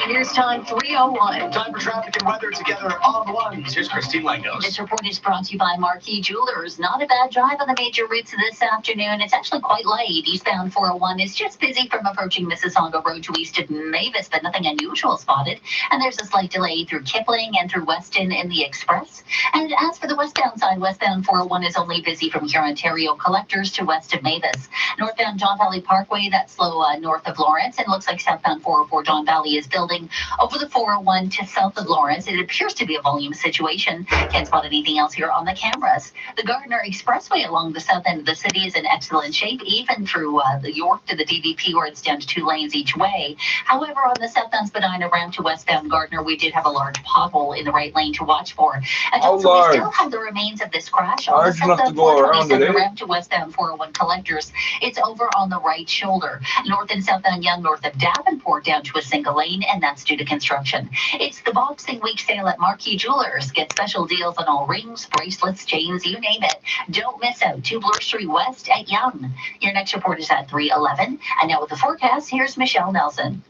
Speaker 7: News time 3:01.
Speaker 3: Time for traffic and weather together on ones. Here's Christine Langos.
Speaker 4: This report is brought to you by Marquee Jewelers. Not a bad drive on the major routes this afternoon. It's actually quite light. Eastbound 401 is just busy from approaching Mississauga Road to east of Mavis, but nothing unusual spotted. And there's a slight delay through Kipling and through Weston in the Express. And as for the westbound side, westbound 401 is only busy from here Ontario Collectors to west of Mavis. Northbound John Valley Parkway, that's slow north of Lawrence, and looks like southbound 404 John Valley is building over the 401 to south of Lawrence. It appears to be a volume situation. Can't spot anything else here on the cameras. The Gardiner Expressway along the south end of the city is in excellent shape, even through the York to the DVP, where it's down to 2 lanes each way. However, on the southbound Spadina ramp to westbound Gardiner, we did have a large pothole in the right lane to watch for. And
Speaker 2: How
Speaker 4: also,
Speaker 2: large?
Speaker 4: we still have the remains of this crash on the
Speaker 2: Large enough to
Speaker 4: southbound
Speaker 2: go around
Speaker 4: 427
Speaker 2: it, eh?
Speaker 4: ramp to westbound 401 Collectors. It's over on the right shoulder. North and southbound Young north of Davenport down to a single lane, and that's due to construction. It's the Boxing Week sale at Marquee Jewelers. Get special deals on all rings, bracelets, chains, you name it. Don't miss out. 2 Bloor Street West at Young. Your next report is at 3:11. And now with the forecast, here's Michelle Nelson.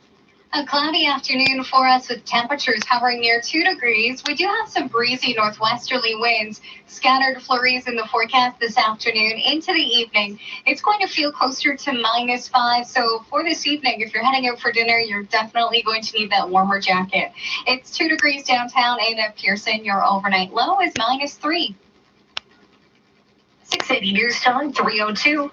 Speaker 16: A cloudy afternoon for us with temperatures hovering near 2 degrees. We do have some breezy northwesterly winds. Scattered flurries in the forecast this afternoon into the evening. It's going to feel closer to -5. So for this evening, if you're heading out for dinner, you're definitely going to need that warmer jacket. It's 2 degrees downtown and at Pearson. Your overnight low is -3.
Speaker 7: 680 News time 3:02.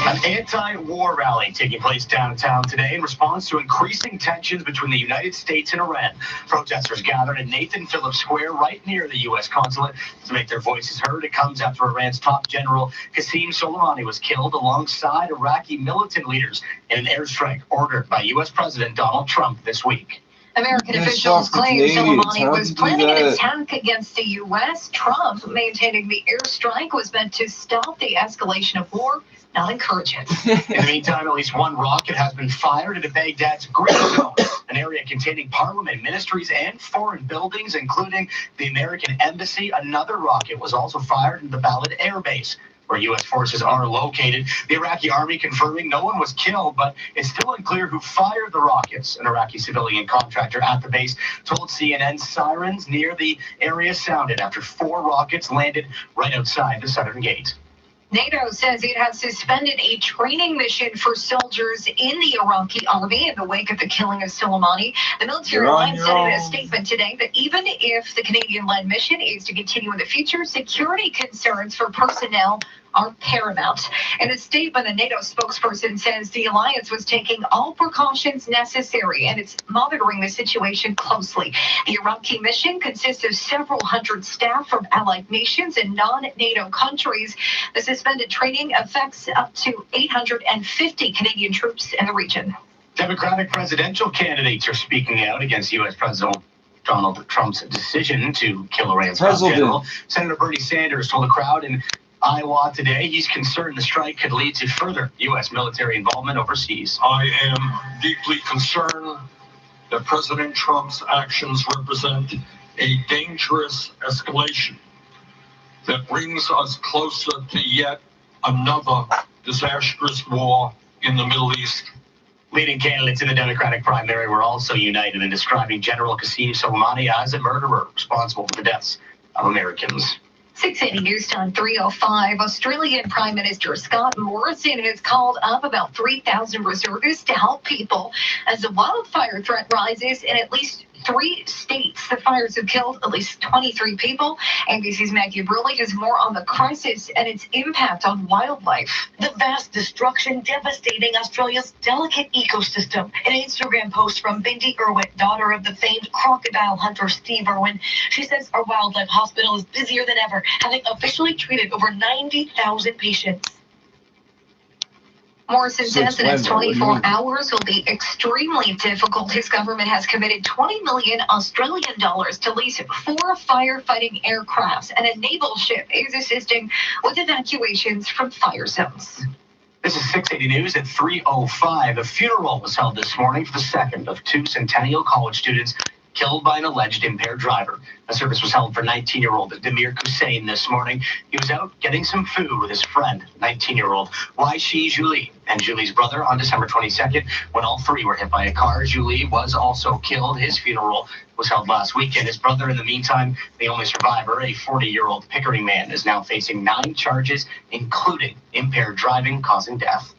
Speaker 3: An anti-war rally taking place downtown today in response to increasing tensions between the United States and Iran. Protesters gathered in Nathan Phillips Square right near the U.S. consulate to make their voices heard. It comes after Iran's top general Qasem Soleimani was killed alongside Iraqi militant leaders in an airstrike ordered by U.S. President Donald Trump this week.
Speaker 7: American
Speaker 2: Yes,
Speaker 7: officials
Speaker 2: fuck the
Speaker 7: claim
Speaker 2: Canadians.
Speaker 7: Soleimani
Speaker 2: How
Speaker 7: was
Speaker 2: did you do
Speaker 7: planning an
Speaker 2: that?
Speaker 7: attack against the U.S. Trump maintaining the airstrike was meant to stop the escalation of war, not encourage it.
Speaker 3: In the meantime, at least one rocket has been fired into Baghdad's Green Zone, an area containing parliament, ministries, and foreign buildings, including the American Embassy. Another rocket was also fired into the Balad Air Base, where U.S. forces are located. The Iraqi army confirming no one was killed, but it's still unclear who fired the rockets. An Iraqi civilian contractor at the base told CNN sirens near the area sounded after 4 rockets landed right outside the southern gate.
Speaker 7: NATO says it has suspended a training mission for soldiers in the Iraqi army in the wake of the killing of Soleimani. The military line said in a statement today that even if the Canadian-led mission is to continue in the future, security concerns for personnel are paramount. In a statement, a NATO spokesperson says the alliance was taking all precautions necessary and it's monitoring the situation closely. The Iraqi mission consists of several hundred staff from allied nations and non-NATO countries. The suspended training affects up to 850 Canadian troops in the region.
Speaker 3: Democratic presidential candidates are speaking out against U.S. President Donald Trump's decision to kill Iran's top general. Senator Bernie Sanders told a crowd in Iowa today. He's concerned the strike could lead to further U.S. military involvement overseas.
Speaker 8: I am deeply concerned that President Trump's actions represent a dangerous escalation that brings us closer to yet another disastrous war in the Middle East.
Speaker 3: Leading candidates in the Democratic primary were also united in describing General Qasem Soleimani as a murderer responsible for the deaths of Americans.
Speaker 7: 680 News Time 3:05. Australian Prime Minister Scott Morrison has called up about 3,000 reservists to help people as the wildfire threat rises in at least 3 states. The fires have killed at least 23 people. NBC's Maggie Burley has more on the crisis and its impact on wildlife.
Speaker 13: The vast destruction devastating Australia's delicate ecosystem. An Instagram post from Bindi Irwin, daughter of the famed crocodile hunter Steve Irwin. She says our wildlife hospital is busier than ever, having officially treated over 90,000 patients.
Speaker 7: Morrison says the next 24 hours will be extremely difficult. His government has committed 20 million Australian dollars to lease 4 firefighting aircrafts, and a naval ship is assisting with evacuations from fire zones.
Speaker 3: This is 680 News at 3:05. A funeral was held this morning for the second of 2 Centennial College students killed by an alleged impaired driver. A service was held for 19-year-old Demir Hussein this morning. He was out getting some food with his friend, 19-year-old Waishi Julie, and Julie's brother on December 22nd when all 3 were hit by a car. Julie was also killed. His funeral was held last weekend. His brother, in the meantime, the only survivor, a 40-year-old Pickering man, is now facing 9 charges, including impaired driving causing death.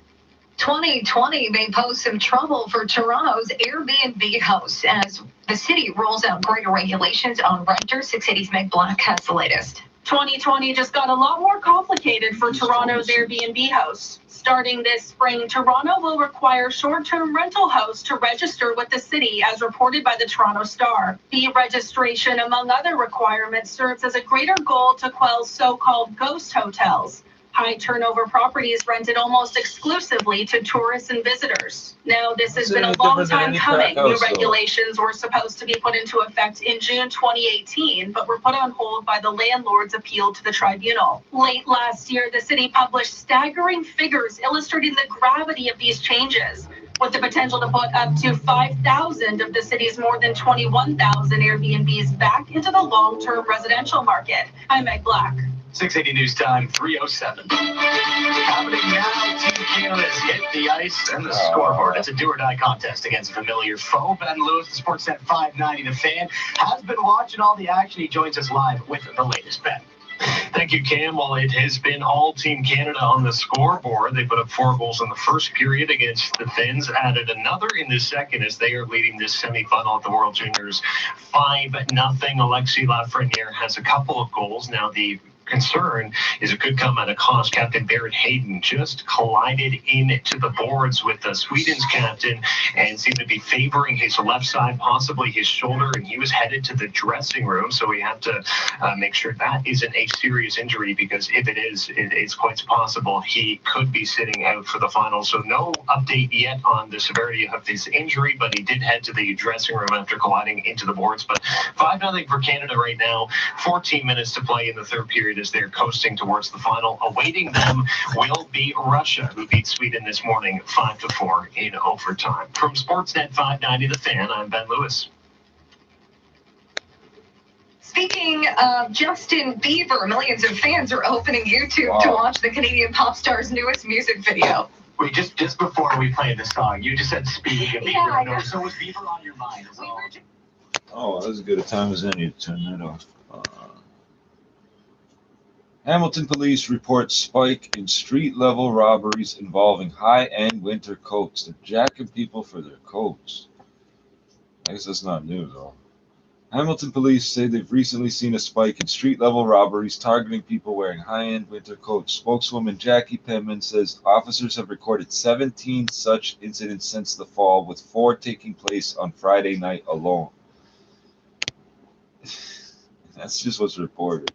Speaker 7: 2020 may pose some trouble for Toronto's Airbnb hosts as the city rolls out greater regulations on renters. 680's Meg Black has the latest.
Speaker 5: 2020 just got a lot more complicated for Toronto's Airbnb hosts. Starting this spring, Toronto will require short-term rental hosts to register with the city, as reported by the Toronto Star. The registration, among other requirements, serves as a greater goal to quell so-called ghost hotels. High turnover properties rented almost exclusively to tourists and visitors. Now, this has been a long time coming. New regulations were supposed to be put into effect in June 2018, but were put on hold by the landlords' appeal to the tribunal. Late last year, the city published staggering figures illustrating the gravity of these changes, with the potential to put up to 5,000 of the city's more than 21,000 Airbnbs back into the long-term residential market. I'm Meg Black.
Speaker 3: 680 News Time 3:07. Happening now, Team Canada's hit the ice and the scoreboard. It's a do-or-die contest against a familiar foe. Ben Lewis, the Sportsnet 590, The Fan, has been watching all the action. He joins us live with the latest. Ben.
Speaker 8: Thank you, Cam. Well, it has been all Team Canada on the scoreboard. They put up 4 goals in the first period against the Finns, added another in the second as they are leading this semifinal at the World Juniors 5-0. Alexis Lafreniere has a couple of goals. Now, the concern is it could come at a cost. Captain Barrett Hayden just collided into the boards with Sweden's captain and seemed to be favoring his left side, possibly his shoulder, and he was headed to the dressing room. So we have to make sure that isn't a serious injury, because if it is, it's quite possible he could be sitting out for the final. So no update yet on the severity of this injury, but he did head to the dressing room after colliding into the boards. But 5-0 for Canada right now. 14 minutes to play in the third period as they're coasting towards the final. Awaiting them will be Russia, who beat Sweden this morning 5-4 in overtime. From Sportsnet 590, The Fan, I'm Ben Lewis.
Speaker 7: Speaking of Justin Bieber, millions of fans are opening YouTube to watch the Canadian pop star's newest music video.
Speaker 3: Wait, just before we played the song, you just said speaking of Bieber.
Speaker 7: Yeah,
Speaker 3: No, so was Bieber on your mind?
Speaker 2: Oh, that's as good a time as any to turn that off. Hamilton police report spike in street-level robberies involving high-end winter coats. They're jacking people for their coats. I guess that's not new, though. Hamilton police say they've recently seen a spike in street-level robberies targeting people wearing high-end winter coats. Spokeswoman Jackie Penman says officers have recorded 17 such incidents since the fall, with 4 taking place on Friday night alone. That's just what's reported.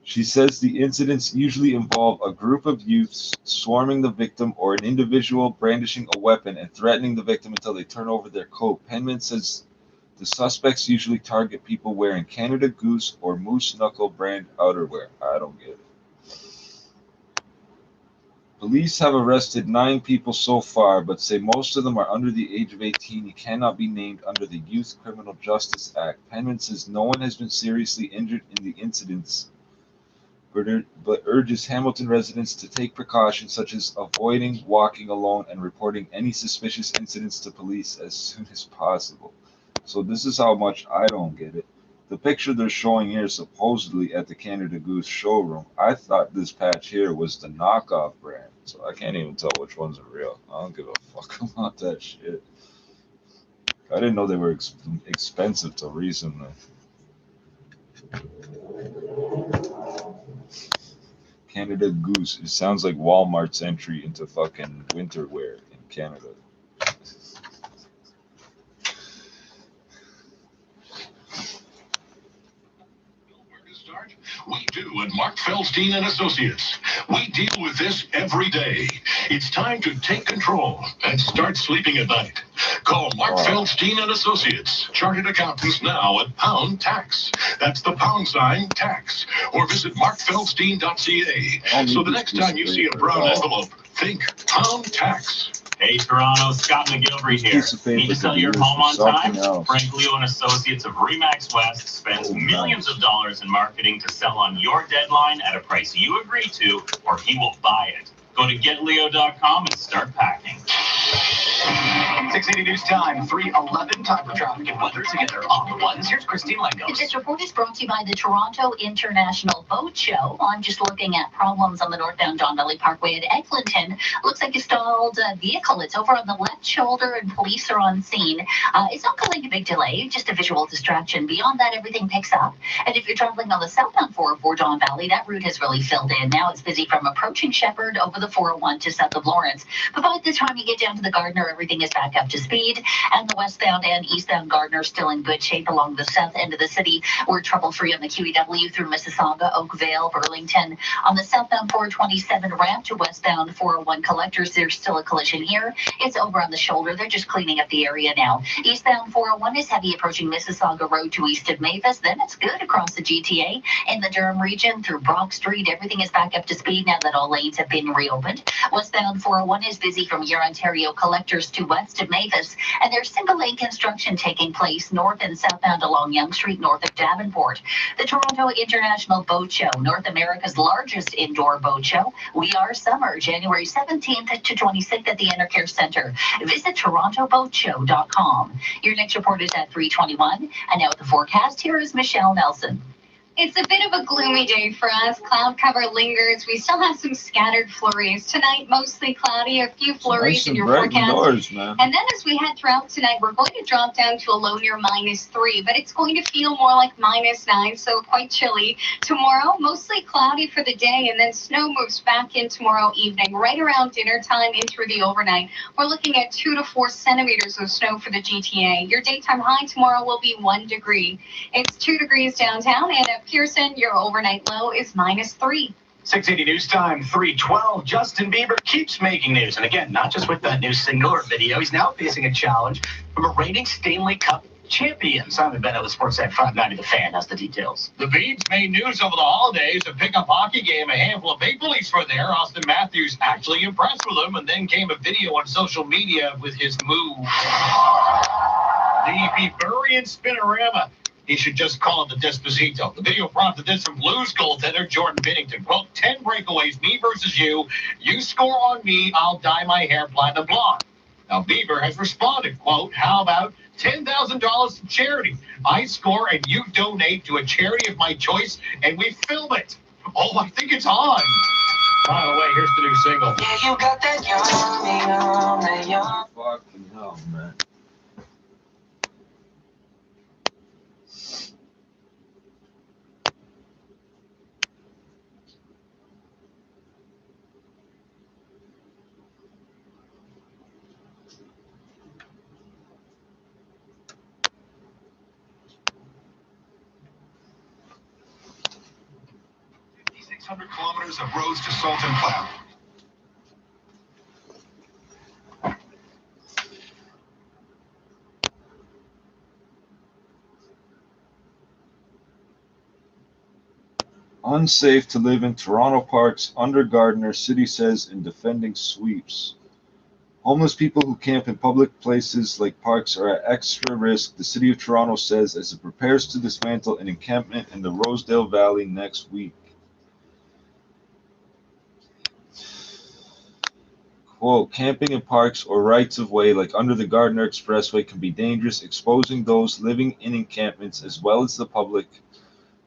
Speaker 2: She says the incidents usually involve a group of youths swarming the victim or an individual brandishing a weapon and threatening the victim until they turn over their coat. Penman says the suspects usually target people wearing Canada Goose or Moose Knuckle brand outerwear. I don't get it. Police have arrested 9 people so far, but say most of them are under the age of 18 and cannot be named under the Youth Criminal Justice Act. Penman says no one has been seriously injured in the incidents, but urges Hamilton residents to take precautions such as avoiding walking alone and reporting any suspicious incidents to police as soon as possible. So this is how much I don't get it. The picture they're showing here is supposedly at the Canada Goose showroom. I thought this patch here was the knockoff brand, so I can't even tell which ones are real. I don't give a fuck about that shit. I didn't know they were expensive till recently. Canada Goose. It sounds like Walmart's entry into fucking winter wear in Canada.
Speaker 1: We do at Mark Feldstein and Associates. We deal with this every day. It's time to take control and start sleeping at night. Call Mark Feldstein and Associates, chartered accountants now at Pound Tax. That's the pound sign tax. Or visit markfeldstein.ca. So the next time you see a brown envelope, think Pound Tax.
Speaker 20: Hey Toronto, Scott McGilvery here. Need to sell your home on time? Frank Leo and Associates of Remax West spends millions of dollars in marketing to sell on your deadline at a price you agree to, or he will buy it. Go to getleo.com and start packing.
Speaker 3: 680 News Time, 3:11, time for traffic and weather together on the ones. Here's Christine Langos.
Speaker 4: This report is brought to you by the Toronto International Boat Show. I'm just looking at problems on the northbound Don Valley Parkway at Eglinton. Looks like a stalled vehicle. It's over on the left shoulder and police are on scene. It's not causing a big delay, just a visual distraction. Beyond that, everything picks up. And if you're traveling on the southbound 404 Don Valley, that route has really filled in. Now it's busy from approaching Shepherd over the 401 to south of Lawrence. But by the time you get down to the Gardner, everything is back up to speed. And the westbound and eastbound Gardner still in good shape along the south end of the city. We're trouble-free on the QEW through Mississauga, Oakville, Burlington. On the southbound 427 ramp to westbound 401 collectors, there's still a collision here. It's over on the shoulder. They're just cleaning up the area now. Eastbound 401 is heavy approaching Mississauga Road to east of Mavis. Then it's good across the GTA. In the Durham region through Brock Street, everything is back up to speed now that all lanes have been reopened. Westbound 401 is busy from your Ontario collectors to west of Mavis. And there's single lane construction taking place north and southbound along Yonge Street, north of Davenport. The Toronto International Boat Show, North America's largest indoor boat show. We are summer, January 17th to 26th at the Enercare Center. Visit torontoboatshow.com. Your next report is at 3:21. And now with the forecast, here is Michelle Nelson.
Speaker 16: It's a bit of a gloomy day for us. Cloud cover lingers. We still have some scattered flurries. Tonight, mostly cloudy, a few flurries in your forecast.
Speaker 2: Indoors, man.
Speaker 16: And then as we head throughout tonight, we're going to drop down to a low near -3, but it's going to feel more like -9, so quite chilly. Tomorrow, mostly cloudy for the day, and then snow moves back in tomorrow evening, right around dinner time in through the overnight. We're looking at 2 to 4 centimeters of snow for the GTA. Your daytime high tomorrow will be 1 degree. It's 2 degrees downtown, and at Pearson, your overnight low is -3.
Speaker 3: 680 News Time, 3:12. Justin Bieber keeps making news. And again, not just with that new single or video. He's now facing a challenge from a reigning Stanley Cup champion. Simon Bennett with Sportsnet 590 The Fan has the details.
Speaker 11: The Beats made news over the holidays. A pickup hockey game, a handful of Maple Leafs were there. Austin Matthews actually impressed with them, and then came a video on social media with his move. The Bavarian Spinorama. He should just call it the Despacito. The video prompted this from Blues goaltender Jordan Binnington. Quote, 10 breakaways, me versus you. You score on me, I'll dye my hair platinum blonde. Now, Bieber has responded, quote, how about $10,000 to charity? I score and you donate to a charity of my choice, and we film it. Oh, I think it's on. By the way, here's the new single.
Speaker 19: Yeah, you got that yum.
Speaker 2: Fucking hell, man.
Speaker 1: Kilometers of roads to Salt and Cloud.
Speaker 2: Unsafe to live in Toronto parks under Gardiner, city says in defending sweeps. Homeless people who camp in public places like parks are at extra risk, the City of Toronto says, as it prepares to dismantle an encampment in the Rosedale Valley next week. Quote, camping in parks or rights-of-way like under the Gardiner Expressway can be dangerous, exposing those living in encampments as well as the public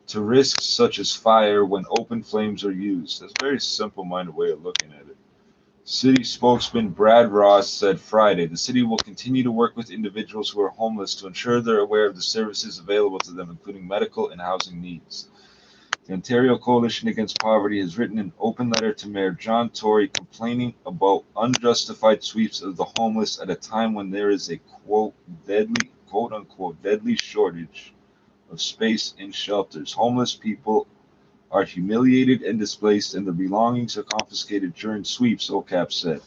Speaker 2: to risks such as fire when open flames are used. That's a very simple-minded way of looking at it. City spokesman Brad Ross said Friday, the city will continue to work with individuals who are homeless to ensure they're aware of the services available to them, including medical and housing needs. The Ontario Coalition Against Poverty has written an open letter to Mayor John Tory complaining about unjustified sweeps of the homeless at a time when there is a quote unquote deadly shortage of space in shelters. Homeless people are humiliated and displaced, and their belongings are confiscated during sweeps, OCAP said.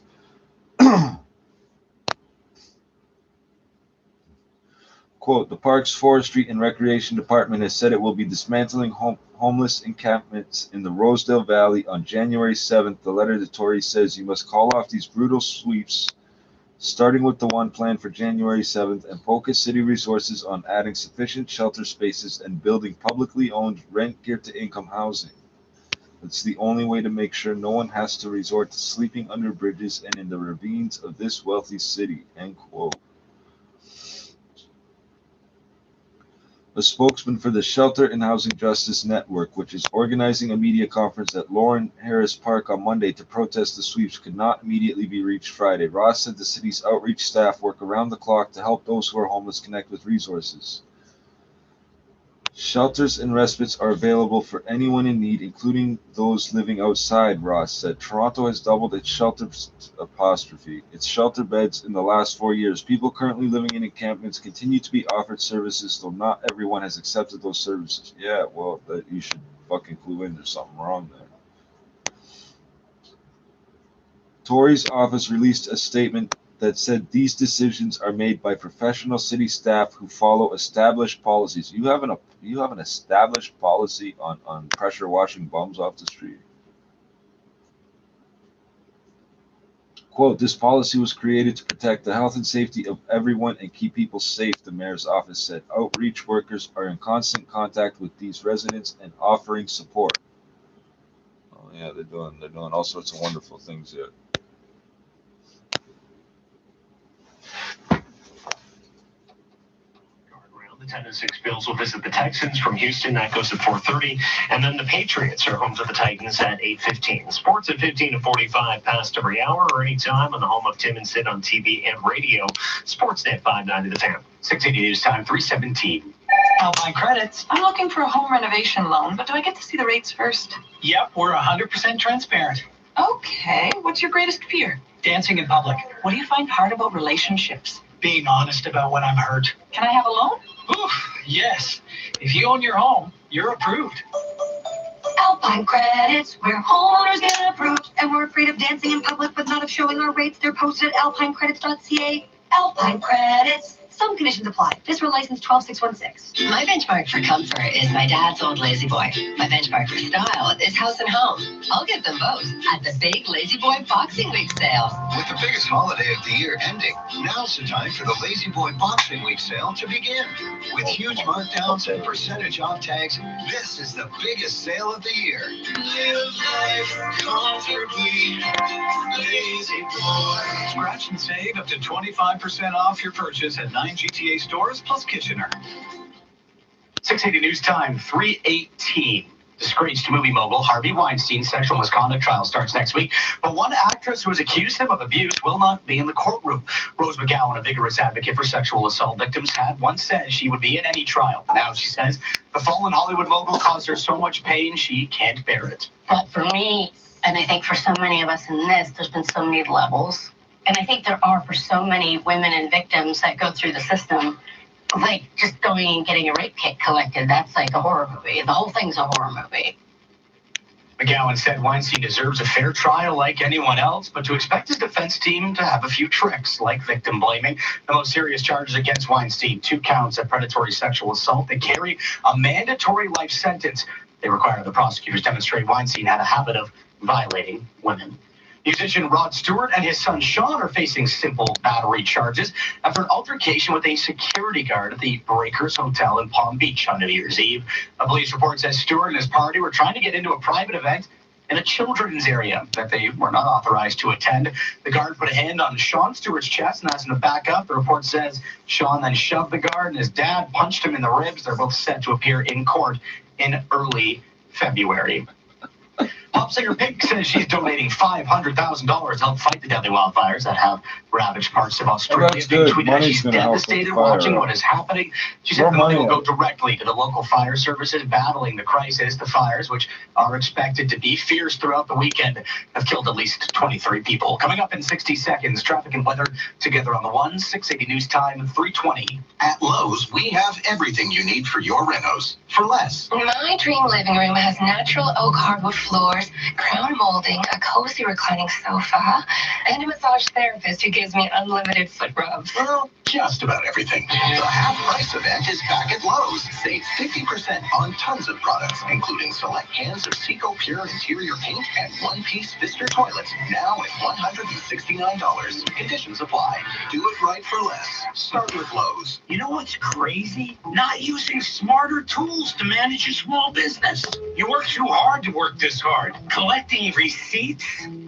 Speaker 2: Quote, the Parks, Forestry, and Recreation Department has said it will be dismantling homeless encampments in the Rosedale Valley on January 7th. The letter to Tory says you must call off these brutal sweeps, starting with the one planned for January 7th, and focus city resources on adding sufficient shelter spaces and building publicly owned rent-geared-to-income housing. It's the only way to make sure no one has to resort to sleeping under bridges and in the ravines of this wealthy city, end quote. A spokesman for the Shelter and Housing Justice Network, which is organizing a media conference at Lauren Harris Park on Monday to protest the sweeps, could not immediately be reached Friday. Ross said the city's outreach staff work around the clock to help those who are homeless connect with resources. Shelters and respites are available for anyone in need, including those living outside, Ross said. Toronto has doubled its shelter beds in the last 4 years. People currently living in encampments continue to be offered services, though not everyone has accepted those services. Yeah, well, you should fucking clue in. There's something wrong there. Tory's office released a statement that said these decisions are made by professional city staff who follow established policies. You have an established policy on pressure washing bums off the street. Quote, this policy was created to protect the health and safety of everyone and keep people safe, the mayor's office said. Outreach workers are in constant contact with these residents and offering support. Oh yeah, they're doing all sorts of wonderful things here.
Speaker 8: The 10 and 6 Bills will visit the Texans from Houston. That goes at 4:30. And then the Patriots are home to the Titans at 8:15. Sports at 15 to 45 past every hour or any time on the home of Tim and Sid on TV and radio. Sportsnet 590 The Fan. 680 News Time, 317.
Speaker 14: Alpine Credits. I'm looking for a home renovation loan, but do I get to see the rates first?
Speaker 11: Yep, we're 100% transparent.
Speaker 14: Okay. What's your greatest fear?
Speaker 11: Dancing in public.
Speaker 14: What do you find hard about relationships?
Speaker 11: Being honest about when I'm hurt.
Speaker 14: Can I have a loan?
Speaker 11: Oof, yes. If you own your home, you're approved.
Speaker 7: Alpine Credits, where homeowners get approved, and we're afraid of dancing in public but not of showing our rates. They're posted at alpinecredits.ca. Alpine Credits. Some conditions apply. This license 12616.
Speaker 18: My benchmark for comfort is my dad's old Lazy Boy. My benchmark for style is House and Home. I'll get them both at the big Lazy Boy Boxing Week sale.
Speaker 10: With the biggest holiday of the year ending, now's the time for the Lazy Boy Boxing Week sale to begin. With huge markdowns and percentage off tags, this is the biggest sale of the year. Live life comfortably, Lazy Boy.
Speaker 11: Scratch and save up to 25% off your purchase at 9 GTA stores plus Kitchener.
Speaker 3: 680 News Time, 3:18. Disgraced movie mogul Harvey Weinstein's sexual misconduct trial starts next week, but one actress who has accused him of abuse will not be in the courtroom. Rose McGowan, a vigorous advocate for sexual assault victims, had once said she would be in any trial. Now she says the fallen Hollywood mogul caused her so much pain she can't bear it.
Speaker 4: But for me, and I think for so many of us in this, there's been so many levels. And I think there are for so many women and victims that go through the system, like just going and getting a rape kit collected. That's like a horror movie. The whole thing's a horror movie.
Speaker 3: McGowan said Weinstein deserves a fair trial like anyone else, but to expect his defense team to have a few tricks, like victim blaming. The most serious charges against Weinstein, 2 counts of predatory sexual assault that carry a mandatory life sentence. They require the prosecutors demonstrate Weinstein had a habit of violating women. Musician Rod Stewart and his son Sean are facing simple battery charges after an altercation with a security guard at the Breakers Hotel in Palm Beach on New Year's Eve. A police report says Stewart and his party were trying to get into a private event in a children's area that they were not authorized to attend. The guard put a hand on Sean Stewart's chest and asked him to back up. The report says Sean then shoved the guard and his dad punched him in the ribs. They're both set to appear in court in early February. Pop singer Pink says she's donating $500,000 to help fight the deadly wildfires that have ravaged parts of Australia.
Speaker 2: That's good.
Speaker 3: Tweeted that she's devastated watching what is happening. She said the money will go directly to the local fire services battling the crisis. The fires, which are expected to be fierce throughout the weekend, have killed at least 23 people. Coming up in 60 seconds, traffic and weather together on the one, 680 News Time, 3:20.
Speaker 1: At Lowe's, we have everything you need for your renos for less.
Speaker 6: My dream living room has natural oak hardwood floors, crown molding, a cozy reclining sofa, and a massage therapist who gives me unlimited foot rubs.
Speaker 1: Well, just about everything. The half-price event is back at Lowe's. Save 50% on tons of products, including select cans of Seco Pure interior paint and one-piece Pfister toilets, now at $169. Conditions apply. Do it right for less. Start with Lowe's.
Speaker 11: You know what's crazy? Not using smarter tools to manage your small business. You work too hard to work this hard. Collecting receipts?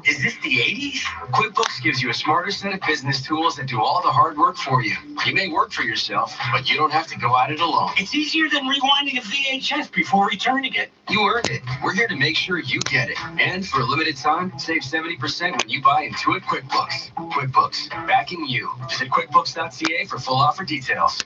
Speaker 11: Is this the 80s?
Speaker 3: QuickBooks gives you a smarter set of business tools that do all the hard work for you. You may work for yourself, but you don't have to go at it alone.
Speaker 11: It's easier than rewinding a VHS before returning it.
Speaker 3: You earned it. We're here to make sure you get it. And for a limited time, save 70% when you buy Intuit QuickBooks. QuickBooks, backing you. Visit QuickBooks.ca for full offer details.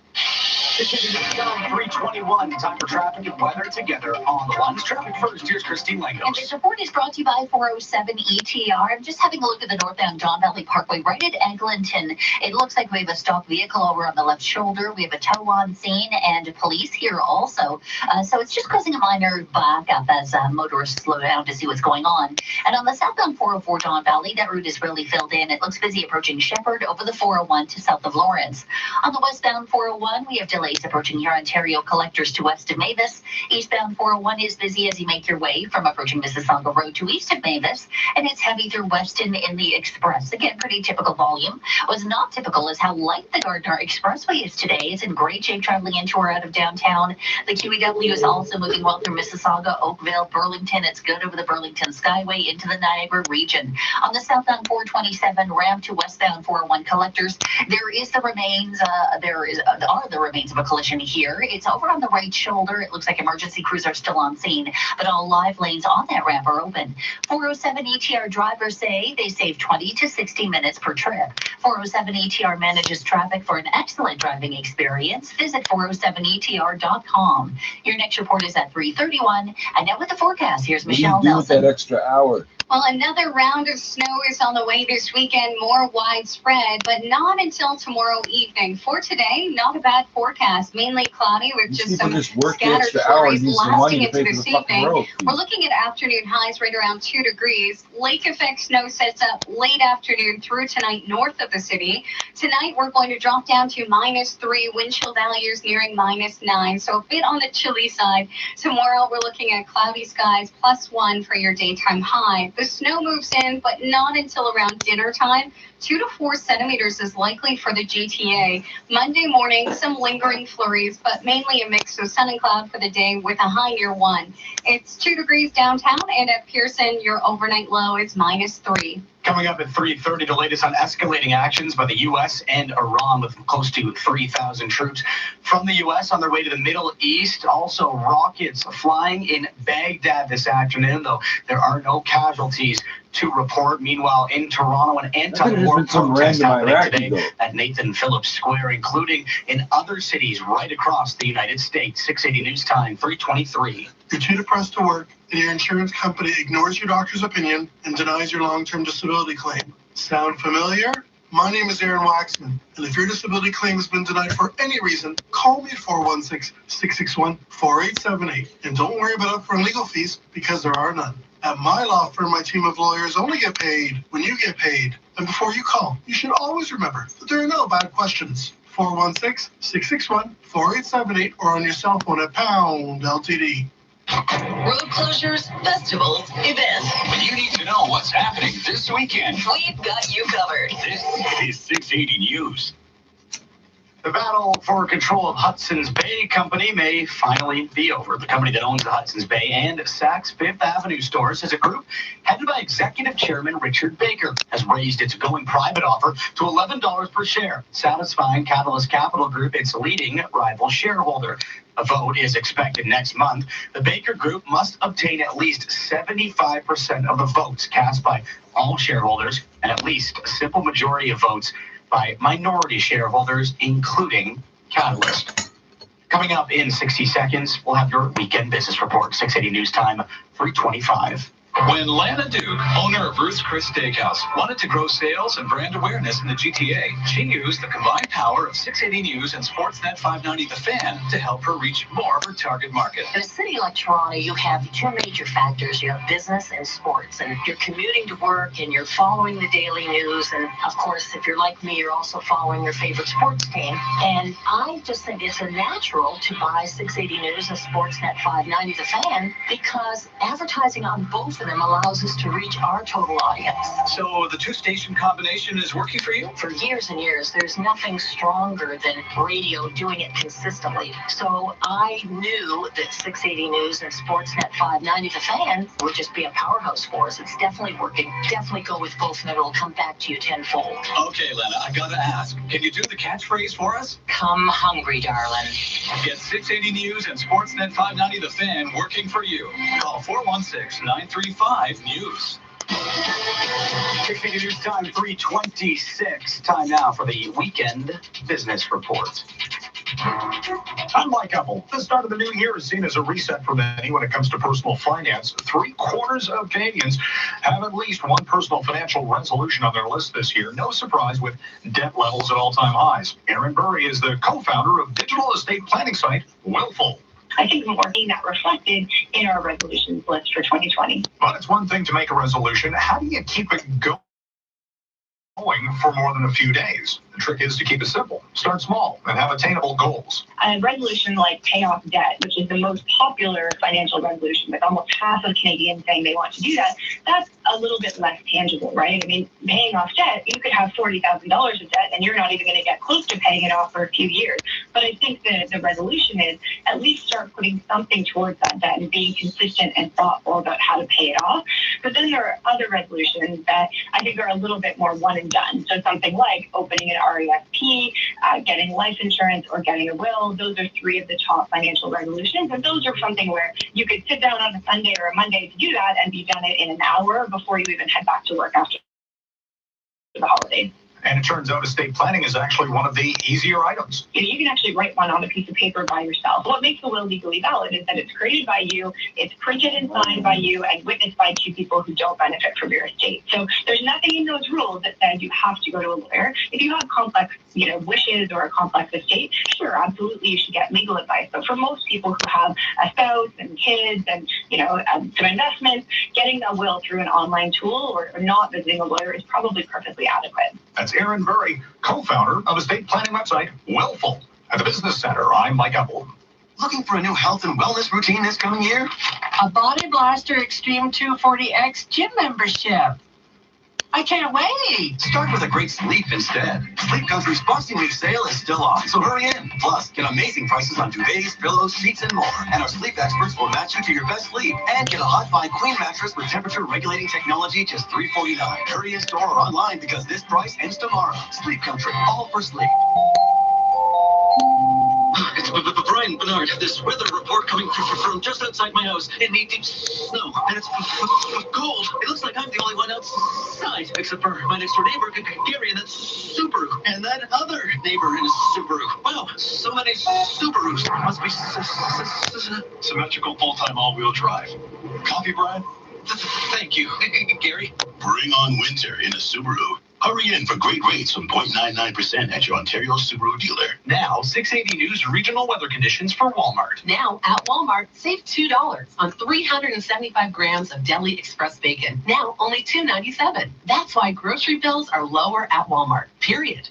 Speaker 3: It's 3:21. Time for traffic and weather together on the ones. Traffic first. Here's Christine
Speaker 4: And
Speaker 3: Langos.
Speaker 4: this report is brought to you by 407 ETR. I'm just having a look at the northbound John Valley Parkway right at Eglinton. It looks like we have a stopped vehicle over on the left shoulder. We have a tow on scene and police here also. So it's just causing a minor backup as motorists slow down to see what's going on. And on the southbound 404 John Valley, that route is really filled in. It looks busy approaching Shepherd over the 401 to south of Lawrence. On the westbound 401, we have delays approaching here Ontario Collectors to west of Mavis. Eastbound 401 is busy as you make your way from approaching Mississauga Road to east of Mavis, and it's heavy through Weston in the Express. Again, pretty typical volume. What's not typical is how light the Gardner Expressway is today. It's in great shape traveling into or out of downtown. The QEW is also moving well through Mississauga, Oakville, Burlington. It's good over the Burlington Skyway into the Niagara region. On the southbound 427 ramp to westbound 401 Collectors, there is the remains. Are the remains of a collision here. It's over on the right shoulder. It looks like emergency crews are still on scene, but all live lanes on that ramp are open. 407 ETR drivers say they save 20 to 60 minutes per trip. 407 ETR manages traffic for an excellent driving experience. Visit 407etr.com. Your next report is at 3:31. And now with the forecast, here's Michelle
Speaker 2: What do you do with
Speaker 4: Nelson.
Speaker 2: that extra hour?
Speaker 16: Well, another round of snow is on the way this weekend, more widespread, but not until tomorrow evening. For today, not a bad forecast, mainly cloudy with
Speaker 2: These
Speaker 16: just
Speaker 2: people
Speaker 16: some
Speaker 2: just work the
Speaker 16: scattered
Speaker 2: extra hour and
Speaker 16: flurries
Speaker 2: use the
Speaker 16: lasting
Speaker 2: money to
Speaker 16: into
Speaker 2: pay for
Speaker 16: this
Speaker 2: the fucking
Speaker 16: evening.
Speaker 2: road.
Speaker 16: We're looking at afternoon highs right around 2 degrees. Lake effect snow sets up late afternoon through tonight north of the city. Tonight, we're going to drop down to -3, wind chill values nearing -9, so a bit on the chilly side. Tomorrow, we're looking at cloudy skies +1 for your daytime high. The snow moves in, but not until around dinner time. 2 to 4 centimeters is likely for the GTA. Monday morning, some lingering flurries, but mainly a mix of sun and cloud for the day with a high near 1. It's 2 degrees downtown, and at Pearson, your overnight low is -3.
Speaker 3: Coming up at 3:30, the latest on escalating actions by the U.S. and Iran with close to 3,000 troops from the U.S. on their way to the Middle East. Also, rockets flying in Baghdad this afternoon, though there are no casualties to report. Meanwhile, in Toronto, an anti-war protest happening today at Nathan Phillips Square, including in other cities right across the United States. 680 News Time, 3:23.
Speaker 9: You're too depressed to work, and your insurance company ignores your doctor's opinion and denies your long-term disability claim. Sound familiar? My name is Aaron Waxman, and if your disability claim has been denied for any reason, call me at 416-661-4878. And don't worry about upfront legal fees, because there are none. At my law firm, my team of lawyers only get paid when you get paid. And before you call, you should always remember that there are no bad questions. 416-661-4878 or on your cell phone at # LTD.
Speaker 12: Road closures, festivals, events.
Speaker 1: When you need to know what's happening this weekend,
Speaker 12: We've got you covered.
Speaker 1: this is 680 News.
Speaker 3: The battle for control of Hudson's Bay Company may finally be over. The company that owns the Hudson's Bay and Saks Fifth Avenue stores as a group headed by Executive Chairman Richard Baker has raised its going private offer to $11 per share, satisfying Catalyst Capital Group, its leading rival shareholder. A vote is expected next month. The Baker Group must obtain at least 75% of the votes cast by all shareholders and at least a simple majority of votes by minority shareholders, including Catalyst. Coming up in 60 seconds, we'll have your weekend business report. 680 News Time, 3:25.
Speaker 15: When Lana Duke, owner of Ruth's Chris Steakhouse, wanted to grow sales and brand awareness in the GTA, she used the combined power of 680 News and Sportsnet 590 The Fan to help her reach more of her target market.
Speaker 17: In a city like Toronto, you have two major factors. You have business and sports. And if you're commuting to work and you're following the daily news, and of course, if you're like me, you're also following your favorite sports team. And I just think it's a natural to buy 680 News and Sportsnet 590 The Fan because advertising on both of them allows us to reach our total audience.
Speaker 15: So the two-station combination is working for you?
Speaker 17: For years and years, there's nothing stronger than radio doing it consistently. So I knew that 680 News and Sportsnet 590 The Fan would just be a powerhouse for us. It's definitely working. Definitely go with both and it'll come back to you tenfold.
Speaker 15: Okay, Lana, I gotta ask. Can you do the catchphrase for us?
Speaker 17: Come hungry, darling.
Speaker 15: Get 680 News and Sportsnet 590 The Fan working for you. Call 416-935-NEWS.
Speaker 3: 680 News Time, 3:26. Time now for the weekend business report.
Speaker 11: I'm Mike Apple. The start of the new year is seen as a reset for many when it comes to personal finance. 3/4 of Canadians have at least one personal financial resolution on their list this year. No surprise with debt levels at all-time highs. Aaron Burry is the co-founder of digital estate planning site Willful.
Speaker 23: I think we're seeing that reflected in our resolutions list for 2020.
Speaker 11: But it's one thing to make a resolution. How do you keep it going for more than a few days? The trick is to keep it simple. Start small and have attainable goals.
Speaker 23: A resolution like pay off debt, which is the most popular financial resolution, with almost half of Canadians saying they want to do that, that's a little bit less tangible, right? I mean, paying off debt, you could have $40,000 of debt and you're not even going to get close to paying it off for a few years. But I think the resolution is at least start putting something towards that debt and being consistent and thoughtful about how to pay it off. But then there are other resolutions that I think are a little bit more one and done. So something like opening an RESP, getting life insurance, or getting a will. Those are three of the top financial resolutions. And those are something where you could sit down on a Sunday or a Monday to do that and be done it in an hour before you even head back to work after the holidays.
Speaker 11: And it turns out estate planning is actually one of the easier items.
Speaker 23: You can actually write one on a piece of paper by yourself. What makes the will legally valid is that it's created by you, it's printed and signed by you, and witnessed by two people who don't benefit from your estate. So there's nothing in those rules that says you have to go to a lawyer. If you have complex, wishes or a complex estate, sure, absolutely, you should get legal advice. But for most people who have a spouse and kids and some investments, getting a will through an online tool or not visiting a lawyer is probably perfectly adequate.
Speaker 11: That's Aaron Burry, co-founder of estate planning website Willful. At the Business Center, I'm Mike Apple.
Speaker 10: Looking for a new health and wellness routine this coming year?
Speaker 24: A Body Blaster Extreme 240X gym membership. I can't wait!
Speaker 10: Start with a great sleep instead. Sleep Country's Boxing Week sale is still on, so hurry in. Plus, get amazing prices on duvets, pillows, sheets, and more. And our sleep experts will match you to your best sleep. And get a Hot Find Queen mattress with temperature-regulating technology, just $349. Hurry in store or online because this price ends tomorrow. Sleep Country, all for sleep.
Speaker 25: It's Brian Bernard. This weather report coming from just outside my house. In deep snow, and it's cold. It looks like I'm the only one outside, except for my next door neighbor, Gary, and that Subaru, and that other neighbor in a Subaru. Wow, so many Subarus. Must be
Speaker 15: Symmetrical full-time all-wheel drive. Coffee, Brian?
Speaker 25: Thank you, Gary.
Speaker 1: Bring on winter in a Subaru. Hurry in for great rates from 0.99% at your Ontario Subaru dealer.
Speaker 20: Now, 680 News regional weather conditions for Walmart.
Speaker 26: Now, at Walmart, save $2 on 375 grams of Deli Express bacon. Now, only $2.97. That's why grocery bills are lower at Walmart, period.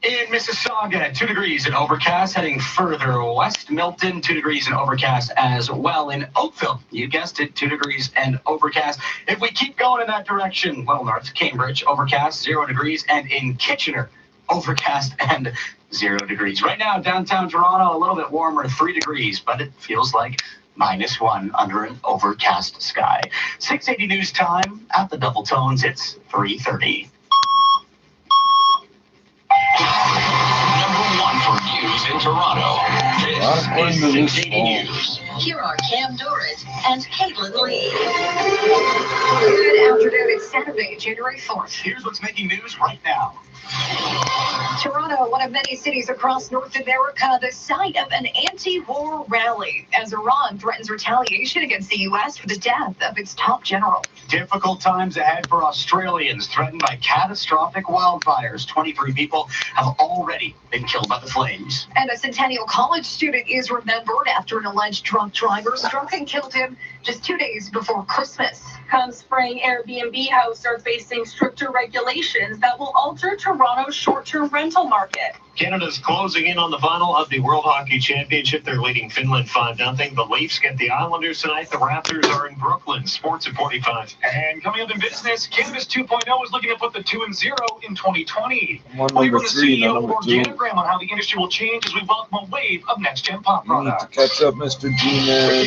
Speaker 3: In Mississauga, 2 degrees and overcast, heading further west. Milton, 2 degrees and overcast as well. In Oakville, you guessed it, 2 degrees and overcast. If we keep going in that direction, well north, Cambridge, overcast, 0 degrees. And in Kitchener, overcast and 0 degrees. Right now, downtown Toronto, a little bit warmer, 3 degrees, but it feels like -1 under an overcast sky. 6:80 news time at the Double Tones. It's 3:30.
Speaker 1: Number 1 for news in Toronto. This is 680 News.
Speaker 12: Here are Cam Dorrit and Caitlin Lee.
Speaker 7: Good afternoon. It's Saturday, January 4th.
Speaker 3: Here's what's making news right now.
Speaker 7: Toronto, one of many cities across North America, the site of an anti-war rally as Iran threatens retaliation against the U.S. for the death of its top general.
Speaker 3: Difficult times ahead for Australians threatened by catastrophic wildfires. 23 people have already been killed by the flames.
Speaker 7: And a Centennial College student is remembered after an alleged drunk driver struck and killed him just 2 days before Christmas.
Speaker 14: Come spring, Airbnb house starts facing stricter regulations that will alter Toronto's short-term rental market.
Speaker 11: Canada's closing in on the final of the World Hockey Championship. They're leading Finland 5-0. The Leafs get the Islanders tonight. The Raptors are in Brooklyn. Sports at 45.
Speaker 5: And coming up in business, Cannabis 2.0 is looking to put the 2 and 0 in 2020.
Speaker 2: One
Speaker 5: We'll hear
Speaker 2: number
Speaker 5: from the
Speaker 2: 3,
Speaker 5: CEO
Speaker 2: not
Speaker 5: of
Speaker 2: number 2.
Speaker 5: Organogram on how the industry will change as we welcome a wave of next-gen pop
Speaker 2: You need
Speaker 5: products.
Speaker 2: to catch up, Mr. G-Man.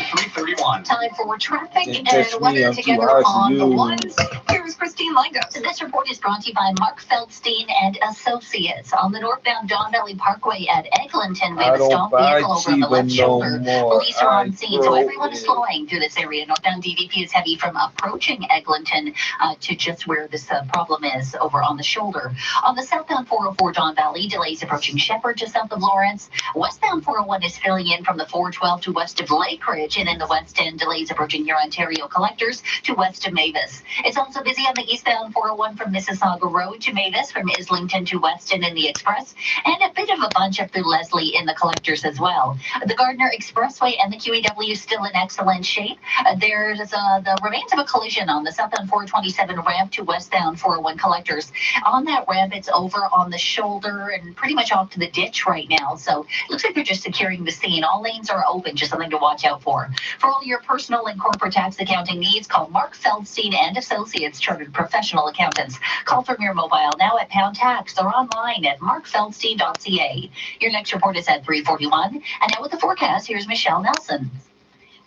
Speaker 3: 3:31.
Speaker 7: Time for traffic
Speaker 2: Can't
Speaker 7: and
Speaker 2: catch me,
Speaker 7: weather
Speaker 2: I'm too
Speaker 7: together
Speaker 2: high for
Speaker 7: on the
Speaker 2: you.
Speaker 7: ones. Here's Christine Langos.
Speaker 4: This report is brought to you by Mark Feldstein and Associates on the northbound Don Valley Parkway at Eglinton. We
Speaker 2: I
Speaker 4: have a
Speaker 2: don't
Speaker 4: stalled
Speaker 2: buy
Speaker 4: vehicle over on the
Speaker 2: Chiba
Speaker 4: left
Speaker 2: no
Speaker 4: shoulder.
Speaker 2: more.
Speaker 4: Police are on scene, so
Speaker 2: broke
Speaker 4: everyone is
Speaker 2: it.
Speaker 4: slowing through this area. Northbound DVP is heavy from approaching Eglinton to just where this problem is over on the shoulder. On the southbound 404 Don Valley, delays approaching Shepherd just south of Lawrence. Westbound 401 is filling in from the 412 to west of Lake Ridge, and in the west end, delays approaching your Ontario collectors to west of Mavis. It's also busy on the eastbound 401 from Mississauga Road to Mavis, from Islington to Weston in the Express, and a bit of a bunch up through Leslie in the collectors as well. The Gardner Expressway and the QEW still in excellent shape. There's the remains of a collision on the southbound 427 ramp to westbound 401 collectors. On that ramp, it's over on the shoulder and pretty much off to the ditch right now. So it looks like they're just securing the scene. All lanes are open, just something to watch out for. For all your personal and corporate tax accounting needs, call Mark Feldstein and Associates, Chartered Professional Accountants. Call from your mobile now at Pound Tax or online at markfeldstein.ca. Your next report is at 3:41. And now with the forecast, here's Michelle Nelson.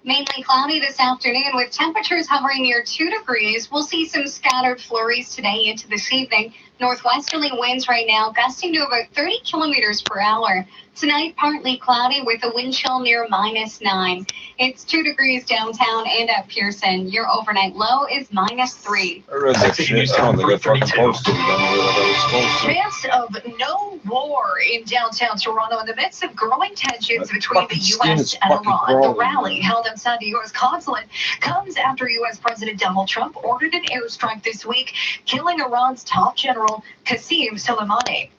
Speaker 16: Mainly cloudy this afternoon with temperatures hovering near 2 degrees. We'll see some scattered flurries today into this evening. Northwesterly winds right now gusting to about 30 kilometers per hour. Tonight, partly cloudy with a wind chill near -9. It's 2 degrees downtown and at Pearson. Your overnight low is -3.
Speaker 2: I read that shit. I don't think I fucking posted it anywhere that I was supposed to.
Speaker 7: Chance of no war in downtown Toronto in the midst of growing tensions
Speaker 2: That
Speaker 7: between the
Speaker 2: fucking skin
Speaker 7: U.S.
Speaker 2: is
Speaker 7: and
Speaker 2: fucking
Speaker 7: Iran. The
Speaker 2: crawling,
Speaker 7: rally
Speaker 2: man.
Speaker 7: held outside the U.S. consulate comes after U.S. President Donald Trump ordered an airstrike this week, killing Iran's top general, Qasem Soleimani.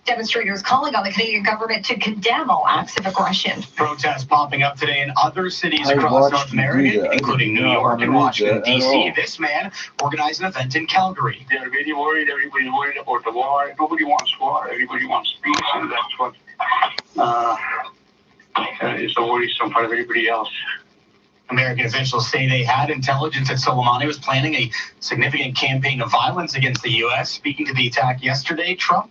Speaker 7: Demonstrators calling on the Canadian government to condemn all acts of aggression.
Speaker 3: Protests popping up today in other cities
Speaker 2: I
Speaker 3: across
Speaker 2: watched
Speaker 3: North
Speaker 2: you do
Speaker 3: America,
Speaker 2: that. I
Speaker 3: including
Speaker 2: did
Speaker 3: New
Speaker 2: not
Speaker 3: York
Speaker 2: wanna
Speaker 3: and
Speaker 2: read
Speaker 3: Washington,
Speaker 2: that at
Speaker 3: D.C.
Speaker 2: all.
Speaker 3: This man organized an event in Calgary.
Speaker 8: They're really worried. Everybody's worried about the war. Nobody wants war. Everybody wants peace, and that's what is the worrisome part of everybody else.
Speaker 3: American officials say they had intelligence that Soleimani was planning a significant campaign of violence against the U.S. Speaking to the attack yesterday, Trump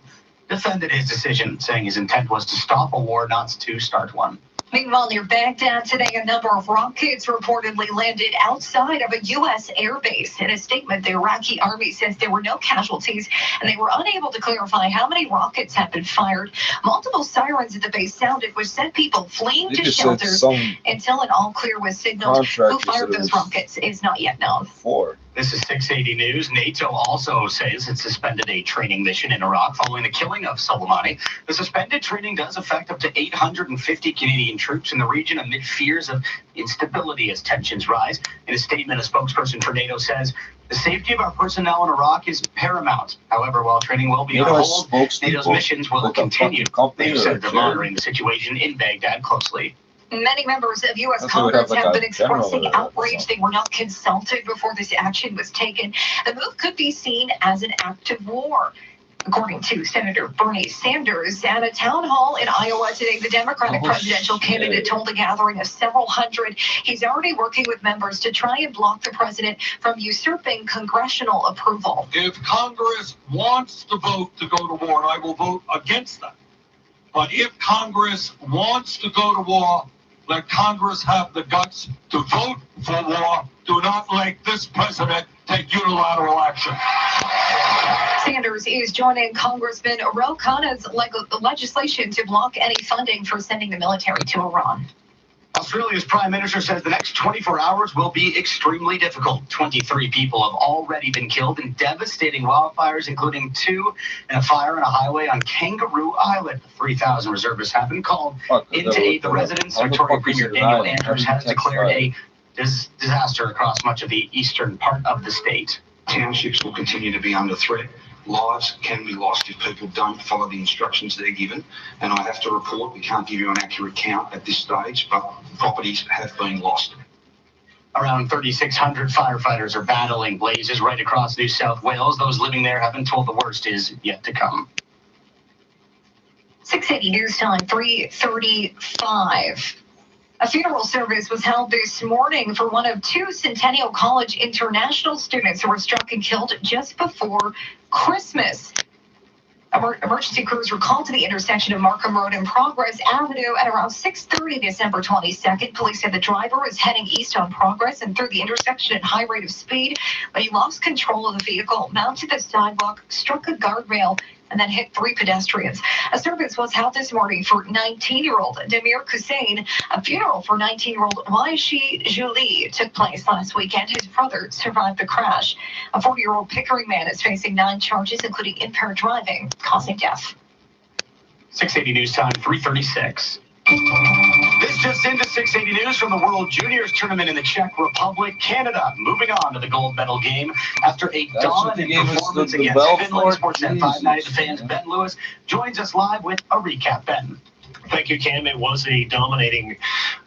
Speaker 3: defended his decision, saying his intent was to stop a war, not to start one.
Speaker 7: Meanwhile, near Baghdad today, a number of rockets reportedly landed outside of a U.S. airbase. In a statement, the Iraqi army says there were no casualties, and they were unable to clarify how many rockets had been fired. Multiple sirens at the base sounded, which sent people fleeing
Speaker 2: They
Speaker 7: to
Speaker 2: just said
Speaker 7: shelters
Speaker 2: some
Speaker 7: until an all-clear was signaled. Who
Speaker 2: contractor
Speaker 7: fired
Speaker 2: said it
Speaker 7: those
Speaker 2: was
Speaker 7: rockets is not yet known.
Speaker 2: 4.
Speaker 3: This is 680 News. NATO also says it suspended a training mission in Iraq following the killing of Soleimani. The suspended training does affect up to 850 Canadian troops in the region amid fears of instability as tensions rise. In a statement, a spokesperson for NATO says the safety of our personnel in Iraq is paramount. However, while training will be on hold, NATO's missions will continue. They've said they're monitoring the situation in Baghdad closely.
Speaker 7: Many members of U.S.
Speaker 2: That's why we have,
Speaker 7: Congress
Speaker 2: like,
Speaker 7: have
Speaker 2: a
Speaker 7: been
Speaker 2: general
Speaker 7: expressing
Speaker 2: there or
Speaker 7: outrage. They were not consulted before this action was taken. The move could be seen as an act of war. According to Senator Bernie Sanders, at a town hall in Iowa today, the Democratic presidential candidate told a gathering of several hundred he's already working with members to try and block the president from usurping congressional approval.
Speaker 11: If Congress wants to vote to go to war, I will vote against that. But if Congress wants to go to war, let Congress have the guts to vote for war. Do not let this president take unilateral action.
Speaker 7: Sanders is joining Congressman Ro Khanna's legislation to block any funding for sending the military to Iran.
Speaker 3: Australia's Prime Minister says the next 24 hours will be extremely difficult. 23 people have already been killed in devastating wildfires, including 2 in a fire on a highway on Kangaroo Island. 3,000 reservists have been called in to aid the residents. Victoria Premier Daniel Andrews has declared a disaster across much of the eastern part of the state.
Speaker 6: Townships will continue to be under threat. Lives can be lost if people don't follow the instructions they're given. And I have to report, we can't give you an accurate count at this stage, but properties have been lost.
Speaker 3: Around 3,600 firefighters are battling blazes right across New South Wales. Those living there have been told the worst is yet to come.
Speaker 7: 680 News Time, 3:35. A funeral service was held this morning for one of 2 Centennial College international students who were struck and killed just before Christmas. Emergency crews were called to the intersection of Markham Road and Progress Avenue at around 6:30 December 22nd. Police said the driver was heading east on Progress and through the intersection at high rate of speed, but he lost control of the vehicle, mounted the sidewalk, struck a guardrail, and then hit 3 pedestrians. A service was held this morning for 19-year-old Demir Hussein. A funeral for 19-year-old Waishi Julie took place last weekend. His brother survived the crash. A 40-year-old Pickering man is facing 9 charges, including impaired driving, causing death.
Speaker 3: 680 News Time, 3:36. This just into 680 News from the World Juniors Tournament in the Czech Republic. Canada moving on to the gold medal game after a dominant performance against Finland. Sportsnet 590 The Fan's Ben Lewis joins us live with a recap. Ben.
Speaker 13: Thank you, Cam. It was a dominating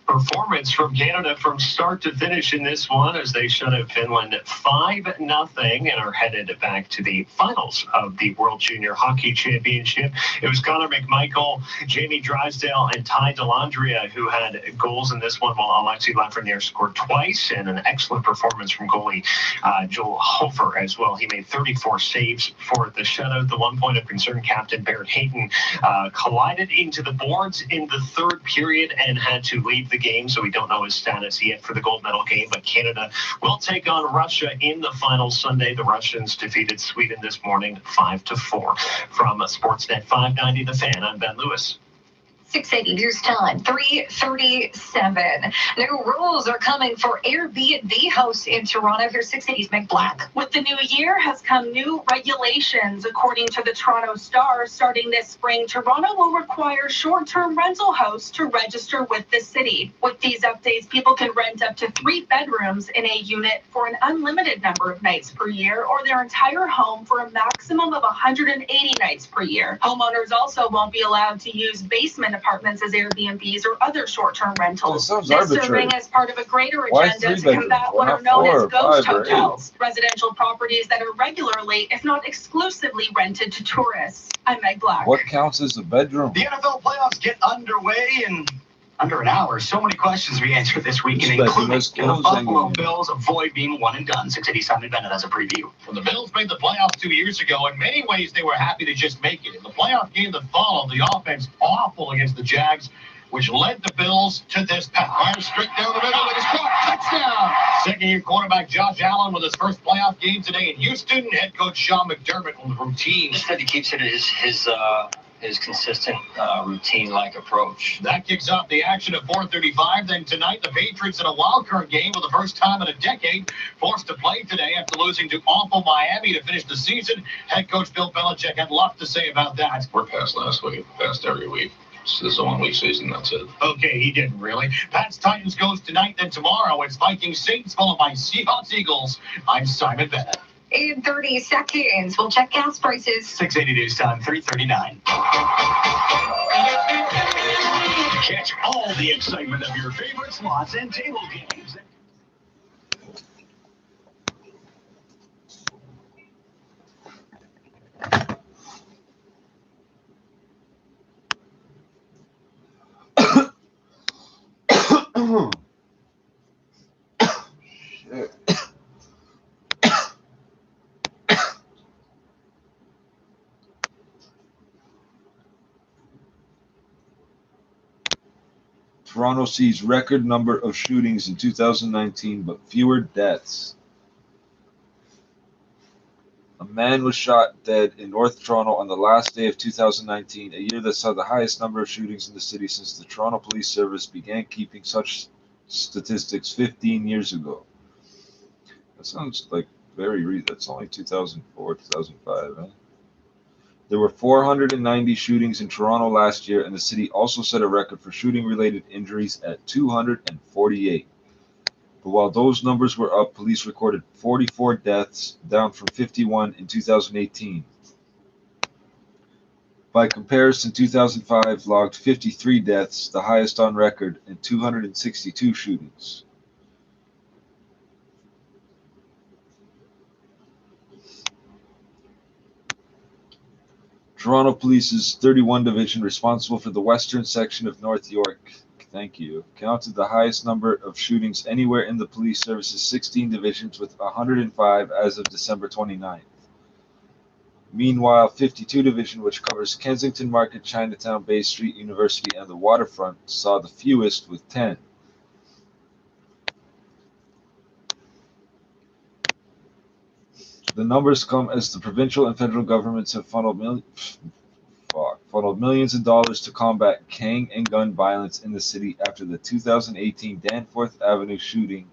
Speaker 13: performance from Canada from start to finish in this one as they shut out Finland 5-0 and are headed back to the finals of the World Junior Hockey Championship. It was Connor McMichael, Jamie Drysdale, and Ty Dellandrea who had goals in this one, while Alexi Lafreniere scored twice, and an excellent performance from goalie Joel Hofer as well. He made 34 saves for the shutout. The 1 point of concern, captain Barrett Hayton collided into the boards in the 3rd period and had to leave the game, so we don't know his status yet for the gold medal game. But Canada will take on Russia in the final Sunday. The Russians defeated Sweden this morning 5-4. From Sportsnet 590 The Fan, I'm Ben Lewis.
Speaker 7: 680 News Time, 3:37. New rules are coming for Airbnb hosts in Toronto. Here's 680's Meg Black.
Speaker 14: With the new year has come new regulations. According to the Toronto Star, starting this spring, Toronto will require short-term rental hosts to register with the city. With these updates, people can rent up to 3 bedrooms in a unit for an unlimited number of nights per year, or their entire home for a maximum of 180 nights per year. Homeowners also won't be allowed to use basement apartments as Airbnbs or other short-term rentals. This serving as part of a greater agenda to combat what are known as ghost hotels, residential properties that are regularly, if not exclusively, rented to tourists. I'm Meg Black.
Speaker 2: What counts as a bedroom?
Speaker 3: The NFL playoffs get underway in under an hour. So many questions we answered this weekend, including the Buffalo Bills avoid being one and done. 680 Simon Bennett has a preview.
Speaker 11: When the Bills made the playoffs 2 years ago, in many ways they were happy to just make it. In the playoff game that followed, the offense awful against the Jags, which led the Bills to this pass. Fires straight down the middle with his caught. Touchdown! Second-year quarterback Josh Allen with his first playoff game today in Houston. Head coach Sean McDermott on the routine.
Speaker 18: Just that he keeps it his consistent routine-like approach.
Speaker 11: That kicks off the action at 4:35. Then tonight, the Patriots in a wild-card game for the first time in a decade, forced to play today after losing to awful Miami to finish the season. Head coach Bill Belichick had a lot to say about that.
Speaker 6: We're past last week, past every week. This is a 1-week season, that's it.
Speaker 11: Okay, he didn't really. Pats Titans goes tonight, then tomorrow it's Vikings Saints, followed by Seahawks Eagles. I'm Simon Bennett.
Speaker 7: In 30 seconds, we'll check gas prices.
Speaker 3: 680 News Time, 3:39.
Speaker 1: Catch all the excitement of your favorite slots and table games.
Speaker 2: Shit. Toronto sees record number of shootings in 2019, but fewer deaths. A man was shot dead in North Toronto on the last day of 2019, a year that saw the highest number of shootings in the city since the Toronto Police Service began keeping such statistics 15 years ago. That sounds like that's only 2004, 2005, eh? There were 490 shootings in Toronto last year, and the city also set a record for shooting-related injuries at 248. But while those numbers were up, police recorded 44 deaths, down from 51 in 2018. By comparison, 2005 logged 53 deaths, the highest on record, and 262 shootings. Toronto Police's 31 Division, responsible for the western section of North York, thank you, counted the highest number of shootings anywhere in the police service's 16 divisions, with 105 as of December 29th. Meanwhile, 52 Division, which covers Kensington Market, Chinatown, Bay Street, University, and the waterfront, saw the fewest, with 10. The numbers come as the provincial and federal governments have funneled millions of dollars to combat gang and gun violence in the city after the 2018 Danforth Avenue shooting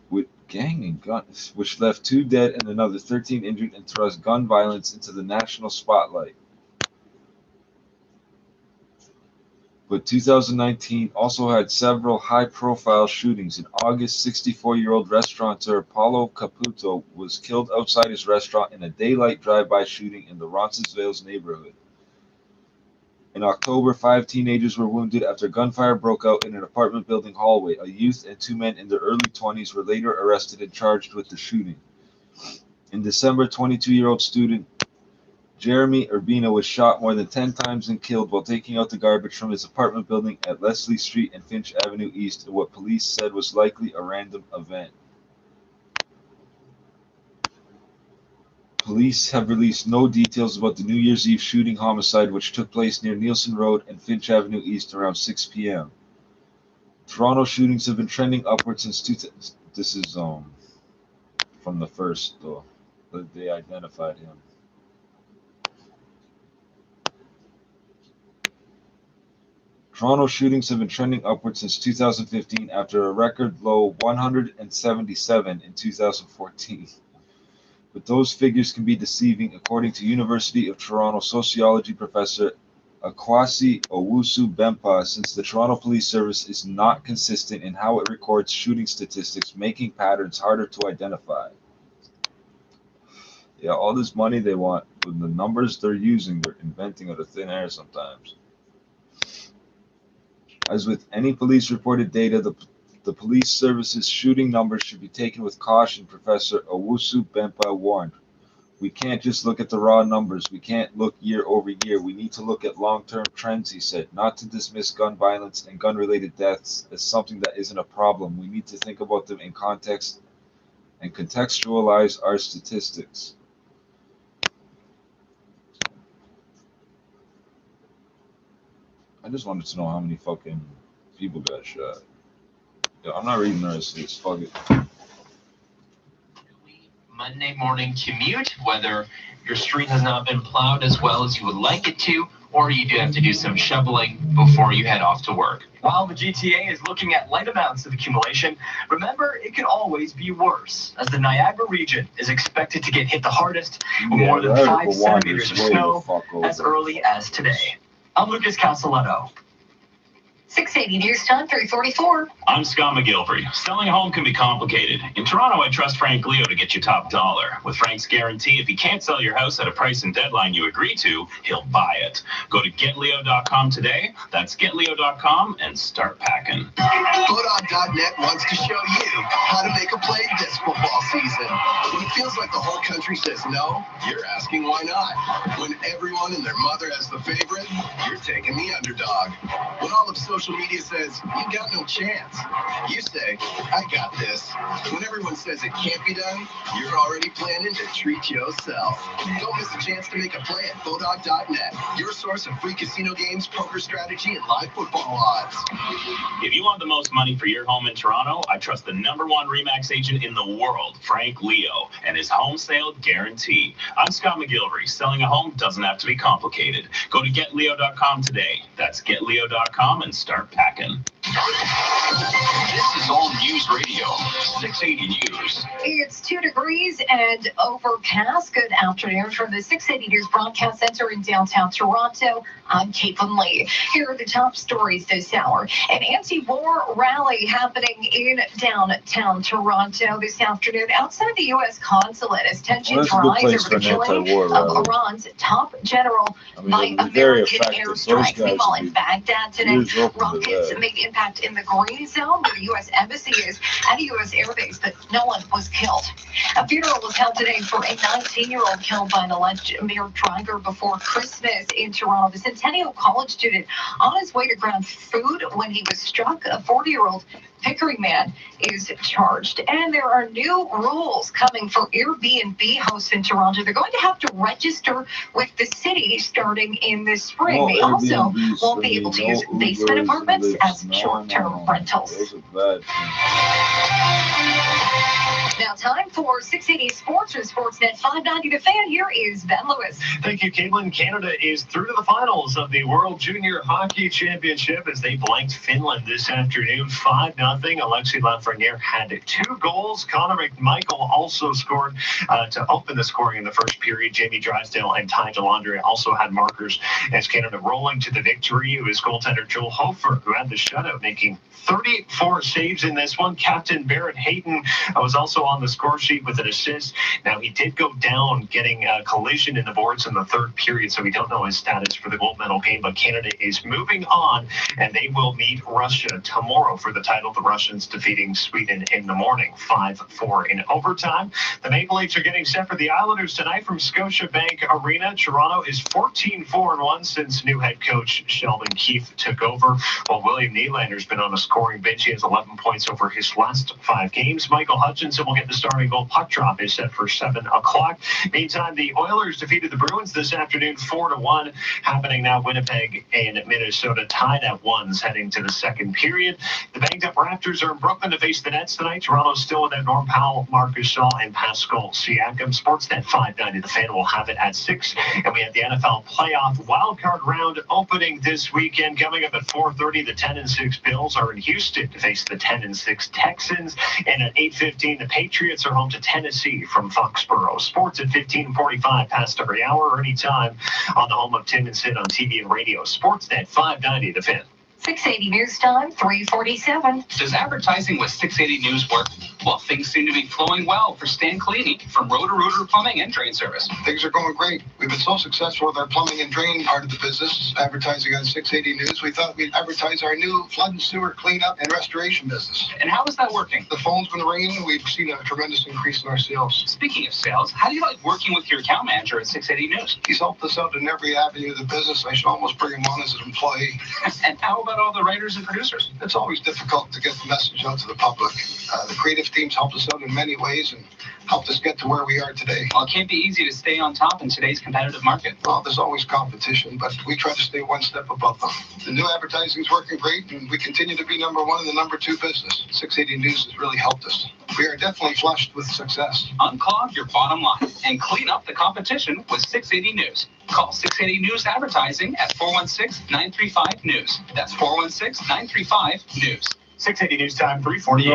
Speaker 2: with gang and guns, which left 2 dead and another 13 injured and thrust gun violence into the national spotlight. But 2019 also had several high-profile shootings. In August, 64-year-old restaurateur Paulo Caputo was killed outside his restaurant in a daylight drive-by shooting in the Roncesvalles neighborhood. In October, 5 teenagers were wounded after gunfire broke out in an apartment building hallway. A youth and 2 men in their early 20s were later arrested and charged with the shooting. In December, 22-year-old student Jeremy Urbina was shot more than 10 times and killed while taking out the garbage from his apartment building at Leslie Street and Finch Avenue East in what police said was likely a random event. Police have released no details about the New Year's Eve shooting homicide, which took place near Nielsen Road and Finch Avenue East around 6 p.m. Toronto shootings have been trending upward since this is from the first, though, that they identified him. Toronto shootings have been trending upward since 2015 after a record low 177 in 2014. But those figures can be deceiving, according to University of Toronto sociology professor Akwasi Owusu-Bempah, since the Toronto Police Service is not consistent in how it records shooting statistics, making patterns harder to identify. Yeah, all this money they want, with the numbers they're using, they're inventing out of thin air sometimes. As with any police-reported data, the police service's shooting numbers should be taken with caution, Professor Owusu-Bempah warned. We can't just look at the raw numbers. We can't look year over year. We need to look at long-term trends, he said, not to dismiss gun violence and gun-related deaths as something that isn't a problem. We need to think about them in context and contextualize our statistics. I just wanted to know how many fucking people got shot. Yeah, I'm not reading the rest of this. Fuck it.
Speaker 20: Monday morning commute, whether your street has not been plowed as well as you would like it to, or you do have to do some shoveling before you head off to work.
Speaker 5: While the GTA is looking at light amounts of accumulation, remember it could always be worse, as the Niagara region is expected to get hit the hardest with more than 5 centimeters of snow as early as today. I'm Lucas Castelletto.
Speaker 7: 680 News Time, 344.
Speaker 15: I'm Scott McGilvery. Selling a home can be complicated. In Toronto, I trust Frank Leo to get you top dollar. With Frank's guarantee, if he can't sell your house at a price and deadline you agree to, he'll buy it. Go to getleo.com today. That's getleo.com and start packing.
Speaker 10: Photon.net wants to show you how to make a play this football season. When it feels like the whole country says no, you're asking why not. When everyone and their mother has the favorite, you're taking the underdog. When all of social social media says, you got no chance. You say, I got this. When everyone says it can't be done, you're already planning to treat yourself. Don't miss a chance to make a play at Bodog.net, your source of free casino games, poker strategy, and live football odds.
Speaker 9: If you want the most money for your home in Toronto, I trust the #1 RE/MAX agent in the world, Frank Leo, and his home sale guarantee. I'm Scott McGilvery. Selling a home doesn't have to be complicated. Go to GetLeo.com today. That's GetLeo.com and start packing.
Speaker 1: This is All News Radio, 680 News.
Speaker 7: It's 2 degrees and overcast. Good afternoon from the 680 News Broadcast Center in downtown Toronto. I'm Caitlin Lee. Here are the top stories this hour. An anti-war rally happening in downtown Toronto this afternoon outside the U.S. consulate as tensions rise over the killing of Iran's top general by American airstrikes. Meanwhile, in Baghdad today, rockets made impact in the green zone where the U.S. Embassy is at a U.S. airbase, but no one was killed. A funeral was held today for a 19-year-old killed by an alleged mirror driver before Christmas in Toronto. The Centennial College student on his way to grab food when he was struck. A 40-year-old Pickering man is charged. And there are new rules coming for Airbnb hosts in Toronto. They're going to have to register with the city starting in the spring. They also won't be able to use basement apartments as short-term rentals. Now time for 680 Sports or Sportsnet 590 The Fan. Here is Ben Lewis.
Speaker 13: Thank you, Caitlin. Canada is through to the finals of the World Junior Hockey Championship as they blanked Finland this afternoon 5-0. Alexis Lafreniere had 2 goals. Connor McMichael also scored to open the scoring in the first period. Jamie Drysdale and Ty Dellandre also had markers as Canada rolling to the victory. It was goaltender Joel Hofer who had the shutout, making 34 saves in this one. Captain Barrett Hayton was also on the score sheet with an assist. Now, he did go down getting a collision in the boards in the third period, so we don't know his status for the gold medal game, but Canada is moving on, and they will meet Russia tomorrow for the title. The Russians defeating Sweden in the morning, 5-4 in overtime. The Maple Leafs are getting set for the Islanders tonight from Scotiabank Arena. Toronto is 14-4-1 since new head coach Sheldon Keefe took over, while William Nylander's been on a scoring bench. He has 11 points over his last 5 games. Michael Hutchinson will get the starting goal. Puck drop is set for 7 o'clock. Meantime, the Oilers defeated the Bruins this afternoon 4-1. Happening now, Winnipeg and Minnesota tied at 1s heading to the second period. The banged-up Raptors are in Brooklyn to face the Nets tonight. Toronto's still without Norm Powell, Marcus Shaw, and Pascal Siakam. Sportsnet 590. The Fan will have it at 6. And we have the NFL playoff wildcard round opening this weekend. Coming up at 4:30, the 10-6 Bills are in Houston to face the 10-6 Texans. And at 8:15, the Patriots are home to Tennessee from Foxborough. Sports at 15:45 past every hour or anytime on the home of Tim and Sid on TV and radio. Sportsnet 590, The Fan.
Speaker 7: 680 News Time, 3:47.
Speaker 17: Does advertising with 680 News work? Well, things seem to be flowing well for Stan Cleany from Roto-Rooter Plumbing and Drain Service.
Speaker 19: Things are going great. We've been so successful with our plumbing and drain part of the business, advertising on 680 News. We thought we'd advertise our new flood and sewer cleanup and restoration business.
Speaker 17: And how is that working?
Speaker 19: The phone's been ringing. We've seen a tremendous increase in our sales.
Speaker 17: Speaking of sales, how do you like working with your account manager at 680 News?
Speaker 19: He's helped us out in every avenue of the business. I should almost bring him on as an employee.
Speaker 17: And how about all the writers and producers?
Speaker 19: It's always difficult to get the message out to the public. The creative teams helped us out in many ways and helped us get to where we are today.
Speaker 17: Well, it can't be easy to stay on top in today's competitive market.
Speaker 19: Well, there's always competition, but we try to stay one step above them. The new advertising is working great, and we continue to be #1 in the #2 business. 680 News has really helped us. We are definitely flushed with success.
Speaker 17: Unclog your bottom line and clean up the competition with 680 News. Call 680 News Advertising at 416-935-NEWS. That's 416-935-NEWS.
Speaker 13: 680 News Time, 3:48.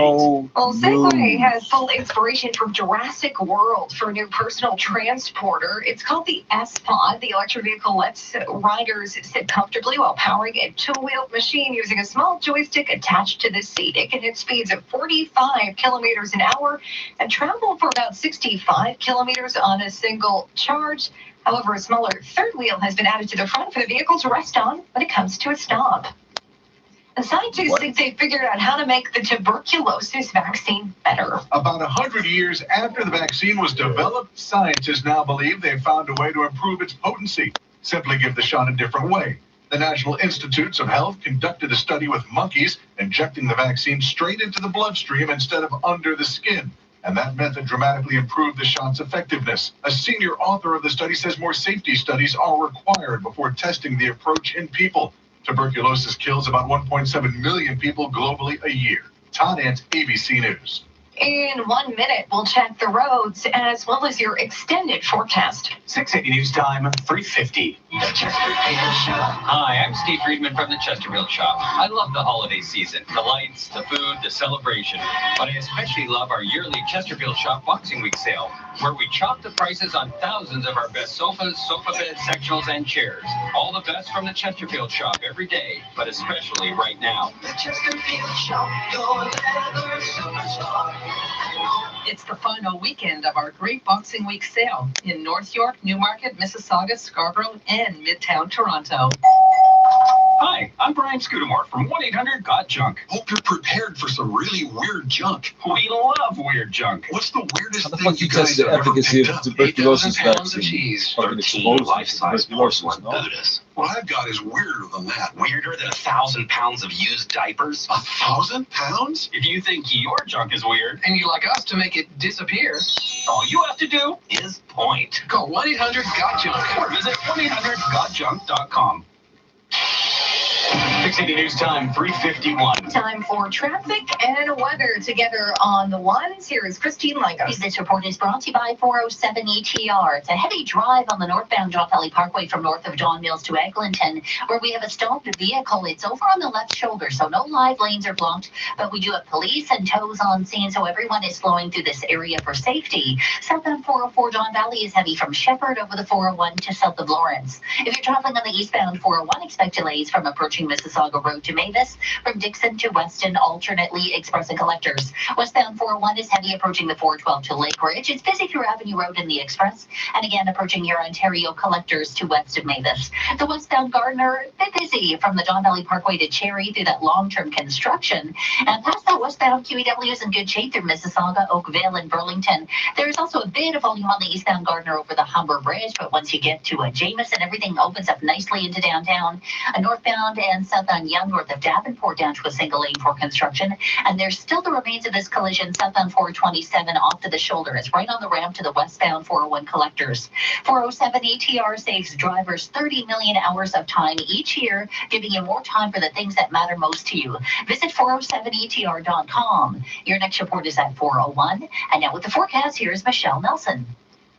Speaker 7: Well, Segway has full inspiration from Jurassic World for a new personal transporter. It's called the S-Pod. The electric vehicle lets riders sit comfortably while powering a two-wheeled machine using a small joystick attached to the seat. It can hit speeds of 45 kilometers an hour and travel for about 65 kilometers on a single charge. However, a smaller third wheel has been added to the front for the vehicle to rest on when it comes to a stop. The scientists think they figured out how to make the tuberculosis vaccine better.
Speaker 21: About 100 years after the vaccine was developed, scientists now believe they found a way to improve its potency. Simply give the shot a different way. The National Institutes of Health conducted a study with monkeys, injecting the vaccine straight into the bloodstream instead of under the skin. And that method dramatically improved the shot's effectiveness. A senior author of the study says more safety studies are required before testing the approach in people. Tuberculosis kills about 1.7 million people globally a year. Todd Ant, ABC News.
Speaker 7: In 1 minute, we'll check the roads as well as your extended forecast.
Speaker 3: 680 News Time, 3:50.
Speaker 17: The Chesterfield Shop. Hi, I'm Steve Friedman from the Chesterfield Shop. I love the holiday season, the lights, the food, the celebration. But I especially love our yearly Chesterfield Shop Boxing Week sale, where we chop the prices on thousands of our best sofas, sofa beds, sectionals, and chairs. All the best from the Chesterfield Shop every day, but especially right now.
Speaker 10: The Chesterfield Shop, your leather superstar.
Speaker 12: It's the final weekend of our Great Boxing Week sale in North York, Newmarket, Mississauga, Scarborough, and Midtown Toronto.
Speaker 17: Hi, I'm Brian Scudamore from 1-800-GOT-JUNK.
Speaker 21: Hope you're prepared for some really weird junk.
Speaker 17: We love weird junk.
Speaker 21: What's the weirdest
Speaker 2: How the
Speaker 21: thing
Speaker 2: fuck you
Speaker 21: you guys
Speaker 2: test the
Speaker 21: have ever
Speaker 2: efficacy
Speaker 21: picked
Speaker 2: of
Speaker 21: up?
Speaker 2: tuberculosis
Speaker 21: 8,000 pounds of
Speaker 2: vaccine?
Speaker 21: cheese,
Speaker 2: Fucking
Speaker 21: 13
Speaker 2: exposes
Speaker 21: life-size
Speaker 2: tuberculosis, no?
Speaker 21: Buddhas. What I've got is weirder than that.
Speaker 3: Weirder than 1,000 pounds of used diapers?
Speaker 21: 1,000 pounds?
Speaker 17: If you think your junk is weird,
Speaker 12: And you'd like us to make it disappear,
Speaker 17: all you have to do
Speaker 3: Is point.
Speaker 12: call 1-800-GOT-JUNK.
Speaker 17: or visit 1-800-GOT-JUNK.com.
Speaker 3: 680 News Time, 3:51.
Speaker 7: Time for traffic and weather together on the ones. Here is Christine Langos. This report is brought to you by 407 ETR. It's a heavy drive on the northbound John Valley Parkway from north of Don Mills to Eglinton, where we have a stopped vehicle. It's over on the left shoulder, so no live lanes are blocked, but we do have police and tows on scene, so everyone is flowing through this area for safety. Southbound 404 Don Valley is heavy from Shepherd over the 401 to south of Lawrence. If you're traveling on the eastbound 401, expect delays from approaching Mississauga Road to Mavis, from Dixon to Weston, alternately express and collectors. Westbound 401 is heavy approaching the 412 to Lake Ridge. It's busy through Avenue Road in the express, and again approaching your Ontario collectors to west of Mavis. The westbound Gardner, a bit busy from the Don Valley Parkway to Cherry through that long-term construction, and past that westbound QEW is in good shape through Mississauga, Oakville, and Burlington. There's also a bit of volume on the eastbound Gardner over the Humber Bridge, but once you get to Jameson, everything opens up nicely into downtown. Northbound and southbound Yonge north of Davenport down to a single lane for construction, and there's still the remains of this collision southbound 427 off to the shoulder. It's right on the ramp to the westbound 401 collectors. 407 ETR saves drivers 30 million hours of time each year, giving you more time for the things that matter most to you. Visit 407etr.com. Your next report is at 401, and now with the forecast, here's Michelle Nelson.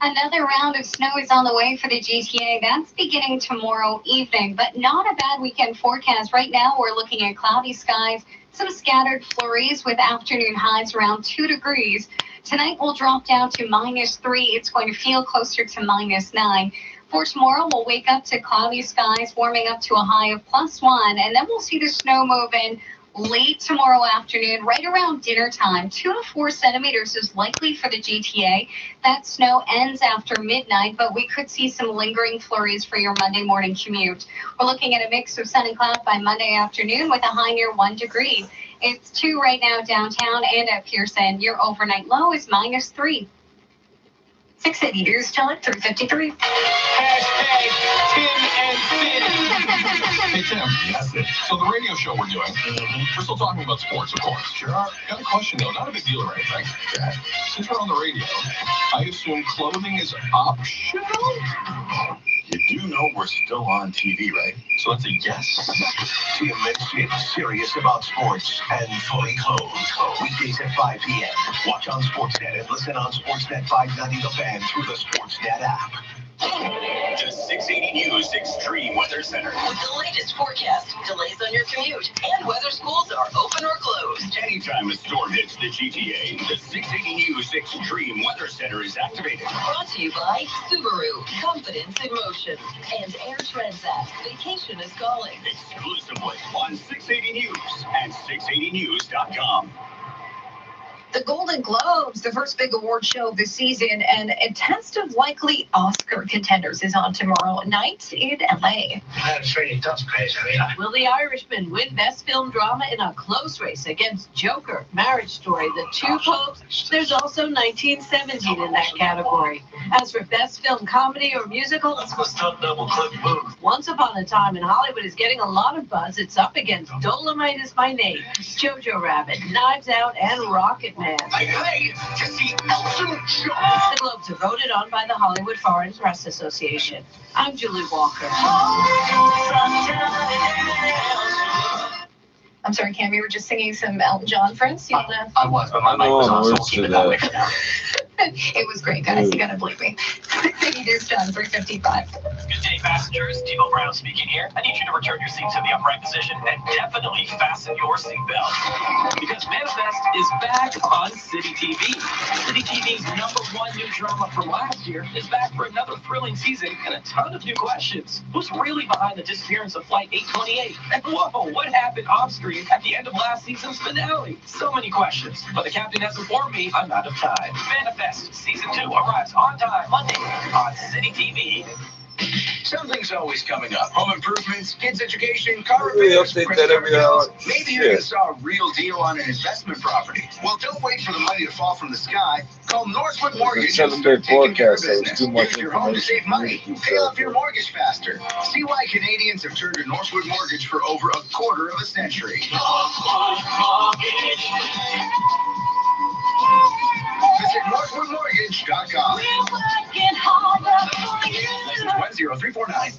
Speaker 16: Another round of snow is on the way for the GTA. That's beginning tomorrow evening, but not a bad weekend forecast. Right now, we're looking at cloudy skies, some scattered flurries with afternoon highs around 2 degrees. Tonight, we'll drop down to -3. It's going to feel closer to -9. For tomorrow, we'll wake up to cloudy skies, warming up to a high of +1, and then we'll see the snow move in late tomorrow afternoon, right around dinner time. 2 to 4 centimeters is likely for the GTA. That snow ends after midnight, but we could see some lingering flurries for your Monday morning commute. We're looking at a mix of sun and cloud by Monday afternoon with a high near 1 degree. It's 2 right now downtown and at Pearson. Your overnight low is -3.
Speaker 7: 680 News Time, 3:53.
Speaker 9: Hashtag Tim and Sid.
Speaker 21: Hey, Tim.
Speaker 9: Yes, Sid.
Speaker 21: So the radio show we're doing, we're still talking about sports, of course.
Speaker 9: Sure.
Speaker 21: Got a question, though. Not a big deal or anything. Since we're on the radio, I assume clothing is optional?
Speaker 1: You do know we're still on TV, right?
Speaker 21: So that's a yes?
Speaker 1: Tim and Sid, serious about sports and fully clothed. Weekdays at 5 p.m. Watch on Sportsnet and listen on Sportsnet 590 The Fan through the Sportsnet app.
Speaker 9: The 680 News Extreme Weather Center.
Speaker 22: With the latest forecast, delays on your commute, and whether schools are open or closed.
Speaker 9: Anytime a storm hits the GTA, the 680 News Extreme Weather Center is activated.
Speaker 22: Brought to you by Subaru, confidence in motion, and Air Transat, vacation is calling.
Speaker 9: Exclusively on 680 News and 680news.com.
Speaker 7: The Golden Globes, the first big award show of the season, and a test of likely Oscar contenders is on tomorrow night in LA.
Speaker 11: That's really tough, Grace.
Speaker 12: Will The Irishman win Best Film Drama in a close race against Joker, Marriage Story, The Two Popes? There's also 1917 in that category. As for Best Film Comedy or Musical, Once Upon a Time in Hollywood is getting a lot of buzz. It's up against Dolomite Is My Name, Jojo Rabbit, Knives Out, and Rocket Man.
Speaker 10: I paid to see Elton John.
Speaker 12: The Globes are voted on by the Hollywood Foreign Press Association. I'm Julie Walker.
Speaker 7: I'm sorry, Cam, you were just singing some Elton John, friends? You wanna...
Speaker 3: I was, but my mic was on, so we'll keep it that way for now.
Speaker 7: It was great, guys. You gotta believe me. 680 News Time, 3:55.
Speaker 4: Good day, passengers. Timo Brown speaking here. I need you to return your seat to the upright position and definitely fasten your seatbelt. Because Manifest is back on City TV. City TV's #1 new drama from last year is back for another thrilling season and a ton of new questions. Who's really behind the disappearance of Flight 828? And whoa, what happened off screen at the end of last season's finale? So many questions, but the captain has informed me I'm out of time. Manifest Season 2 arrives on time Monday on City TV.
Speaker 10: Something's always coming up. Home improvements, kids' education, car
Speaker 2: We
Speaker 10: repairs,
Speaker 2: update
Speaker 10: credit
Speaker 2: that every hour.
Speaker 10: Maybe you just saw a real deal on an investment property. Well, don't wait for the money to fall from the sky. Call Northwood Mortgage and
Speaker 2: 7-day
Speaker 10: start taking care of
Speaker 2: forecast, that was
Speaker 10: business.
Speaker 2: too much
Speaker 10: Use your home to
Speaker 2: information.
Speaker 10: save money. Pay off your mortgage faster. See why Canadians have turned to Northwood Mortgage for over a quarter of a century. Visit NorthwoodMortgage.com. License 10349.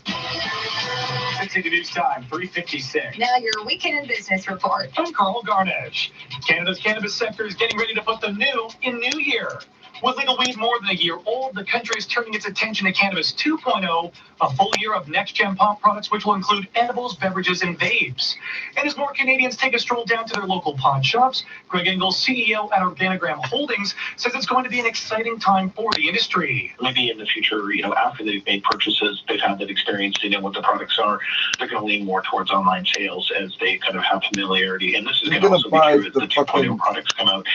Speaker 11: 680 News Time, 3:56.
Speaker 7: Now your weekend business report.
Speaker 11: I'm Carl Garnish. Canada's cannabis sector is getting ready to put the new in new year. With legal weed more than a year old, the country is turning its attention to Cannabis 2.0, a full year of next-gen pop products which will include edibles, beverages, and vapes. And as more Canadians take a stroll down to their local pod shops, Greg Engels, CEO at Organigram Holdings, says it's going to be an exciting time for the industry.
Speaker 8: Maybe in the future, after they've made purchases, they've had that experience, they know what the products are, they're going to lean more towards online sales as they kind of have familiarity. And this is going to also be true as the 2.0 products come out.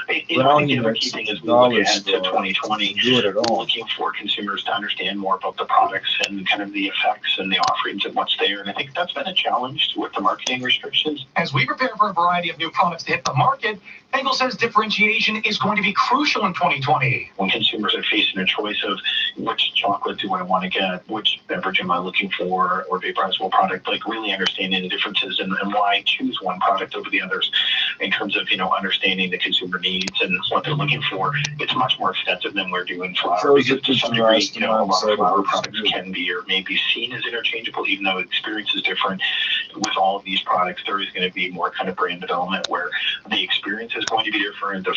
Speaker 8: I think the other key thing is we look ahead to 2020, looking for consumers to understand more about the products and kind of the effects and the offerings and what's there. And I think that's been a challenge with the marketing restrictions.
Speaker 11: As we prepare for a variety of new products to hit the market, Engels says differentiation is going to be crucial in 2020.
Speaker 8: When consumers are facing a choice of which chocolate do I want to get, which beverage am I looking for, or vaporizable product, like really understanding the differences and why choose one product over the others in terms of, understanding the consumer needs and what they're looking for. It's much more extensive than we're doing flour.
Speaker 2: So
Speaker 8: Because to some degree, a lot of flour products can be or may be seen as interchangeable, even though the experience is different. With all of these products, there is going to be more kind of brand development where the experience is going to be different, the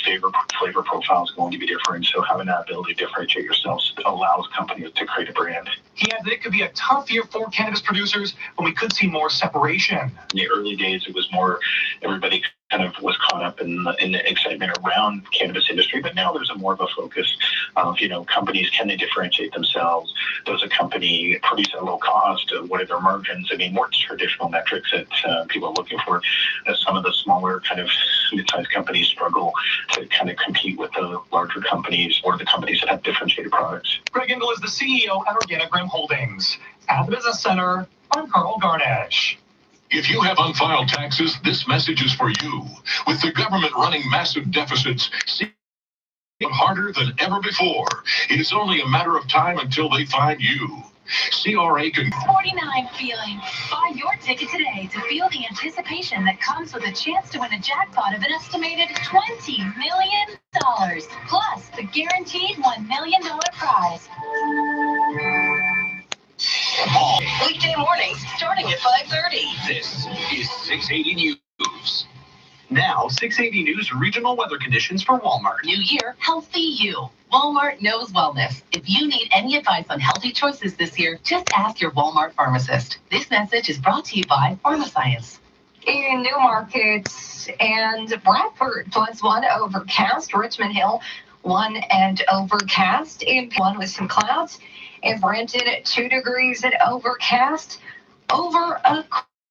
Speaker 8: flavor profile is going to be different. So having that ability to differentiate yourself allows companies to create a brand.
Speaker 11: He adds that it could be a tough year for cannabis producers, but we could see more separation.
Speaker 8: In the early days, it was more everybody kind of was caught up in the excitement around cannabis industry, but now there's a more of a focus of, companies, can they differentiate themselves? Does a company produce at low cost? What are their margins? I mean, more traditional metrics that people are looking for. As some of the smaller kind of mid-sized companies struggle to kind of compete with the larger companies or the companies that have differentiated products.
Speaker 11: Greg Engel is the CEO at Organigram Holdings. At the Business Center, I'm Carl Garnish.
Speaker 1: If you have unfiled taxes, this message is for you. With the government running massive deficits, harder than ever before, it is only a matter of time until they find you. CRA can...
Speaker 22: 49 feeling. Buy your ticket today to feel the anticipation that comes with a chance to win a jackpot of an estimated $20 million. Plus, the guaranteed $1 million prize.
Speaker 4: Weekday mornings starting at 5:30. This is 680 News. Now, 680 News regional weather conditions for Walmart.
Speaker 12: New year, healthy you. Walmart knows wellness. If you need any advice on healthy choices this year, just ask your Walmart pharmacist. This message is brought to you by PharmaScience.
Speaker 7: In Newmarket and Bradford, +1 overcast. Richmond Hill, 1 and overcast. In 1 with some clouds. In Brenton, 2 degrees and overcast. Over a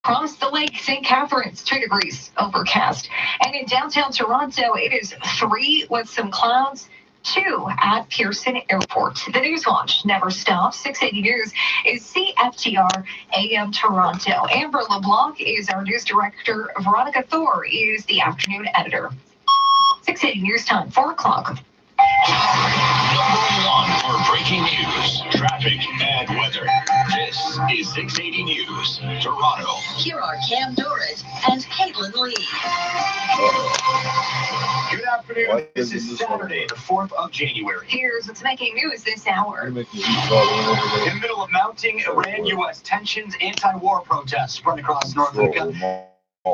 Speaker 7: Across the lake, St. Catharines, 2 degrees overcast. And in downtown Toronto, it is 3 with some clouds. 2 at Pearson Airport. The News Watch never stops. 680 News is CFTR AM Toronto. Amber LeBlanc is our news director. Veronica Thor is the afternoon editor. 680 News time, 4 o'clock.
Speaker 1: Number 1 for breaking news, traffic, and weather. This is 680 News, Toronto.
Speaker 22: Here are Cam Dorrit and Caitlin Lee.
Speaker 11: Good afternoon. This is Saturday, the 4th of January.
Speaker 7: Here's what's making news this hour.
Speaker 11: In the middle of mounting Iran-U.S. tensions, anti-war protests spread across North America,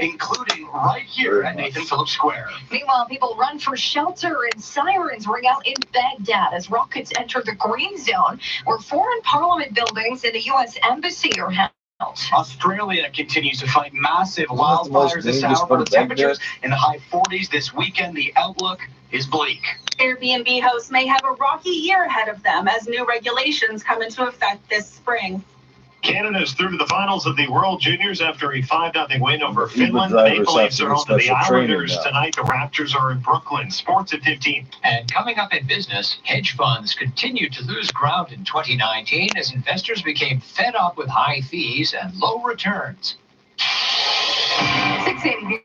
Speaker 11: including right here at Nathan Phillips Square.
Speaker 7: Meanwhile, people run for shelter and sirens ring out in Baghdad as rockets enter the green zone, where foreign parliament buildings and the U.S. embassy are held.
Speaker 11: Australia continues to fight massive wildfires this hour, but the temperatures in the high 40s this weekend. The outlook is bleak.
Speaker 14: Airbnb hosts may have a rocky year ahead of them as new regulations come into effect this spring.
Speaker 13: Canada is through to the finals of the World Juniors after a 5-0 win over Finland. The Maple Leafs are home to the Islanders tonight. The Raptors are in Brooklyn. Sports at 15.
Speaker 18: And coming up in business, hedge funds continued to lose ground in 2019 as investors became fed up with high fees and low returns.
Speaker 7: 680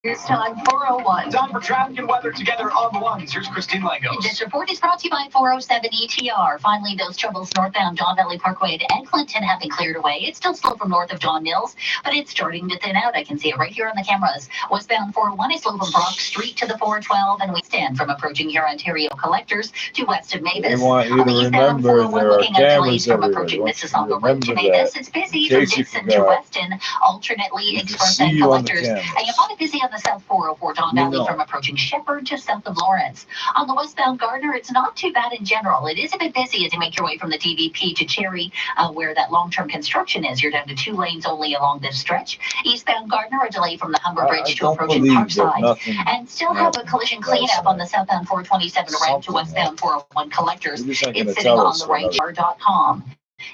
Speaker 7: News time, 4:01.
Speaker 11: Time for traffic and weather together on the ones. Here's Christine Langos.
Speaker 16: This report is brought to you by 407 ETR. Finally, those troubles northbound Don Valley Parkway at Eglinton have been cleared away. It's still slow from north of John Mills, but it's starting to thin out. I can see it right here on the cameras. Westbound 401 is slow from Brock Street to the 412, and we stand from approaching here Ontario Collectors to west of Mavis.
Speaker 2: They want you to remember there are cameras everywhere.
Speaker 16: Mississauga Road to Mavis. It's busy from Dixon to Weston, alternately Express and Collectors. And you find it busy on the South 404 Don Valley from approaching Shepherd to south of Lawrence. On the westbound Gardner, it's not too bad in general. It is a bit busy as you make your way from the DVP to Cherry, where that long-term construction is. You're down to 2 lanes only along this stretch. Eastbound Gardner, a delay from the Humber Bridge to approaching Parkside. And still have a collision cleanup on the southbound 427 ramp to westbound 401 Collectors. It's sitting on the right car.com.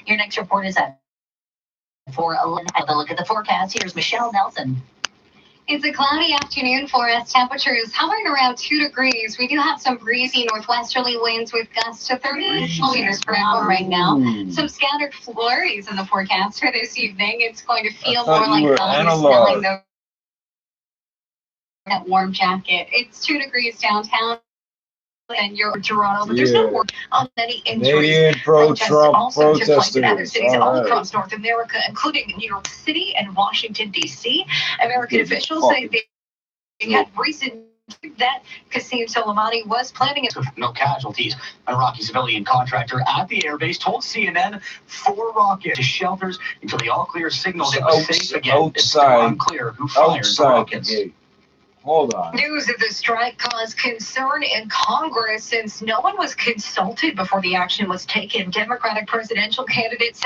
Speaker 16: Your next report is at 4:11. Have a look at the forecast. Here's Michelle Nelson.
Speaker 22: It's a cloudy afternoon for us. Temperatures hovering around 2 degrees. We do have some breezy northwesterly winds with gusts to 30 kilometers per hour right now. Some scattered flurries in the forecast for this evening. It's going to feel more like smelling that warm jacket. It's 2 degrees downtown. And you're Toronto, but there's no word on any injuries.
Speaker 2: Canadian pro-Trump
Speaker 7: also took place
Speaker 2: protesters.
Speaker 7: in other cities all across North America, including New York City and Washington, D.C. American officials say they had reason that Qasem Soleimani was planning it.
Speaker 11: No casualties. A Iraqi civilian contractor at the airbase told CNN 4 rockets to shelters until the all-clear signaled it was safe again. It's still unclear who fired the rockets.
Speaker 2: Hold on.
Speaker 7: News of the strike caused concern in Congress since no one was consulted before the action was taken. Democratic presidential candidate